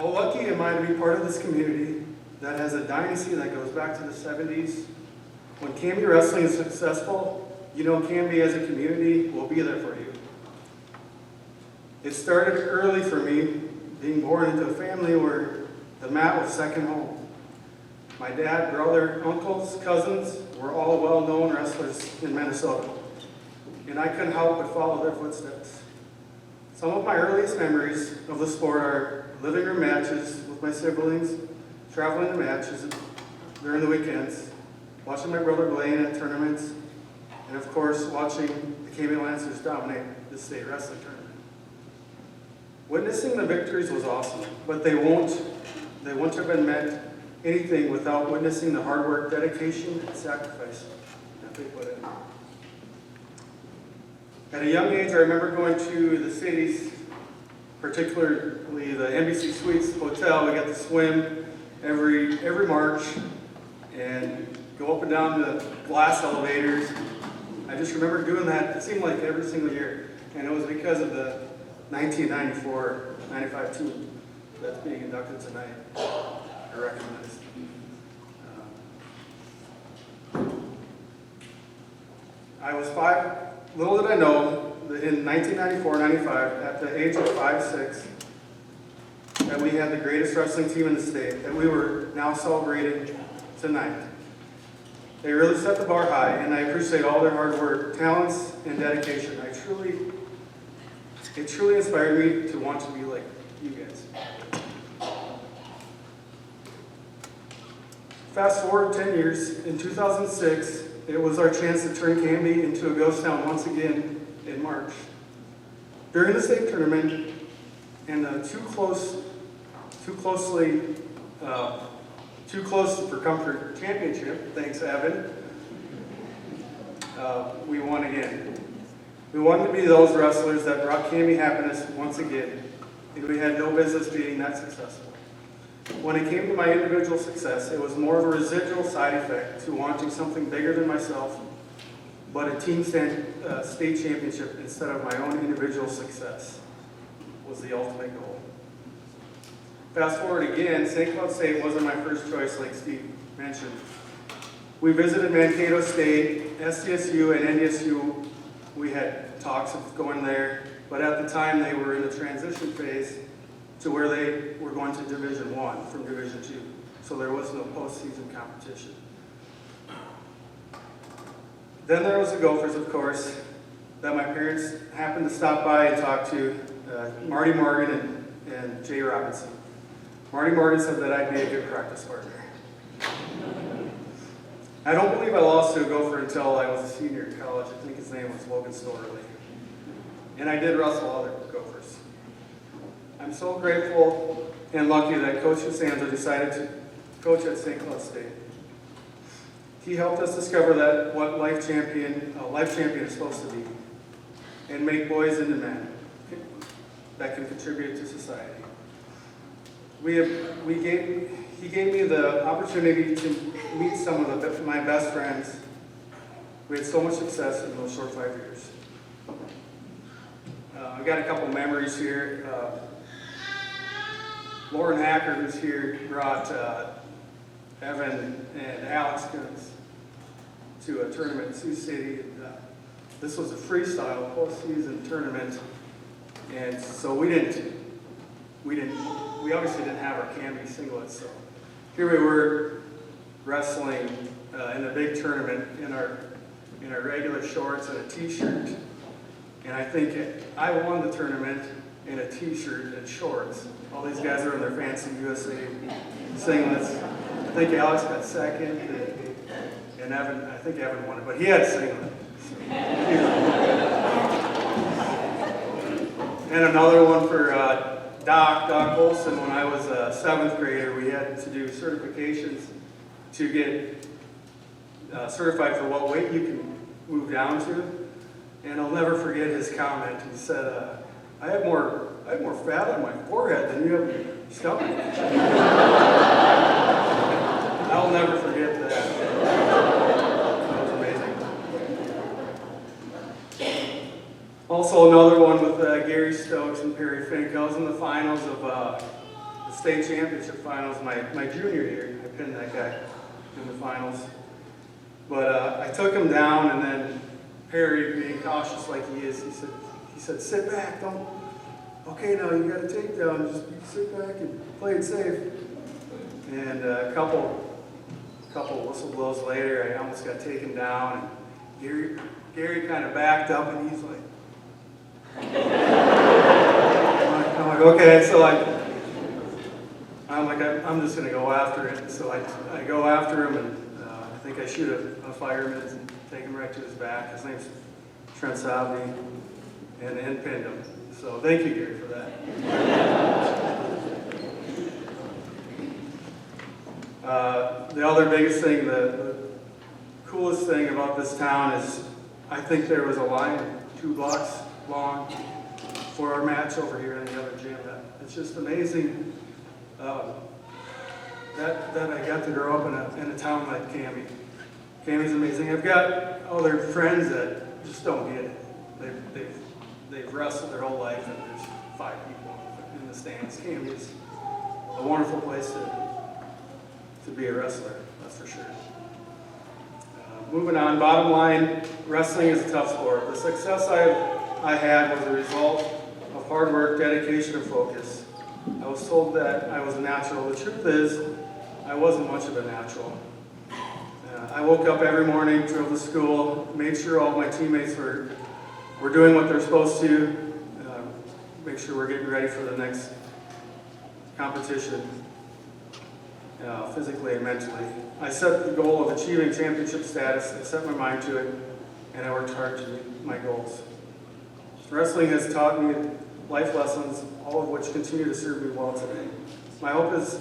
How lucky am I to be part of this community that has a dynasty that goes back to the 70s. When Canby Wrestling is successful, you know Canby as a community will be there for you. It started early for me, being born into a family where the mat was second home. My dad, brother, uncles, cousins were all well-known wrestlers in Minnesota, and I couldn't help but follow their footsteps. Some of my earliest memories of the sport are living room matches with my siblings, traveling to matches during the weekends, watching my brother Blaine at tournaments, and of course watching the Canby Lancers dominate the state wrestling tournament. Witnessing the victories was awesome, but they won't have been meant anything without witnessing the hard work, dedication, and sacrifice that they put in. At a young age, I remember going to the cities, particularly the Embassy Suites Hotel. We got to swim every March and go up and down the glass elevators. I just remember doing that, it seemed like every single year. And it was because of the 1994-95 team that's being inducted tonight. I recognize. I was 5, little did I know, that in 1994-95, at the age of 5'6", that we had the greatest wrestling team in the state, that we were now celebrating tonight. They really set the bar high, and I appreciate all their hard work, talents, and dedication. It truly inspired me to want to be like you guys. Fast forward 10 years, in 2006, it was our chance to turn Canby into a ghost town once again in March. During the state tournament, and too close for comfort championship, thanks Evan, we won again. We wanted to be those wrestlers that brought Canby happiness once again, and we had no business being that successful. When it came to my individual success, it was more of a residual side effect to wanting something bigger than myself, but a team state championship instead of my own individual success was the ultimate goal. Fast forward again, St. Cloud State wasn't my first choice like Steve mentioned. We visited Mankato State, SDSU, and NDSU. We had talks of going there, but at the time they were in the transition phase to where they were going to Division I from Division II. So there was no postseason competition. Then there was the Gophers, of course, that my parents happened to stop by and talk to, Marty Morgan and Jay Robinson. Marty Morgan said that I'd be a good practice partner. I don't believe I lost to a Gopher until I was a senior in college. I think his name was Logan Storley. And I did wrestle other Gophers. I'm so grateful and lucky that Coach Costanzo decided to coach at St. Cloud State. He helped us discover that what a life champion is supposed to be, and make boys into men that can contribute to society. He gave me the opportunity to meet some of my best friends. We had so much success in those short 5 years. I've got a couple memories here. Lauren Hacker, who's here, brought Evan and Alex Kuntz to a tournament in Sioux City. This was a freestyle postseason tournament, and so we obviously didn't have our Canby singlets. So here we were wrestling in a big tournament in our regular shorts and a t-shirt, and I think I won the tournament in a t-shirt and shorts. All these guys are in their fancy USA singlets. I think Alex got second, and Evan, I think Evan won it, but he had a singlet. And another one for Doc Olson. When I was a 7th grader, we had to do certifications to get certified for what weight you can move down to. And I'll never forget his comment. He said, I have more fat on my forehead than you have in your stomach. I'll never forget that. That was amazing. Also another one with Gary Stokes and Perry Fink. I was in the finals of the state championship finals my junior year. I pinned that guy in the finals. But I took him down, and then Perry, being cautious like he is, he said, sit back, don't. Okay, now you got a takedown. Just sit back and play it safe. And a couple whistle blows later, I almost got taken down, and Gary kind of backed up, and he's like, I'm like, okay, so I'm just gonna go after it. So I go after him, and I think I shoot a fireman and take him right to his back. His name's Trent Sabney, and pinned him. So thank you, Gary, for that. The other biggest thing, the coolest thing about this town is I think there was a line 2 blocks long for our match over here in the other gym. It's just amazing that I got to grow up in a town like Canby. Canby's amazing. I've got other friends that just don't get it. They've wrestled their whole life, and there's 5 people in the stands. Canby is a wonderful place to be a wrestler, that's for sure. Moving on, bottom line, wrestling is a tough sport. The success I had was a result of hard work, dedication, and focus. I was told that I was a natural. The truth is, I wasn't much of a natural. I woke up every morning, drove to school, made sure all my teammates were doing what they're supposed to, make sure we're getting ready for the next competition, physically and mentally. I set the goal of achieving championship status. I set my mind to it, and I worked hard to meet my goals. Wrestling has taught me life lessons, all of which continue to serve me well today. My hope is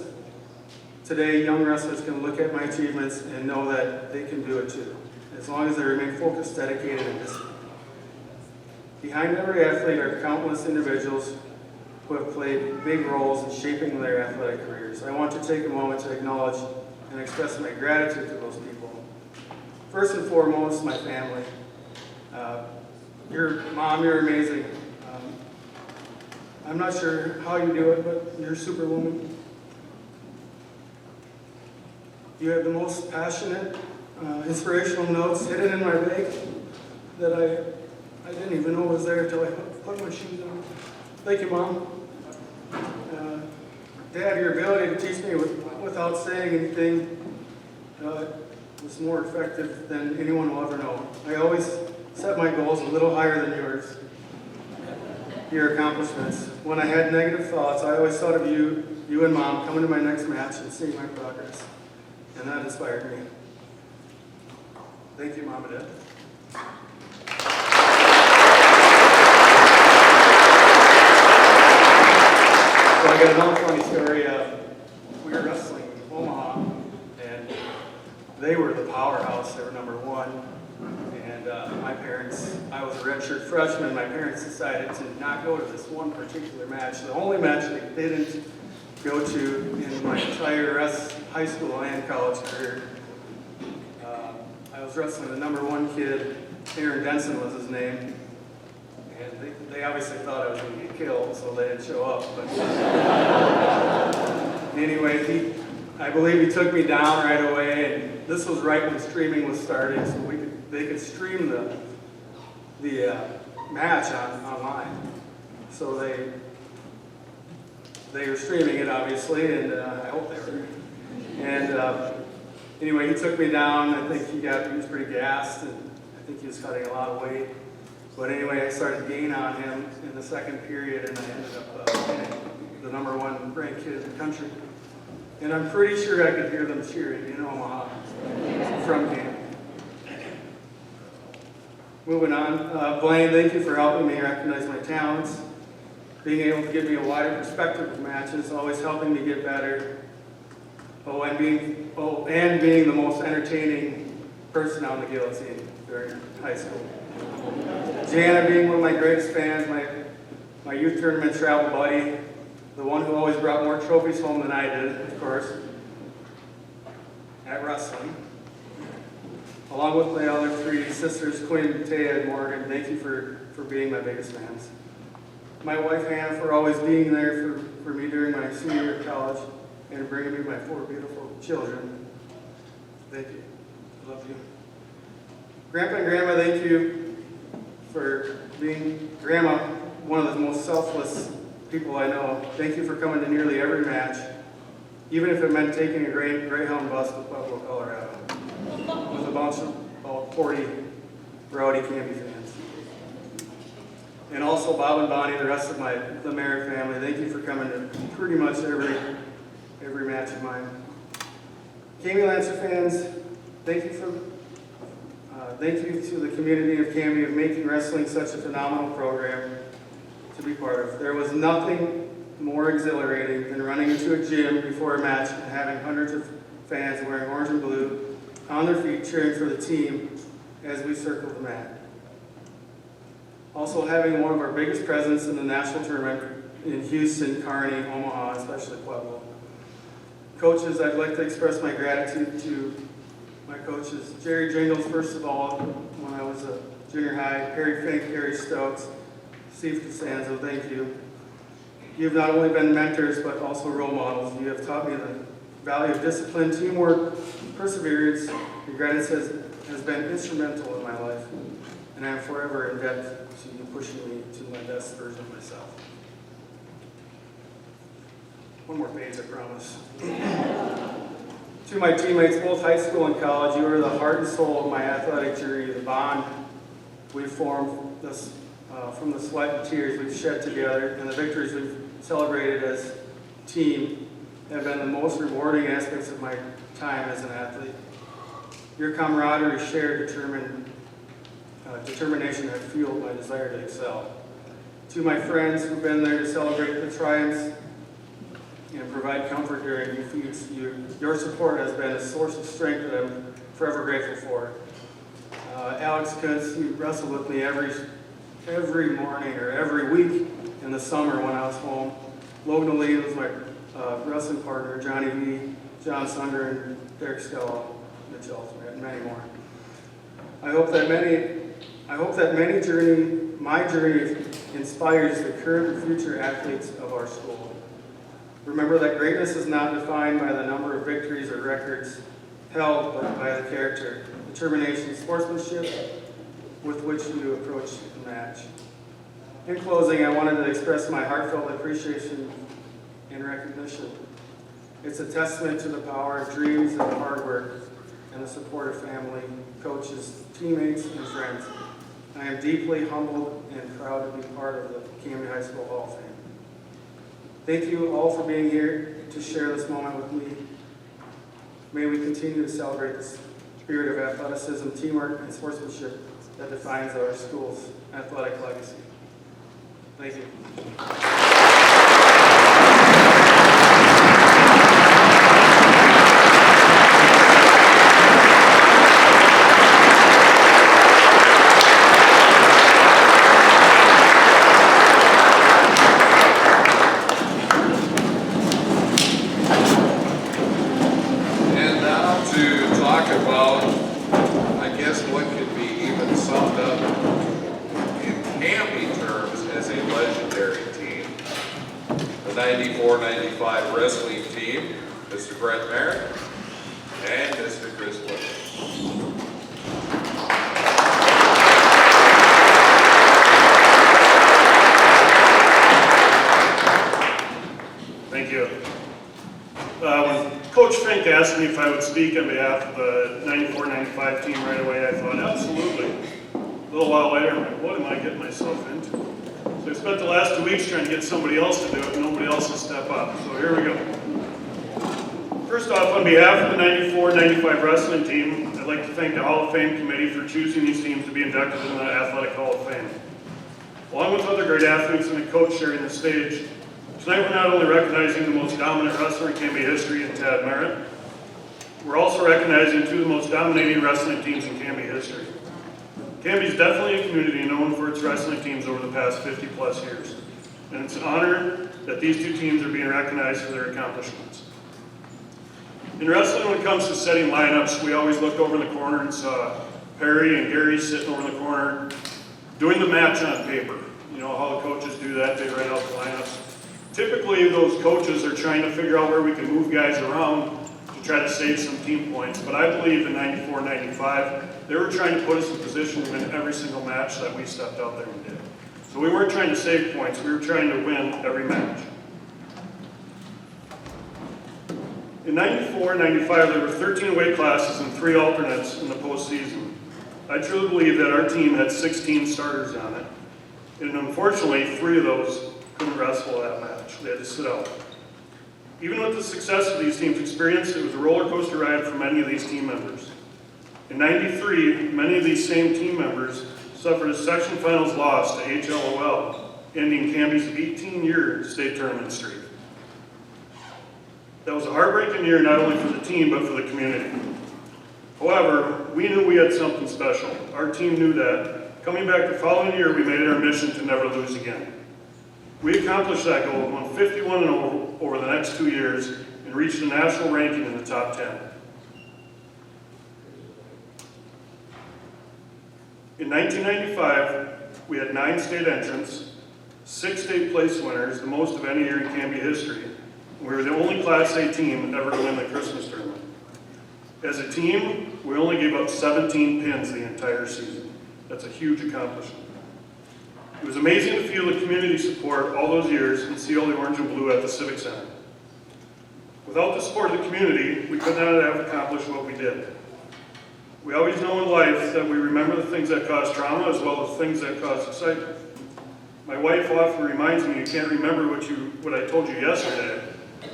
today young wrestlers can look at my achievements and know that they can do it too, as long as they remain focused, dedicated, and disciplined. Behind every athlete are countless individuals who have played big roles in shaping their athletic careers. I want to take a moment to acknowledge and express my gratitude to those people. First and foremost, my family. Your mom, you're amazing. I'm not sure how you do it, but you're superwoman. You have the most passionate, inspirational notes hidden in my bag that I didn't even know was there until I put my shoes on. Thank you, Mom. Dad, your ability to teach me without saying anything was more effective than anyone will ever know. I always set my goals a little higher than yours. Your accomplishments. When I had negative thoughts, I always thought of you and Mom coming to my next match and seeing my progress. And that inspired me. Thank you, Mom and Dad. So I got another funny story. We were wrestling in Omaha, and they were the powerhouse. They were number 1. And my parents, I was a redshirt freshman, my parents decided to not go to this one particular match. The only match they didn't go to in my entire high school and college career. I was wrestling the number 1 kid, Aaron Denson was his name. And they obviously thought I was going to get killed, so they didn't show up. But anyway, I believe he took me down right away, and this was right when streaming was starting, so they could stream the match online. So they were streaming it, obviously, and I hope they were. And anyway, he took me down. I think he was pretty gassed, and I think he was cutting a lot of weight. But anyway, I started to gain on him in the second period, and I ended up winning the number 1 ranked kid in the country. And I'm pretty sure I could hear them cheering in Omaha from Canby. Moving on, Blaine, thank you for helping me recognize my talents, being able to give me a wider perspective of matches, always helping me get better. And being the most entertaining person on the guillotine during high school. Jana being one of my greatest fans, my youth tournament travel buddy, the one who always brought more trophies home than I did, of course, at wrestling. Along with my other 3 sisters, Quinn, Taya, and Morgan, thank you for being my biggest fans. my wife Hannah for always being there for me during my senior year of college and bringing me my 4 beautiful children. Thank you. I love you. Grandpa and Grandma, thank you for being, Grandma, one of the most selfless people I know. Thank you for coming to nearly every match, even if it meant taking a Greyhound bus to Pueblo, Colorado, with a bunch of about 40 rowdy Canby fans. And also Bob and Bonnie, the rest of the Merritt family, thank you for coming to pretty much every match of mine. Canby Lancer fans, thank you to the community of Canby of making wrestling such a phenomenal program to be part of. There was nothing more exhilarating than running into a gym before a match and having hundreds of fans wearing orange and blue on their feet cheering for the team as we circled the mat. Also having one of our biggest presents in the national tournament in Houston, Kearney, Omaha, especially Pueblo. Coaches, I'd like to express my gratitude to my coaches, Jerry Jingles, first of all, when I was a junior high, Perry Fink, Gary Stokes, Steve Costanzo, thank you. You've not only been mentors, but also role models. You have taught me the value of discipline, teamwork, perseverance. Your guidance has been instrumental in my life, and I am forever in debt to you pushing me to my best version of myself. One more page, I promise. To my teammates, both high school and college, you are the heart and soul of my athletic journey, the bond we've formed from the sweat and tears we've shed together, and the victories we've celebrated as a team have been the most rewarding aspects of my time as an athlete. Your camaraderie, shared determination have fueled my desire to excel. To my friends who've been there to celebrate the triumphs and provide comfort during defeats, your support has been a source of strength that I'm forever grateful for. Alex Kuntz, he wrestled with me every morning or every week in the summer when I was home. Logan Lee was my wrestling partner, Johnny V, John Sunder, and Derek Skella, Mitch Altman, and many more. I hope that my journey inspires the current and future athletes of our school. Remember that greatness is not defined by the number of victories or records held, but by the character, determination, sportsmanship with which you approach the match. In closing, I wanted to express my heartfelt appreciation and recognition. It's a testament to the power of dreams and hard work and the support of family, coaches, teammates, and friends. I am deeply humbled and proud to be part of the Canby High School Hall of Fame. Thank you all for being here to share this moment with me. May we continue to celebrate the spirit of athleticism, teamwork, and sportsmanship that defines our school's athletic legacy. Thank you. The 94-95 wrestling team, Mr. Brent Merritt and Mr. Chris Weber. Thank you. When Coach Fink asked me if I would speak on behalf of the 94-95 team right away, I thought, absolutely. A little while later, I'm like, what am I getting myself into? So I spent the last 2 weeks trying to get somebody else to do it, and nobody else to step up. So here we go. First off, on behalf of the 94-95 wrestling team, I'd like to thank the Hall of Fame committee for choosing these teams to be inducted in the Athletic Hall of Fame. Along with other great athletes and the coach sharing the stage, tonight we're not only recognizing the most dominant wrestler in Canby history in Tad Merritt, we're also recognizing two of the most dominating wrestling teams in Canby history. Canby is definitely a community known for its wrestling teams over the past 50 plus years. And it's an honor that these two teams are being recognized for their accomplishments. In wrestling, when it comes to setting lineups, we always looked over in the corner and saw Perry and Gary sitting over in the corner doing the match on paper. You know how the coaches do that, they write out the lineups. Typically, those coaches are trying to figure out where we can move guys around to try to save some team points. But I believe in 94, 95, they were trying to put us in position to win every single match that we stepped out there and did. So we weren't trying to save points, we were trying to win every match. In 94, 95, there were 13 away classes and 3 alternates in the postseason. I truly believe that our team had 16 starters on it. And unfortunately, 3 of those couldn't wrestle that match. They had to sit out. Even with the success of these teams experienced, it was a roller coaster ride for many of these team members. In 93, many of these same team members suffered a section finals loss to HLOL, ending Canby's 18-year state tournament streak. That was a heartbreaking year not only for the team, but for the community. However, we knew we had something special. Our team knew that. Coming back the following year, we made it our mission to never lose again. We accomplished that goal, won 51-0 over the next 2 years, and reached a national ranking in the top 10. In 1995, we had 9 state entrants, 6 state place winners, the most of any year in Canby history. We were the only Class A team ever to win the Christmas tournament. As a team, we only gave up 17 pins the entire season. That's a huge accomplishment. It was amazing to feel the community support all those years and see all the orange and blue at the Civic Center. Without the support of the community, we could not have accomplished what we did. We always know in life that we remember the things that cause trauma as well as things that cause excitement. My wife often reminds me you can't remember what I told you yesterday,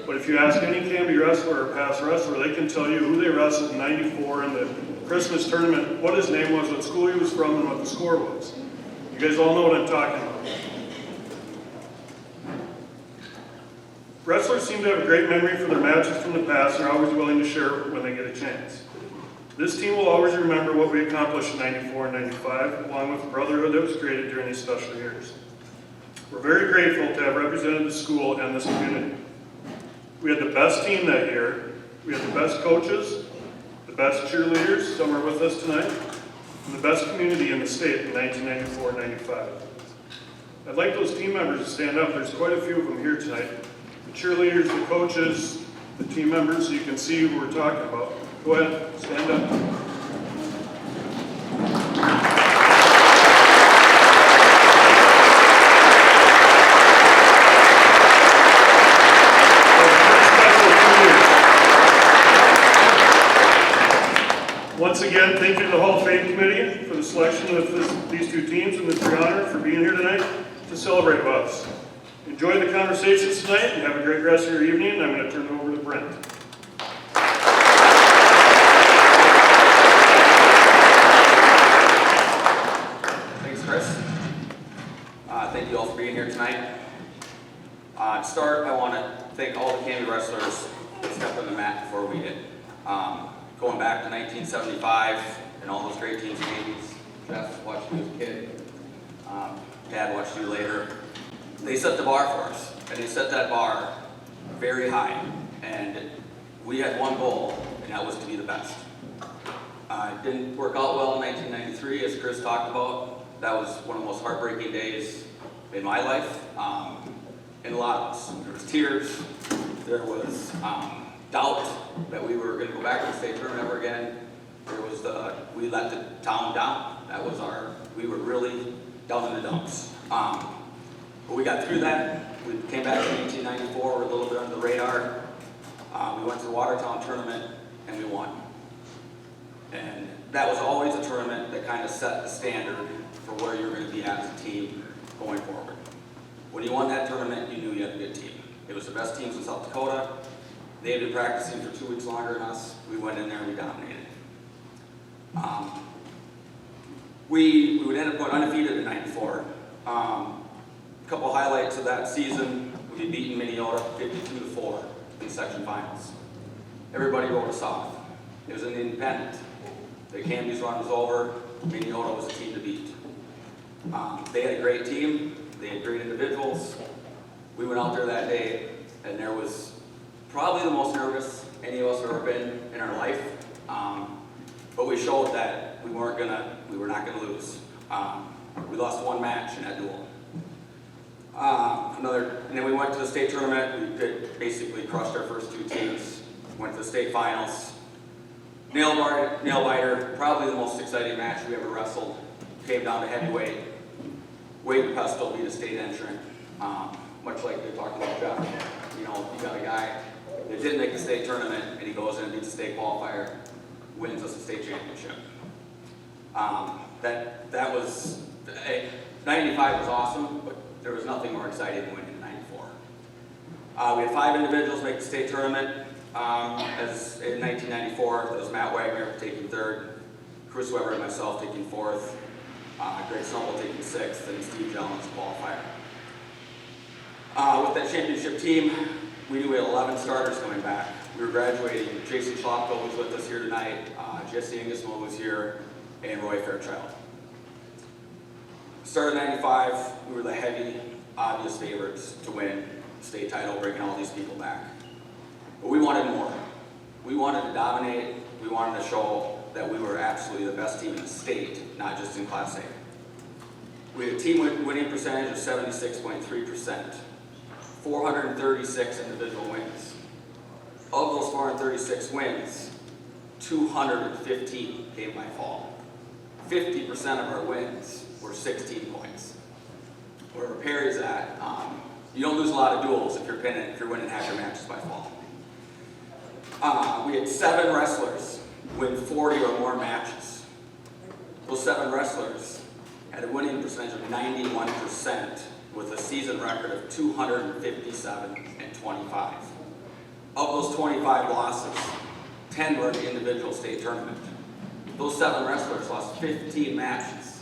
but if you ask any Canby wrestler or past wrestler, they can tell you who they wrestled in 94 in the Christmas tournament, what his name was, what school he was from, and what the score was. You guys all know what I'm talking about. Wrestlers seem to have a great memory for their matches from the past and are always willing to share when they get a chance. This team will always remember what we accomplished in 94 and 95, along with the brotherhood that was created during these special years. We're very grateful to have represented the school and this community. We had the best team that year, we had the best coaches, the best cheerleaders, some are with us tonight, and the best community in the state in 1994 and 95. I'd like those team members to stand up. There's quite a few of them here tonight. The cheerleaders, the coaches, the team members, so you can see who we're talking about. Go ahead, stand up. Once again, thank you to the Hall of Fame Committee for the selection of these 2 teams, and Mr. Honor for being here tonight to celebrate with us. Enjoy the conversations tonight and have a great rest of your evening. I'm going to turn it over to Brent. Thanks, Chris. Thank you all for being here tonight. To start, I want to thank all the Canby wrestlers that stepped on the mat before we did. Going back to 1975 and all those great teams, Canby's, Jeff watched you as a kid, Dad watched you later. They set the bar for us, and they set that bar very high. And we had one goal, and that was to be the best. It didn't work out well in 1993, as Chris talked about. That was one of the most heartbreaking days in my life, in a lot of us. There was tears, there was doubt that we were going to go back to the state tournament ever again. There was we let the town down. That was we were really down in the dumps. But we got through that. We came back in 1894, we were a little bit under the radar. We went to the Watertown tournament and we won. And that was always a tournament that kind of set the standard for where you're going to be as a team going forward. When you won that tournament, you knew you had a good team. It was the best teams in South Dakota. They had been practicing for 2 weeks longer than us. We went in there and we dominated. We would end up going undefeated in 94. A couple highlights of that season, we had beaten Minnesota 52-4 in section finals. Everybody wrote us off. It was an independent. The Canby's run was over. Minnesota was a team to beat. They had a great team. They had great individuals. We went out there that day, and there was probably the most nervous any of us have ever been in our life. But we showed that we were not gonna lose. We lost one match in that duel. And then we went to the state tournament. We basically crushed our first 2 teams. Went to the state finals. Nail biter, probably the most exciting match we ever wrestled. Came down to heavyweight. Wade Pestle beat a state entrant. Much like they talked about Jeff. You know, you got a guy that didn't make the state tournament, and he goes in and beats a state qualifier, wins us a state championship. That was, 95 was awesome, but there was nothing more exciting than winning in 94. We had 5 individuals make the state tournament. As in 1994, there was Matt Wagner taking 3rd, Chris Weber and myself taking 4th, Greg Snowball taking 6th, and Steve Jones qualifier. With that championship team, we knew we had 11 starters coming back. We were graduating. Jason Schlopko was with us here tonight, Jesse Ingesmo was here, and Roy Fairchild. Started in 95, we were the heavy, obvious favorites to win the state title, bringing all these people back. But we wanted more. We wanted to dominate. We wanted to show that we were absolutely the best team in the state, not just in Class A. We had a team winning percentage of 76.3%, 436 individual wins. Of those 436 wins, 215 came by fall. 50% of our wins were 16 points. Where Perry's at, you don't lose a lot of duels if you're winning half your matches by fall. We had 7 wrestlers win 40 or more matches. Those 7 wrestlers had a winning percentage of 91% with a season record of 257 and 25. Of those 25 losses, 10 were in the individual state tournament. Those 7 wrestlers lost 15 matches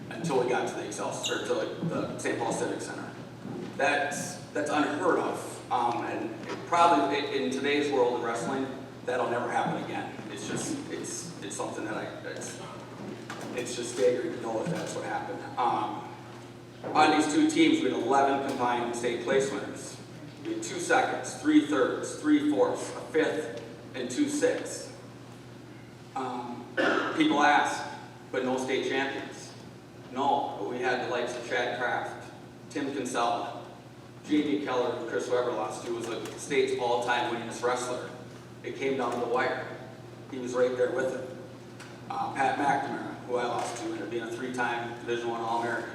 until we got to the St. Paul Civic Center. That's unheard of. And probably in today's world of wrestling, that'll never happen again. It's just, it's something that it's just staggering to know that that's what happened. On these 2 teams, we had 11 combined state place winners. We had 2 seconds, 3 thirds, 3 fourths, a 5th, and 2 sixths. People ask, but no state champions. No, but we had the likes of Chad Kraft, Tim Kinsella, Jamie Keller, and Chris Weber lost to, was the state's all-time winningest wrestler. It came down to the wire. He was right there with him. Pat McNamara, who I lost to, ended up being a 3-time Division I All-American.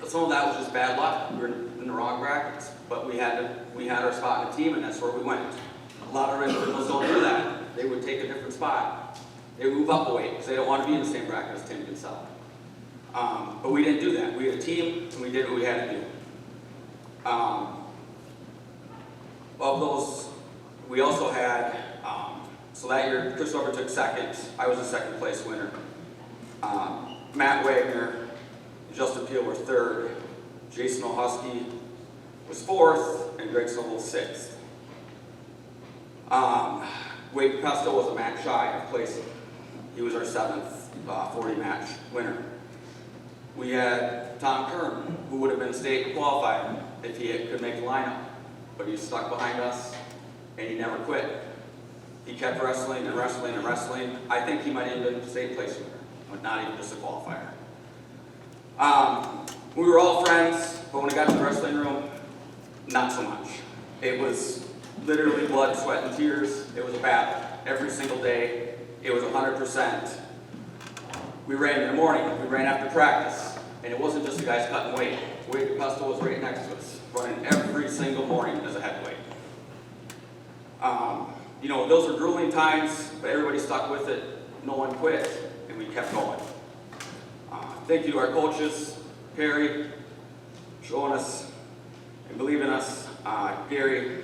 Some of that was just bad luck. We were in the wrong brackets, but we had our spot in the team, and that's where we went. A lot of individuals don't do that. They would take a different spot. They move up a weight because they don't want to be in the same bracket as Tim Kinsella. But we didn't do that. We had a team, and we did what we had to do. Of those, we also had, so that year, Chris Weber took 2nd. I was a 2nd place winner. Matt Wagner, Justin Peel were 3rd. Jason O'Husky was 4th, and Greg Snowball 6th. Wade Pesto was a match shy of placing. He was our 7th 40-match winner. We had Tom Kern, who would have been state qualified if he could make the lineup, but he was stuck behind us, and he never quit. He kept wrestling and wrestling and wrestling. I think he might have been state place winner, but not even just a qualifier. We were all friends, but when it got to the wrestling room, not so much. It was literally blood, sweat, and tears. It was a battle every single day. It was 100%. We ran in the morning, we ran after practice, and it wasn't just the guys cutting weight. Wade Pestle was right next to us, running every single morning as a heavyweight. You know, those were grueling times, but everybody stuck with it. No one quit, and we kept going. Thank you to our coaches, Perry, showing us and believing in us. Gary,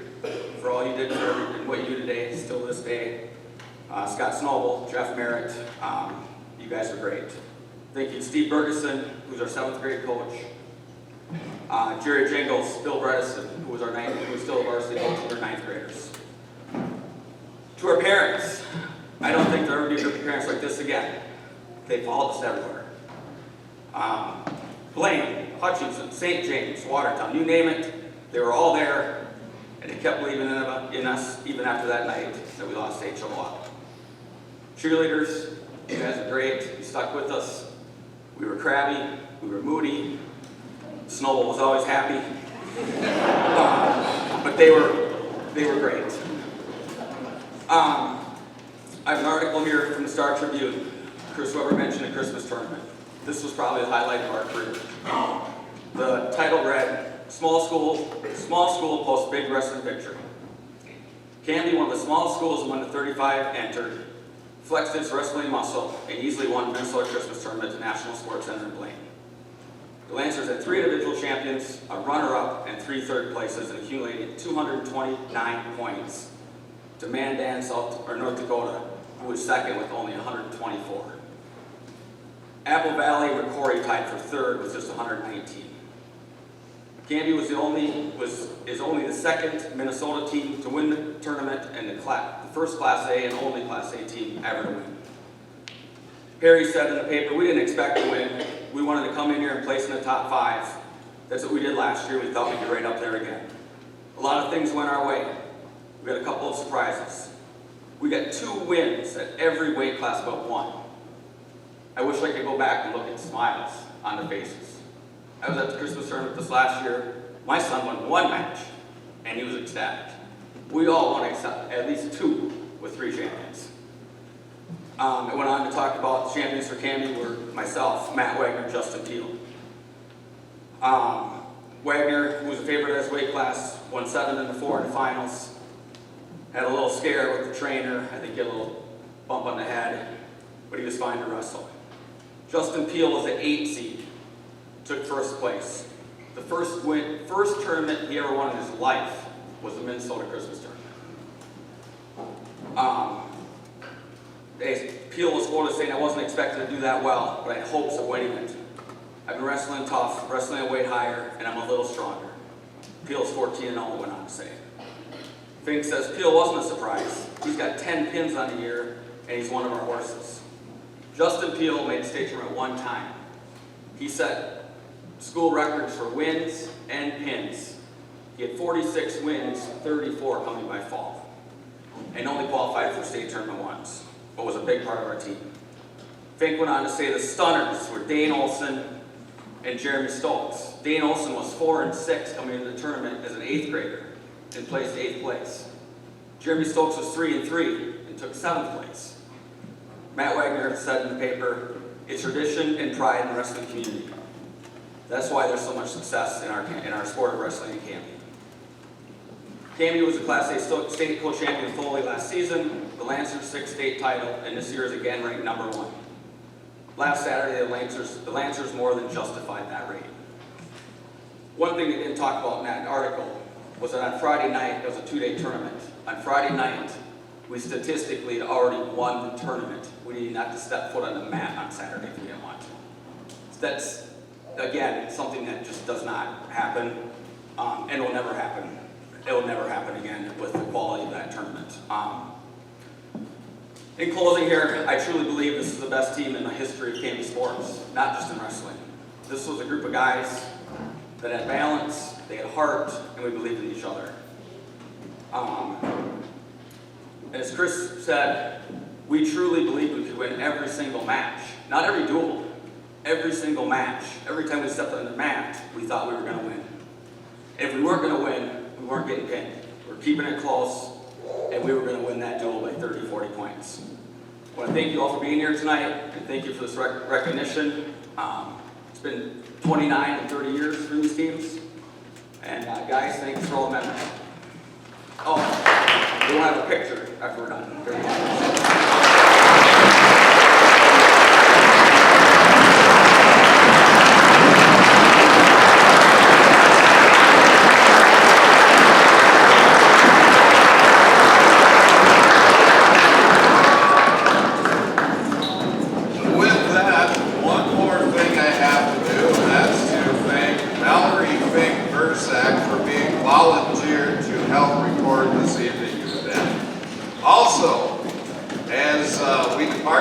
for all you did and what you do today, still to this day. Scott Snowball, Jeff Merritt, you guys are great. Thank you to Steve Bergeson, who's our 7th grade coach. Jerry Jingles, Bill Bredesen, who was still a varsity coach for 9th graders. To our parents, I don't think there'll ever be good parents like this again. They followed us everywhere. Blaine, Hutchinson, St. James, Watertown, you name it, they were all there, and they kept believing in us even after that night that we lost HOA. Cheerleaders, you guys are great. You stuck with us. We were crabby. We were moody. Snowball was always happy. But they were great. I have an article here from the Star Tribune. Chris Weber mentioned a Christmas tournament. This was probably the highlight of our career. The title read, Small school posts big wrestling victory. Canby, one of the smallest schools among the 35 entered, flexed its wrestling muscle and easily won Minnesota Christmas Tournament at the National Sports Center in Blaine. The Lancers had 3 individual champions, a runner-up, and 3 third places, and accumulated 229 points to Mandan, North Dakota, who was second with only 124. Apple Valley or Corey tied for third with just 119. Canby is only the second Minnesota team to win the tournament and the first Class A and only Class A team ever to win. Perry said in the paper, we didn't expect to win. We wanted to come in here and place in the top 5. That's what we did last year. We thought we'd get right up there again. A lot of things went our way. We got a couple of surprises. We got 2 wins at every weight class but 1. I wish I could go back and look at smiles on the faces. I was at the Christmas tournament this last year. My son won 1 match, and he was ecstatic. We all won at least 2 with 3 champions. I went on to talk about the champions for Canby were myself, Matt Wagner, Justin Peel. Wagner, who was a favorite as weight class, won 7 in the 4 in the finals. Had a little scare with the trainer. I think he had a little bump on the head, but he was fine to wrestle. Justin Peel was an 8 seed. Took first place. The first tournament he ever won in his life was the Minnesota Christmas tournament. Peel was quoted saying, I wasn't expecting to do that well, but I had hopes of winning it. I've been wrestling tough, wrestling a weight higher, and I'm a little stronger. Peel's 14-0, went on to say. Fink says Peel wasn't a surprise. He's got 10 pins on the year, and he's one of our horses. Justin Peel made the state tournament 1 time. He set school records for wins and pins. He had 46 wins, 34 coming by fall, and only qualified for state tournament once, but was a big part of our team. Fink went on to say the stunners were Dane Olson and Jeremy Stoltz. Dane Olson was 4 and 6 coming into the tournament as an 8th grader and placed 8th place. Jeremy Stoltz was 3 and 3 and took 7th place. Matt Wagner said in the paper, it's tradition and pride in the wrestling community. That's why there's so much success in our sport of wrestling in Canby. Canby was the Class A state co-champion Foley last season, the Lancers 6th state title, and this year is again ranked number 1. Last Saturday, the Lancers more than justified that rating. One thing they didn't talk about in that article was that on Friday night, it was a 2-day tournament. On Friday night, we statistically had already won the tournament. We didn't have to step foot on the mat on Saturday if we didn't want to. So that's, again, something that just does not happen, and it will never happen. It will never happen again with the quality of that tournament. In closing here, I truly believe this is the best team in the history of Canby sports, not just in wrestling. This was a group of guys that had balance, they had heart, and we believed in each other. As Chris said, we truly believed we could win every single match. Not every duel, every single match. Every time we stepped on the mat, we thought we were going to win. And if we weren't going to win, we weren't getting pinned. We were keeping it close, and we were going to win that duel by 30, 40 points. I want to thank you all for being here tonight, and thank you for this recognition. It's been 29 and 30 years for these teams. And guys, thanks for all the memories. Oh, we'll have a picture after we're done.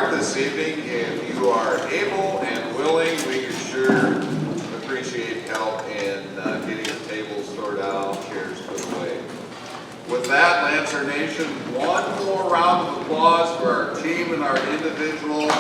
This evening, if you are able and willing, we could sure appreciate help in getting the tables sorted out, chairs put away. With that, Lancer Nation, one more round of applause for our team and our individuals.